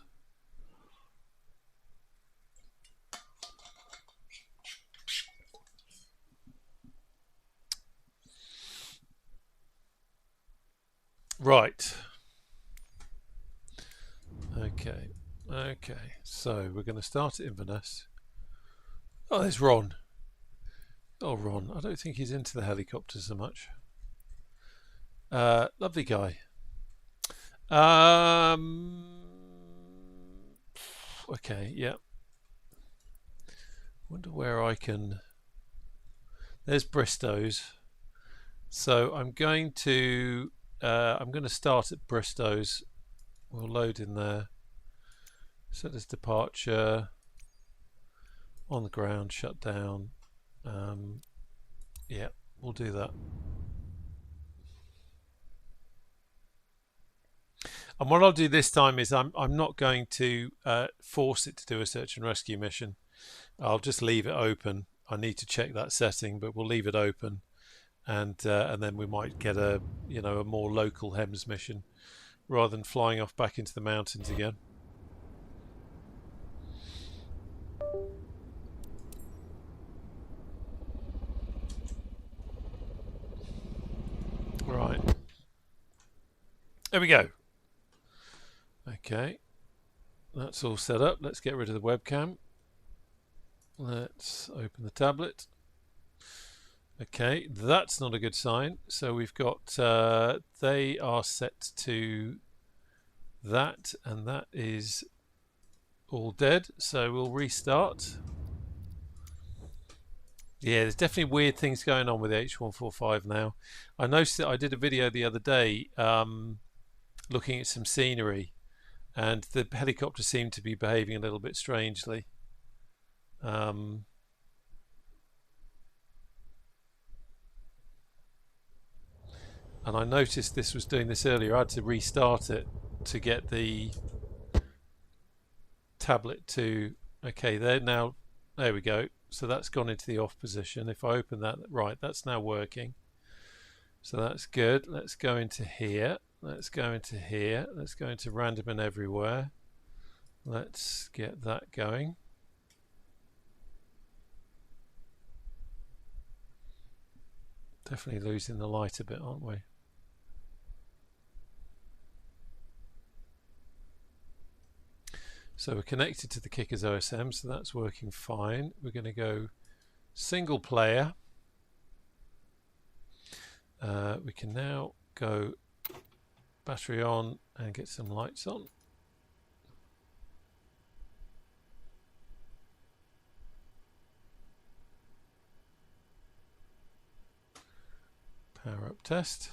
[SPEAKER 1] Right. Okay. Okay. So we're going to start at Inverness. Oh, there's Ron. Oh, Ron. I don't think he's into the helicopter so much. Lovely guy. Okay, yeah. Wonder where I can... There's Bristow's. So I'm going to start at Bristow's. We'll load in there. Set as departure. On the ground, shut down. Yeah, we'll do that. And what I'll do this time is I'm not going to force it to do a search and rescue mission. I'll just leave it open. I need to check that setting, but we'll leave it open, and then we might get a more local HEMS mission rather than flying off back into the mountains again. Right. There we go. Okay, that's all set up. Let's get rid of the webcam. Let's open the tablet. Okay, that's not a good sign. So we've got, they are set to that, and that is all dead. So we'll restart. Yeah, there's definitely weird things going on with the H145 now. I noticed that I did a video the other day looking at some scenery, and the helicopter seemed to be behaving a little bit strangely. And I noticed this was doing this earlier. I had to restart it to get the tablet to, okay, there we go. So that's gone into the off position. If I open that, right, that's now working. So that's good. Let's go into here. Let's go into here. Let's go into random and everywhere. Let's get that going. Definitely losing the light a bit, aren't we? So we're connected to the Kickers OSM, so that's working fine. We're going to go single player. We can now go battery on and get some lights on. Power up test.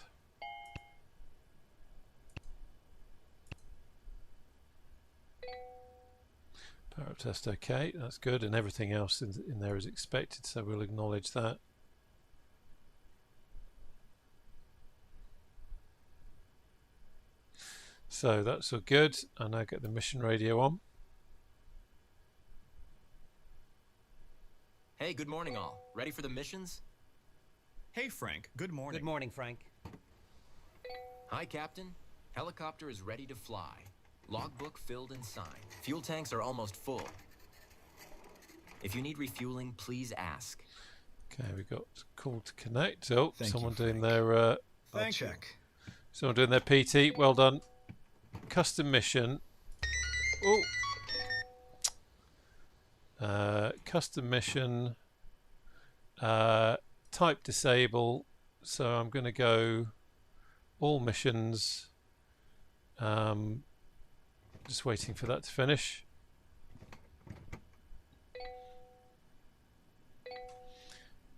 [SPEAKER 1] Power up test okay, that's good, and everything else in there is expected, so we'll acknowledge that. So that's all good. I now get the mission radio on.
[SPEAKER 7] Hey, good morning all. Ready for the missions?
[SPEAKER 5] Hey, Frank. Good morning.
[SPEAKER 8] Good morning, Frank.
[SPEAKER 7] Hi, Captain. Helicopter is ready to fly. Logbook filled and signed. Fuel tanks are almost full. If you need refueling, please ask.
[SPEAKER 1] Okay, we got call to connect. Oh,
[SPEAKER 5] Thank
[SPEAKER 1] someone
[SPEAKER 5] you,
[SPEAKER 1] doing
[SPEAKER 5] Frank.
[SPEAKER 1] their
[SPEAKER 5] Check.
[SPEAKER 1] someone doing their PT. Well done. Custom mission. Oh. Custom mission. Type disable. So I'm going to go all missions. Just waiting for that to finish.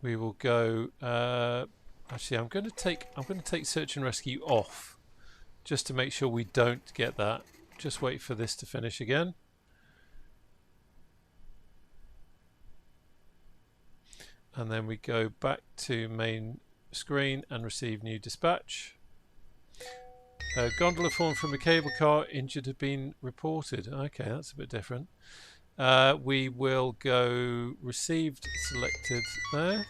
[SPEAKER 1] We will go. Actually, I'm going to take search and rescue off, just to make sure we don't get that. Just wait for this to finish again. And then we go back to main screen and receive new dispatch. Gondola fallen from a cable car, injured have been reported. Okay, that's a bit different. We will go received selected there.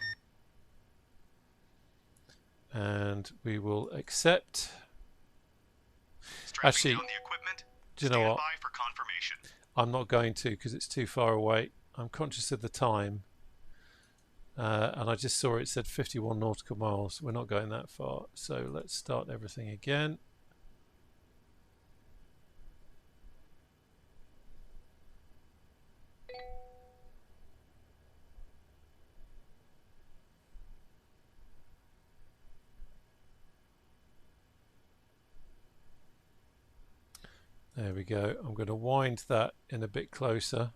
[SPEAKER 1] And we will accept. Actually,
[SPEAKER 5] Down the equipment.
[SPEAKER 1] do you know what?
[SPEAKER 5] Stand by for confirmation.
[SPEAKER 1] I'm not going to, because it's too far away. I'm conscious of the time. And I just saw it said 51 nautical miles. We're not going that far. So let's start everything again. There we go. I'm going to wind that in a bit closer.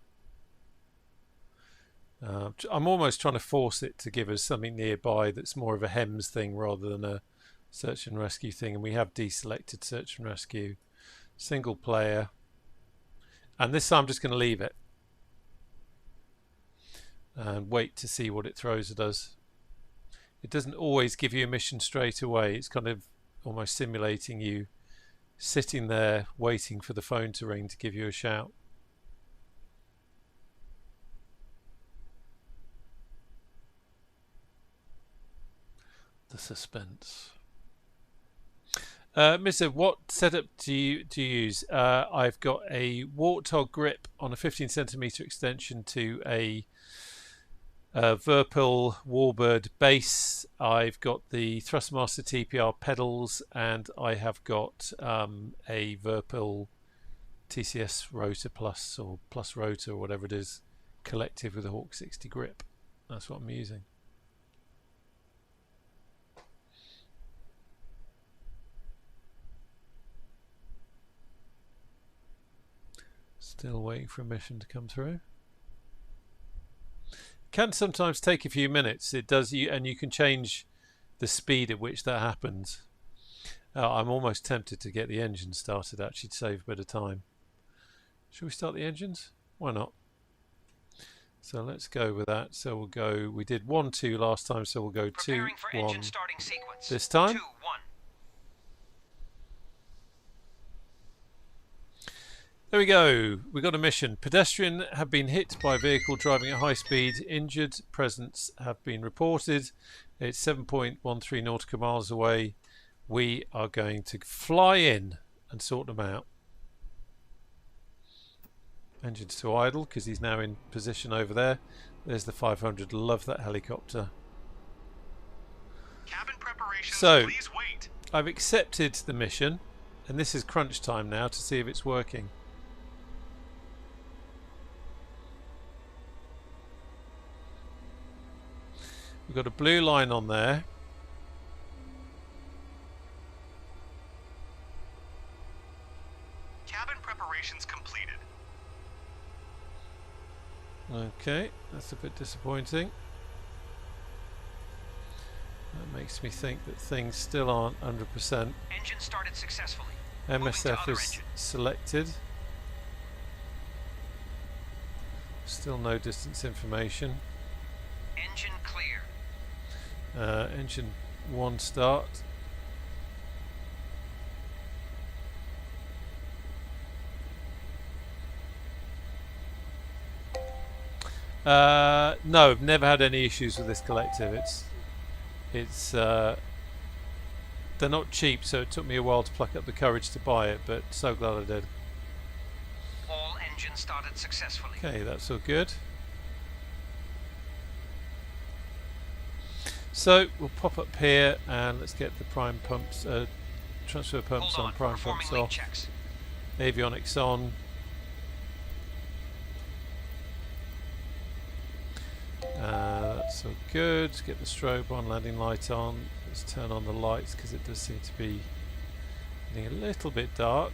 [SPEAKER 1] I'm almost trying to force it to give us something nearby that's more of a HEMS thing rather than a search and rescue thing. And we have deselected search and rescue. Single player. And this time I'm just going to leave it. And wait to see what it throws at us. It doesn't always give you a mission straight away. It's kind of almost simulating you sitting there waiting for the phone to ring to give you a shout. The suspense. Mr. What setup do you use? I've got a Warthog grip on a 15cm extension to a Virpil Warbird base. I've got the Thrustmaster TPR pedals, and I have got a Virpil TCS Rotor Plus or Plus Rotor or whatever it is, collective with a Hawk 60 grip. That's what I'm using. Still waiting for a mission to come through. Can sometimes take a few minutes. It does, and you can change the speed at which that happens. I'm almost tempted to get the engine started actually to save a bit of time. Should we start the engines? Why not? So let's go with that. So we'll go, we did 1, 2 last time, so we'll go 2, 1 this time.
[SPEAKER 2] 2, 1.
[SPEAKER 1] There we go. We got a mission. Pedestrian have been hit by a vehicle driving at high speed. Injured presence have been reported. It's 7.13 nautical miles away. We are going to fly in and sort them out. Engines to idle because he's now in position over there. There's the 500. Love that helicopter.
[SPEAKER 5] Cabin preparations,
[SPEAKER 1] So,
[SPEAKER 5] please wait.
[SPEAKER 1] I've accepted the mission, and this is crunch time now to see if it's working. We've got a blue line on there.
[SPEAKER 5] Cabin preparations completed.
[SPEAKER 1] Okay, that's a bit disappointing. That makes me think that things still aren't 100%.
[SPEAKER 2] Engine started successfully. Moving to
[SPEAKER 1] MSF
[SPEAKER 2] other
[SPEAKER 1] is
[SPEAKER 2] engine.
[SPEAKER 1] selected. Still no distance information.
[SPEAKER 2] Engine clear.
[SPEAKER 1] Engine 1 start. No, I've never had any issues with this collective. It's they're not cheap, so it took me a while to pluck up the courage to buy it, but so glad I did.
[SPEAKER 2] All engines started successfully.
[SPEAKER 1] Okay, that's all good. So we'll pop up here and let's get the prime pumps, transfer pumps
[SPEAKER 2] Hold
[SPEAKER 1] on, prime
[SPEAKER 2] performing
[SPEAKER 1] pumps
[SPEAKER 2] link
[SPEAKER 1] off,
[SPEAKER 2] checks.
[SPEAKER 1] avionics on. That's all good. Get the strobe on, landing light on. Let's turn on the lights because it does seem to be getting a little bit dark.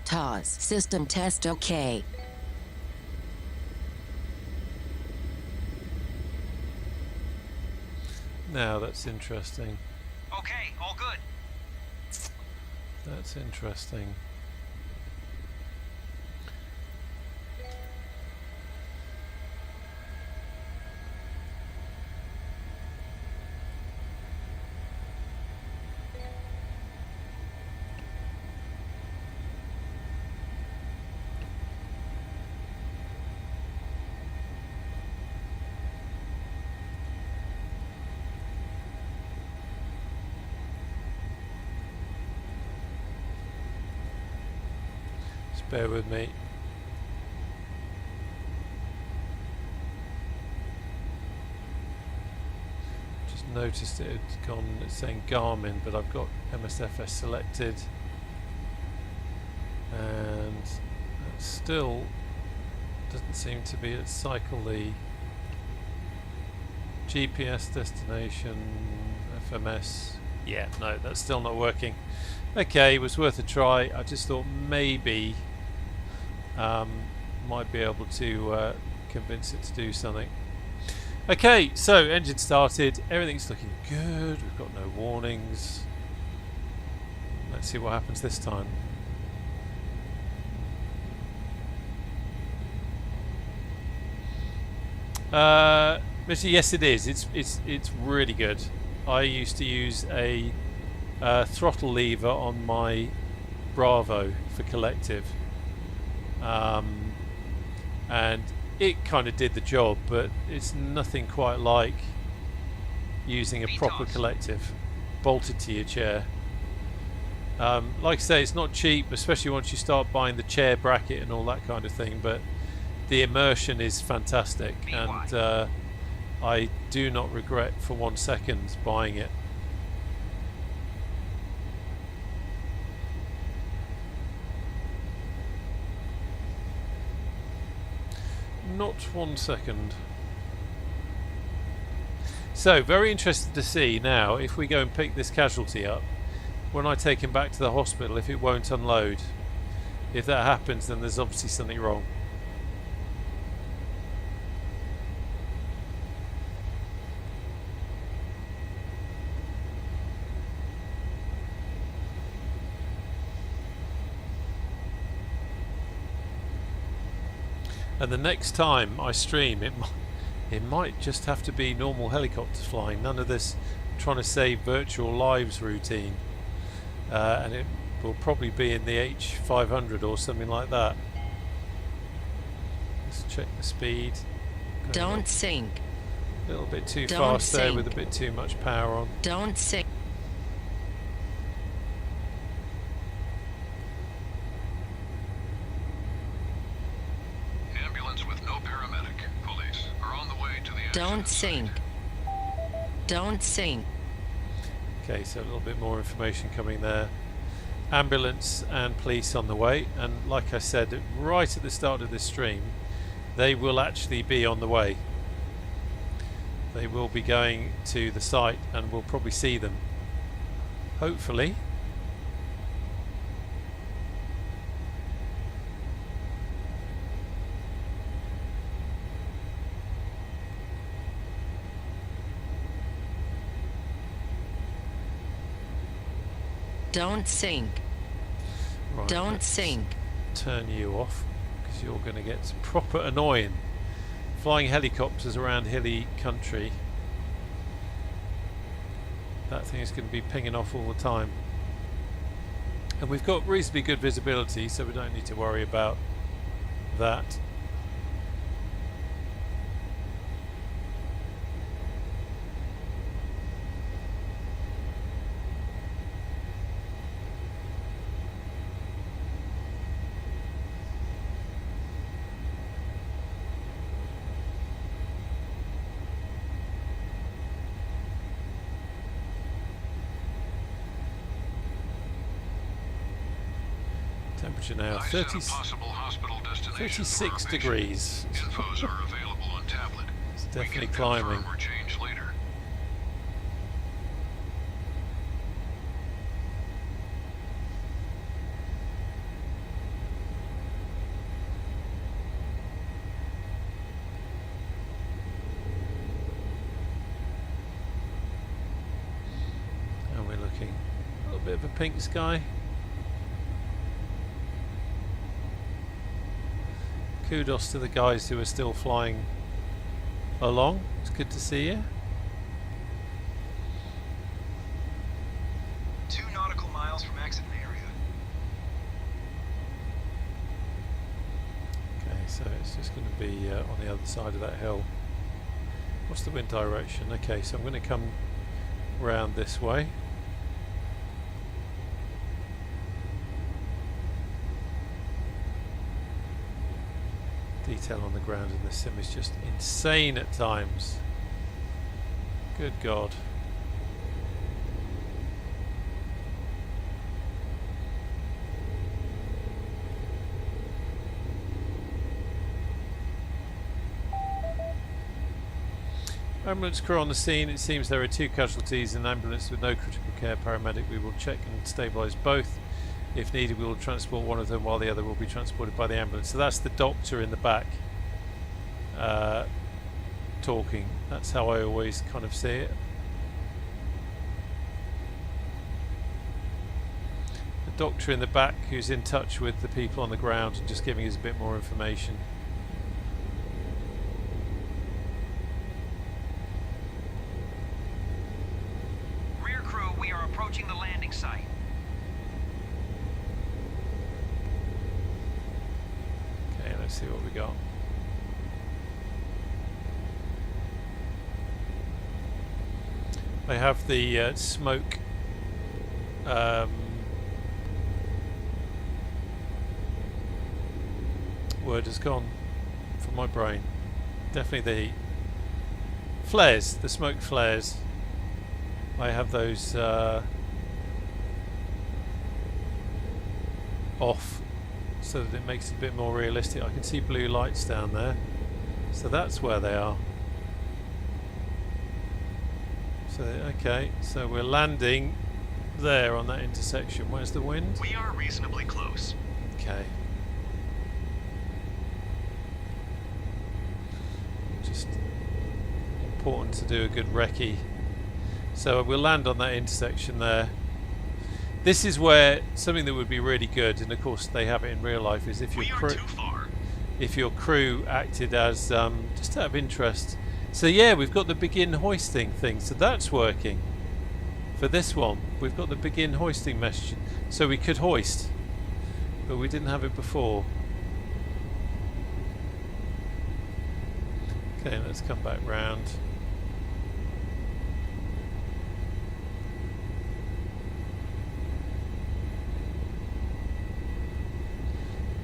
[SPEAKER 8] TOS system test OK.
[SPEAKER 1] Now that's interesting.
[SPEAKER 2] Okay, all good.
[SPEAKER 1] That's interesting. Bear with me. Just noticed it had gone, it's saying Garmin, but I've got MSFS selected. And it still doesn't seem to be at cycle the GPS destination, FMS. Yeah, no, that's still not working. Okay, it was worth a try. I just thought maybe might be able to convince it to do something. Okay, so engine started. Everything's looking good. We've got no warnings. Let's see what happens this time. Yes, it is. It's really good. I used to use a throttle lever on my Bravo for collective, and it kind of did the job, but it's nothing quite like using a proper collective bolted to your chair. Like I say, it's not cheap, especially once you start buying the chair bracket and all that kind of thing, but the immersion is fantastic, and I do not regret for 1 second buying it. Not 1 second. So, very interested to see now if we go and pick this casualty up, when I take him back to the hospital, if it won't unload. If that happens, then there's obviously something wrong. And the next time I stream, it might just have to be normal helicopters flying. None of this trying to save virtual lives routine. And it will probably be in the H500 or something like that. Let's check the speed.
[SPEAKER 8] Don't sink.
[SPEAKER 1] A little bit too
[SPEAKER 8] Don't
[SPEAKER 1] fast there
[SPEAKER 8] sink.
[SPEAKER 1] with a bit too much power on.
[SPEAKER 8] Don't sink.
[SPEAKER 6] Ambulance with no paramedic. Police are on the way to the
[SPEAKER 8] Don't
[SPEAKER 6] accident
[SPEAKER 8] sink. Don't sink.
[SPEAKER 1] Okay, so a little bit more information coming there. Ambulance and police on the way, and like I said right at the start of this stream, they will actually be on the way. They will be going to the site and we'll probably see them, hopefully.
[SPEAKER 8] Don't sink.
[SPEAKER 1] Right,
[SPEAKER 8] Don't
[SPEAKER 1] let's
[SPEAKER 8] sink.
[SPEAKER 1] turn you off because you're going to get proper annoying. Flying helicopters around hilly country. That thing is going to be pinging off all the time. And we've got reasonably good visibility, so we don't need to worry about that. Temperature now
[SPEAKER 6] I set a possible hospital destination
[SPEAKER 1] 36
[SPEAKER 6] for our patient.
[SPEAKER 1] degrees.
[SPEAKER 6] Infos are available on tablet.
[SPEAKER 1] It's
[SPEAKER 6] We
[SPEAKER 1] definitely
[SPEAKER 6] can
[SPEAKER 1] climbing.
[SPEAKER 6] confirm or change later.
[SPEAKER 1] And we're looking a little bit of a pink sky. Kudos to the guys who are still flying along. It's good to see you.
[SPEAKER 5] 2 nautical miles from accident area.
[SPEAKER 1] Okay, so it's just going to be on the other side of that hill. What's the wind direction? Okay, so I'm going to come round this way. Detail on the ground in this sim is just insane at times. Good God. Ambulance crew on the scene. It seems there are 2 casualties. An ambulance with no critical care paramedic. We will check and stabilise both. If needed, we will transport one of them while the other will be transported by the ambulance. So that's the doctor in the back talking. That's how I always kind of see it. The doctor in the back who's in touch with the people on the ground and just giving us a bit more information.
[SPEAKER 2] Rear crew, we are approaching the landing site.
[SPEAKER 1] Okay, let's see what we got. I have the smoke word has gone from my brain. Definitely the heat. flares, the smoke flares. I have those off so that it makes it a bit more realistic. I can see blue lights down there, so that's where they are. So okay, so we're landing there on that intersection. Where's the wind?
[SPEAKER 5] We are reasonably close.
[SPEAKER 1] Okay. Just important to do a good recce. So we'll land on that intersection there. This is where something that would be really good, and of course they have it in real life, is if your crew acted as just out of interest. So yeah, we've got the begin hoisting thing, so that's working. For this one, we've got the begin hoisting message, so we could hoist, but we didn't have it before. Okay, let's come back round.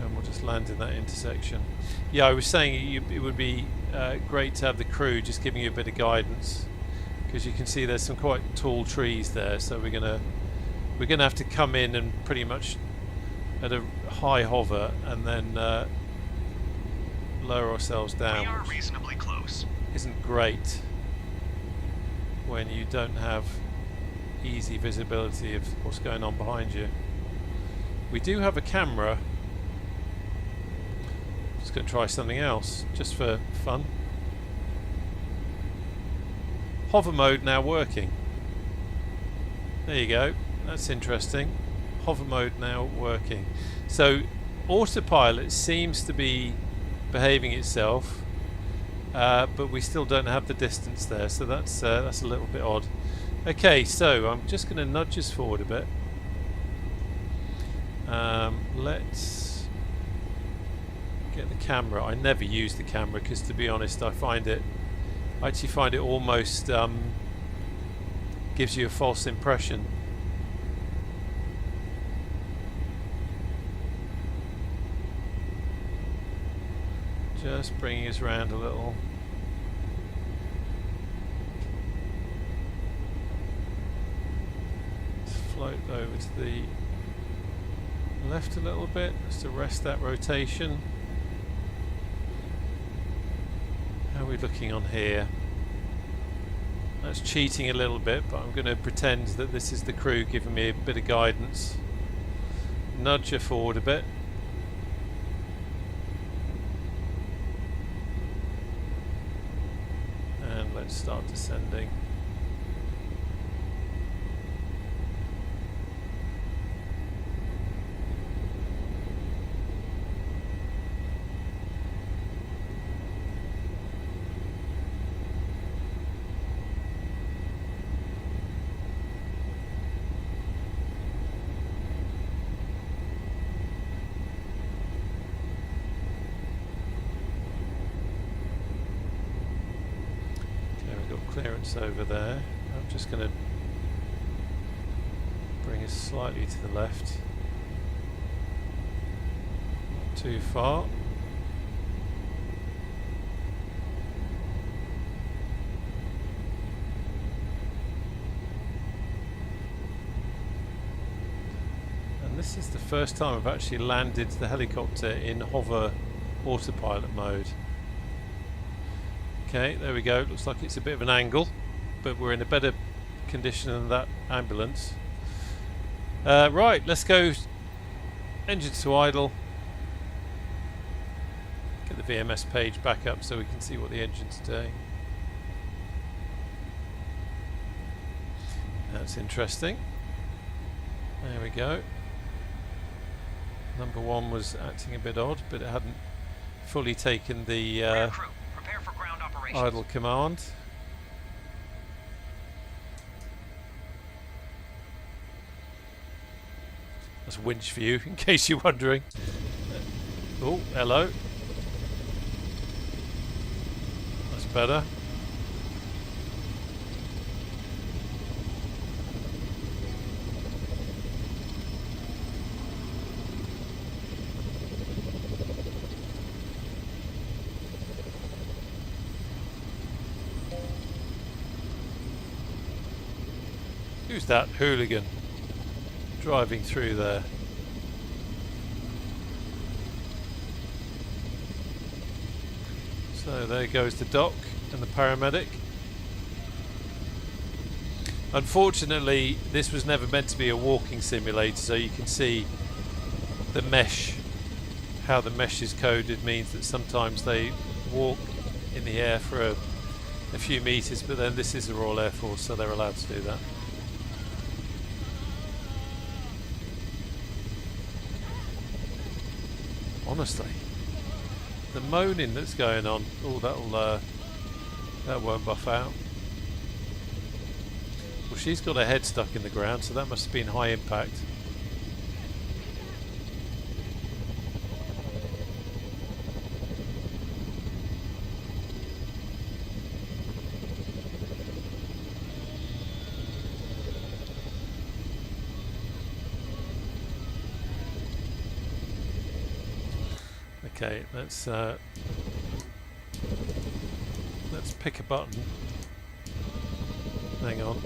[SPEAKER 1] And we'll just land in that intersection. Yeah, I was saying it would be great to have the crew just giving you a bit of guidance, because you can see there's some quite tall trees there, so we're gonna have to come in and pretty much at a high hover and then lower ourselves down.
[SPEAKER 5] We are reasonably close.
[SPEAKER 1] Isn't great when you don't have easy visibility of what's going on behind you. We do have a camera. Just going to try something else just for fun. Hover mode now working. There you go. That's interesting. Hover mode now working. So autopilot seems to be behaving itself, but we still don't have the distance there, so that's a little bit odd. Okay, so I'm just going to nudge us forward a bit. Let's get the camera. I never use the camera because, to be honest, I actually find it almost gives you a false impression. Just bringing us round a little. Let's float over to the left a little bit, just to arrest that rotation. How are we looking on here? That's cheating a little bit, but I'm going to pretend that this is the crew giving me a bit of guidance. Nudge her forward a bit. And let's start descending. Clearance over there. I'm just going to bring us slightly to the left. Not too far. And this is the first time I've actually landed the helicopter in hover autopilot mode. Okay, there we go. Looks like it's a bit of an angle, but we're in a better condition than that ambulance. Right, let's go engines to idle. Get the VMS page back up so we can see what the engine's doing. That's interesting. There we go. Number one was acting a bit odd, but it hadn't fully taken the idle command. That's winch for you, in case you're wondering. Oh, hello. That's better. Who's that hooligan driving through there? So there goes the doc and the paramedic. Unfortunately, this was never meant to be a walking simulator, so you can see the mesh, how the mesh is coded means that sometimes they walk in the air for a few meters, but then this is the Royal Air Force, so they're allowed to do that. Honestly, the moaning that's going on, oh, that won't buff out. Well, she's got her head stuck in the ground, so that must have been high impact. Okay, let's pick a button. Hang on.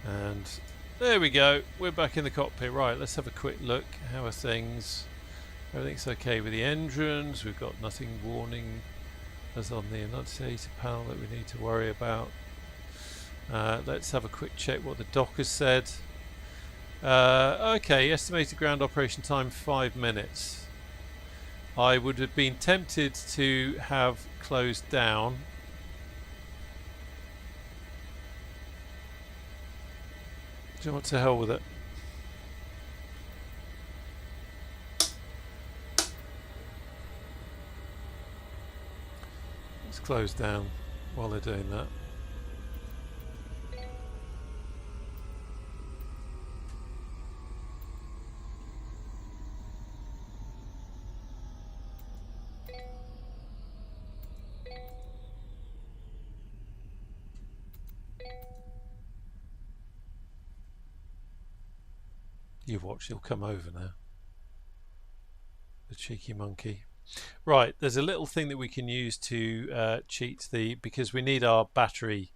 [SPEAKER 1] And there we go. We're back in the cockpit. Right, let's have a quick look. How are things? Everything's okay with the engines. We've got nothing warning us on the annunciator panel that we need to worry about. Let's have a quick check what the doc has said. Okay, estimated ground operation time 5 minutes. I would have been tempted to have closed down. Do you know what, to hell with it? Let's close down while they're doing that. You watch, he'll come over now. The cheeky monkey. Right, there's a little thing that we can use to cheat because we need our battery,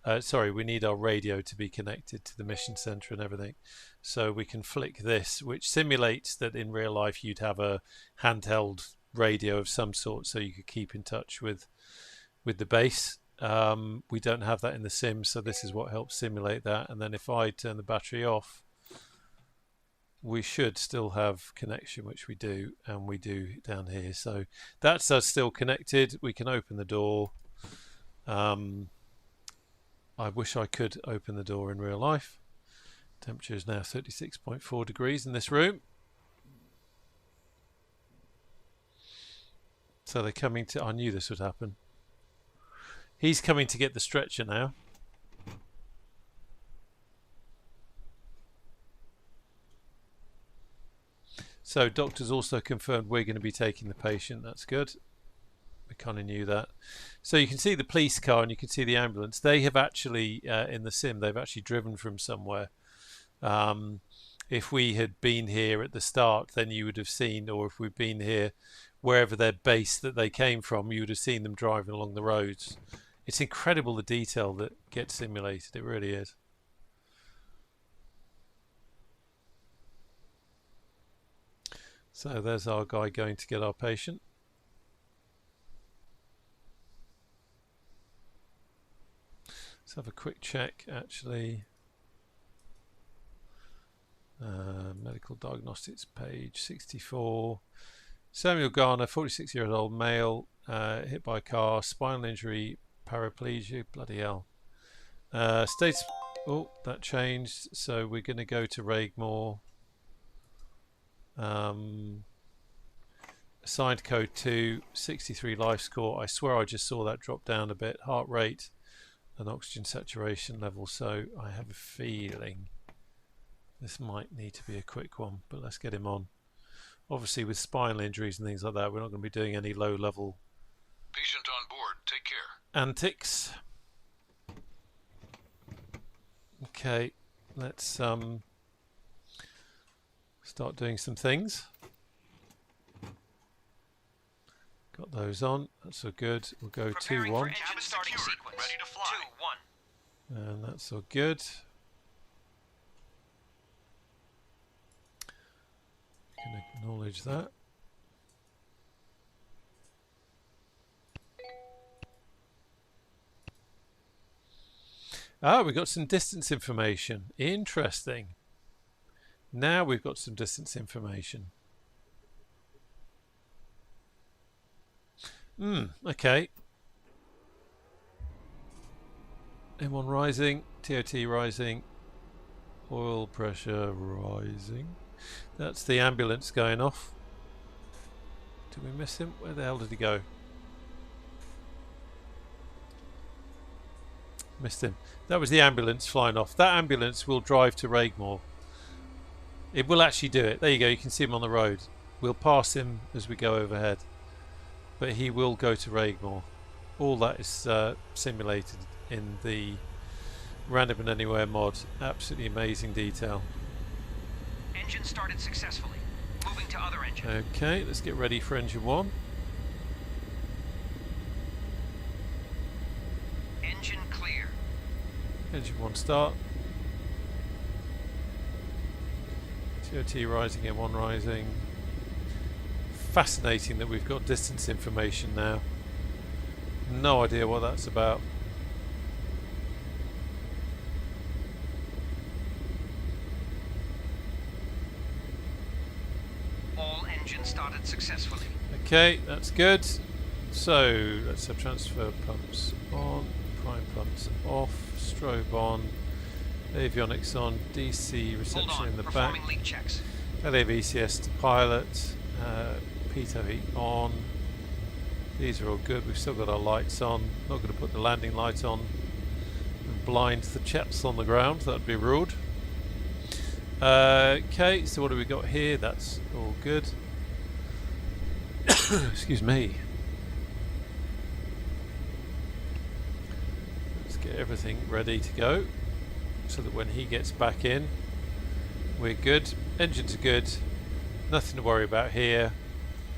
[SPEAKER 1] we need our radio to be connected to the mission center and everything. So we can flick this, which simulates that in real life you'd have a handheld radio of some sort, so you could keep in touch with the base. We don't have that in the sim, so this is what helps simulate that. And then if I turn the battery off, we should still have connection, which we do, and we do down here. So that's us still connected. We can open the door. I wish I could open the door in real life. Temperature is now 36.4 degrees in this room. So they're coming to... I knew this would happen. He's coming to get the stretcher now. So doctors also confirmed we're going to be taking the patient. That's good. We kind of knew that. So you can see the police car and you can see the ambulance. They have actually, in the sim, they've actually driven from somewhere. If we had been here at the start, then you would have seen, or if we've been here, wherever their base that they came from, you would have seen them driving along the roads. It's incredible the detail that gets simulated. It really is. So there's our guy going to get our patient. Let's have a quick check actually. Medical diagnostics page 64. Samuel Garner, 46-year-old male, hit by a car, spinal injury, paraplegia, bloody hell. States, oh, that changed, so we're going to go to Raigmore. Assigned code 2, 63 life score. I swear I just saw that drop down a bit. Heart rate and oxygen saturation level. So I have a feeling this might need to be a quick one, but let's get him on. Obviously with spinal injuries and things like that, we're not going to be doing any low level
[SPEAKER 6] Patient on board. Take care.
[SPEAKER 1] antics. Okay, let's start doing some things. Got those on. That's all good. We'll go
[SPEAKER 2] Preparing
[SPEAKER 1] 2-1.
[SPEAKER 2] for engine starting sequence.
[SPEAKER 5] Ready to fly.
[SPEAKER 2] 2-1.
[SPEAKER 1] And that's all good. Can acknowledge that. Ah, we got some distance information. Interesting. Now we've got some distance information. Okay. M1 rising, TOT rising, oil pressure rising. That's the ambulance going off. Did we miss him? Where the hell did he go? Missed him. That was the ambulance flying off. That ambulance will drive to Raigmore. It will actually do it. There you go. You can see him on the road. We'll pass him as we go overhead. But he will go to Raigmore. All that is simulated in the Random and Anywhere mod. Absolutely amazing detail.
[SPEAKER 2] Engine started successfully. Moving to other engine.
[SPEAKER 1] Okay, let's get ready for engine 1.
[SPEAKER 2] Engine clear.
[SPEAKER 1] Engine 1 start. TOT rising, M1 rising. Fascinating that we've got distance information now. No idea what that's about.
[SPEAKER 2] All engines started successfully.
[SPEAKER 1] Okay, that's good. So let's have transfer pumps on, prime pumps off, strobe on, avionics on, DC reception
[SPEAKER 2] Hold on.
[SPEAKER 1] in the back,
[SPEAKER 2] Performing leak checks.
[SPEAKER 1] LAVCS to pilot, pitot heat on. These are all good. We've still got our lights on. Not going to put the landing light on and blind the chaps on the ground. That'd be rude. Okay, so what do we got here? That's all good. Excuse me. Let's get everything ready to go so that when he gets back in, we're good. Engines are good. Nothing to worry about here.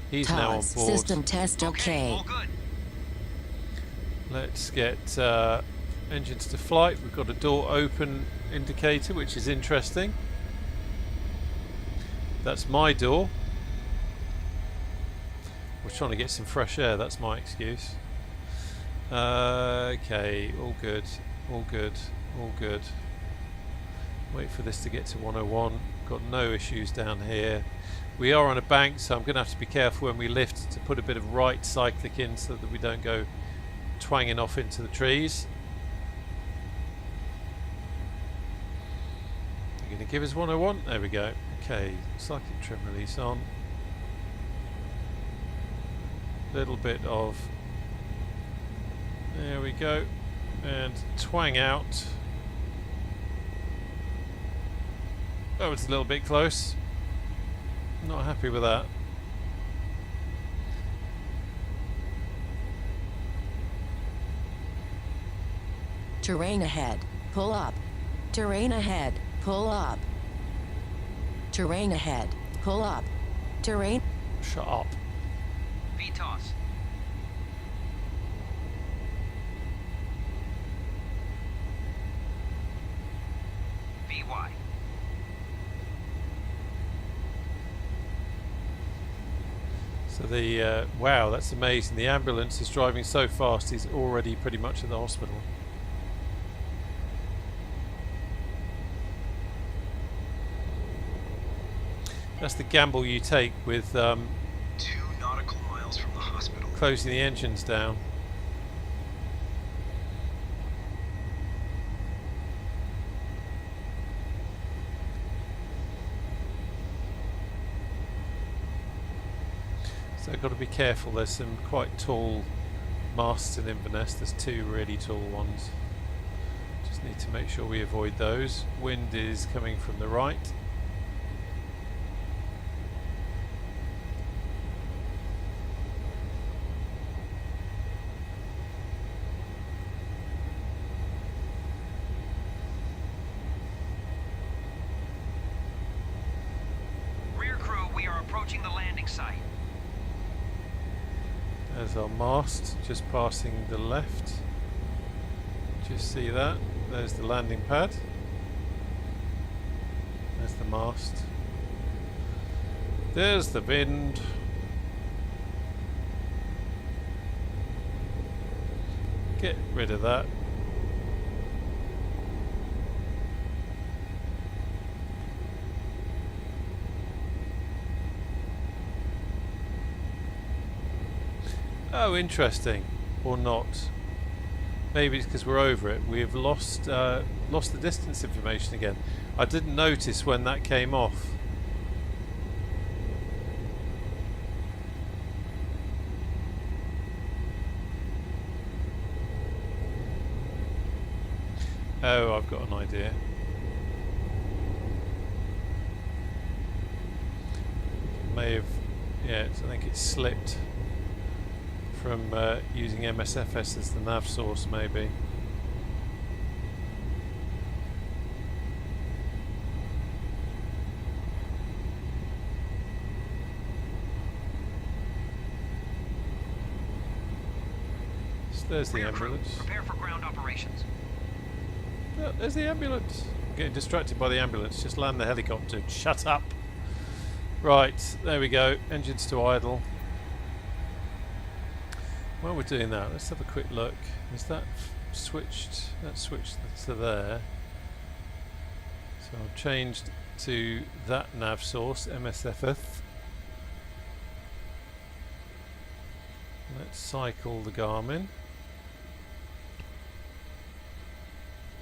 [SPEAKER 1] He's now on
[SPEAKER 8] Toss.
[SPEAKER 1] board.
[SPEAKER 8] System test okay.
[SPEAKER 2] All good.
[SPEAKER 1] Let's get engines to flight. We've got a door open indicator, which is interesting. That's my door. We're trying to get some fresh air. That's my excuse. Okay, all good, all good, all good. Wait for this to get to 101. Got no issues down here. We are on a bank, so I'm going to have to be careful when we lift to put a bit of right cyclic in so that we don't go twanging off into the trees. You're going to give us 101? There we go. Okay, cyclic trim release on. Little bit of... There we go. And twang out. Oh, it's a little bit close. Not happy with that.
[SPEAKER 8] Terrain ahead. Pull up. Terrain ahead. Pull up. Terrain ahead. Pull up. Terrain.
[SPEAKER 1] Shut up.
[SPEAKER 2] VTOS. VY.
[SPEAKER 1] So the wow, that's amazing. The ambulance is driving so fast he's already pretty much at the hospital. That's the gamble you take with
[SPEAKER 5] 2 nautical miles from the hospital.
[SPEAKER 1] closing the engines down. So I've got to be careful. There's some quite tall masts in Inverness. There's 2 really tall ones. Just need to make sure we avoid those. Wind is coming from the right.
[SPEAKER 2] Rear crew, we are approaching the landing site.
[SPEAKER 1] There's our mast just passing the left. Just see that. There's the landing pad. There's the mast. There's the wind. Get rid of that. Oh, interesting. Or not. Maybe it's because we're over it. We've lost the distance information again. I didn't notice when that came off. Oh, I've got an idea. May have, yeah, I think it's slipped from using MSFS as the nav source, maybe. So there's the
[SPEAKER 2] Rear crew,
[SPEAKER 1] ambulance.
[SPEAKER 2] prepare for ground operations.
[SPEAKER 1] Oh, there's the ambulance. I'm getting distracted by the ambulance. Just land the helicopter. Shut up. Right, there we go. Engines to idle. While we're doing that, let's have a quick look. Is that switched? That's switched to there. So I've changed to that nav source, MSFF. Let's cycle the Garmin.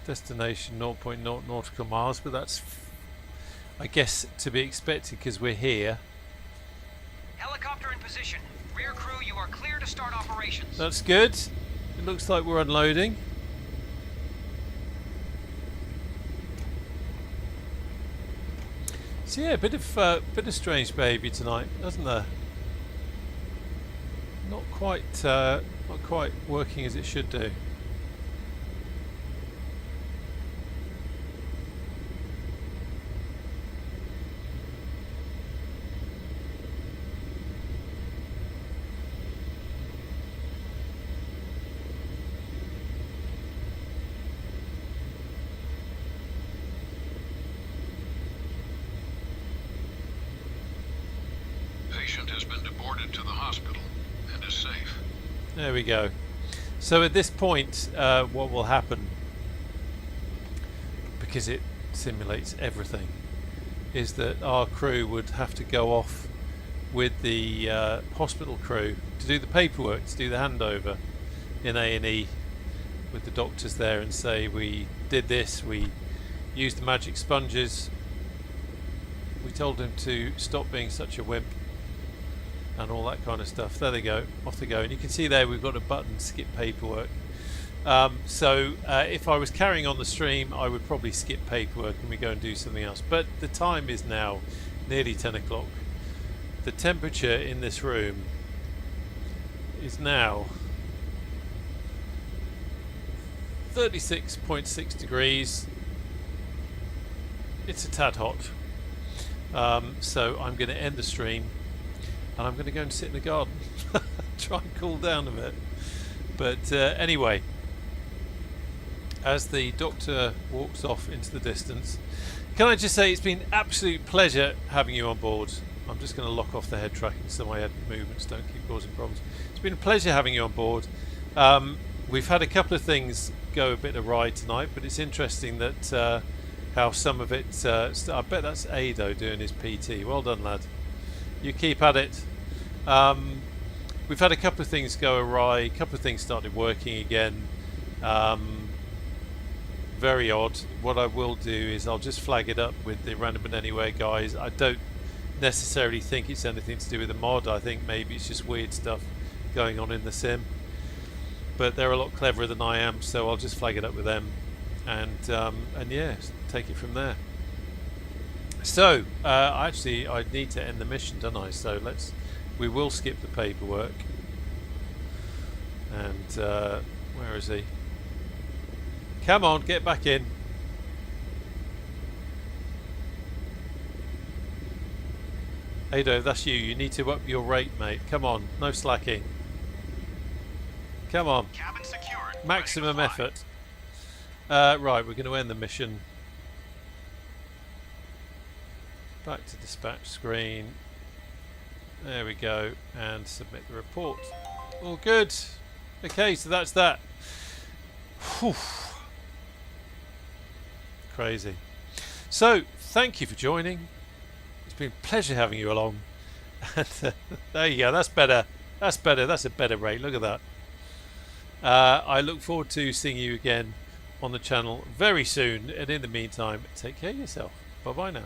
[SPEAKER 1] Destination 0.0 nautical miles, but that's, I guess, to be expected because we're here.
[SPEAKER 2] Helicopter in position. Rear crew, you are clear to start operations.
[SPEAKER 1] That's good. It looks like we're unloading. So yeah, bit of strange baby tonight, doesn't there? Not quite working as it should do.
[SPEAKER 6] Patient has been deported to the hospital and is safe.
[SPEAKER 1] There we go. So at this point, what will happen, because it simulates everything, is that our crew would have to go off with the hospital crew to do the paperwork, to do the handover in A&E with the doctors there and say, we did this, we used the magic sponges, we told him to stop being such a wimp, and all that kind of stuff. There they go, off they go. And you can see there we've got a button, skip paperwork. So if I was carrying on the stream, I would probably skip paperwork and we go and do something else. But the time is now nearly 10 o'clock. The temperature in this room is now 36.6 degrees. It's a tad hot. So I'm going to end the stream and I'm going to go and sit in the garden. Try and cool down a bit. But anyway, as the doctor walks off into the distance, can I just say it's been an absolute pleasure having you on board. I'm just going to lock off the head tracking so my head movements don't keep causing problems. It's been a pleasure having you on board. We've had a couple of things go a bit awry tonight, but it's interesting that how some of it, I bet that's Ado doing his PT. Well done, lad. You keep at it. We've had a couple of things go awry, a couple of things started working again. Very odd. What I will do is I'll just flag it up with the Random and Anywhere guys. I don't necessarily think it's anything to do with the mod. I think maybe it's just weird stuff going on in the sim. But they're a lot cleverer than I am, so I'll just flag it up with them, and yeah, take it from there. So actually, I need to end the mission, don't I? So we will skip the paperwork. And where is he? Come on, get back in. Ado, that's you. You need to up your rate, mate. Come on, no slacking. Come on.
[SPEAKER 5] Cabin secured.
[SPEAKER 1] Maximum
[SPEAKER 5] Ready to fly.
[SPEAKER 1] effort. Right, we're going to end the mission. Back to dispatch screen. There we go. And submit the report. All good. Okay, so that's that. Whew. Crazy. So, thank you for joining. It's been a pleasure having you along. And, there you go. That's better. That's better. That's a better rate. Look at that. I look forward to seeing you again on the channel very soon. And in the meantime, take care of yourself. Bye-bye now.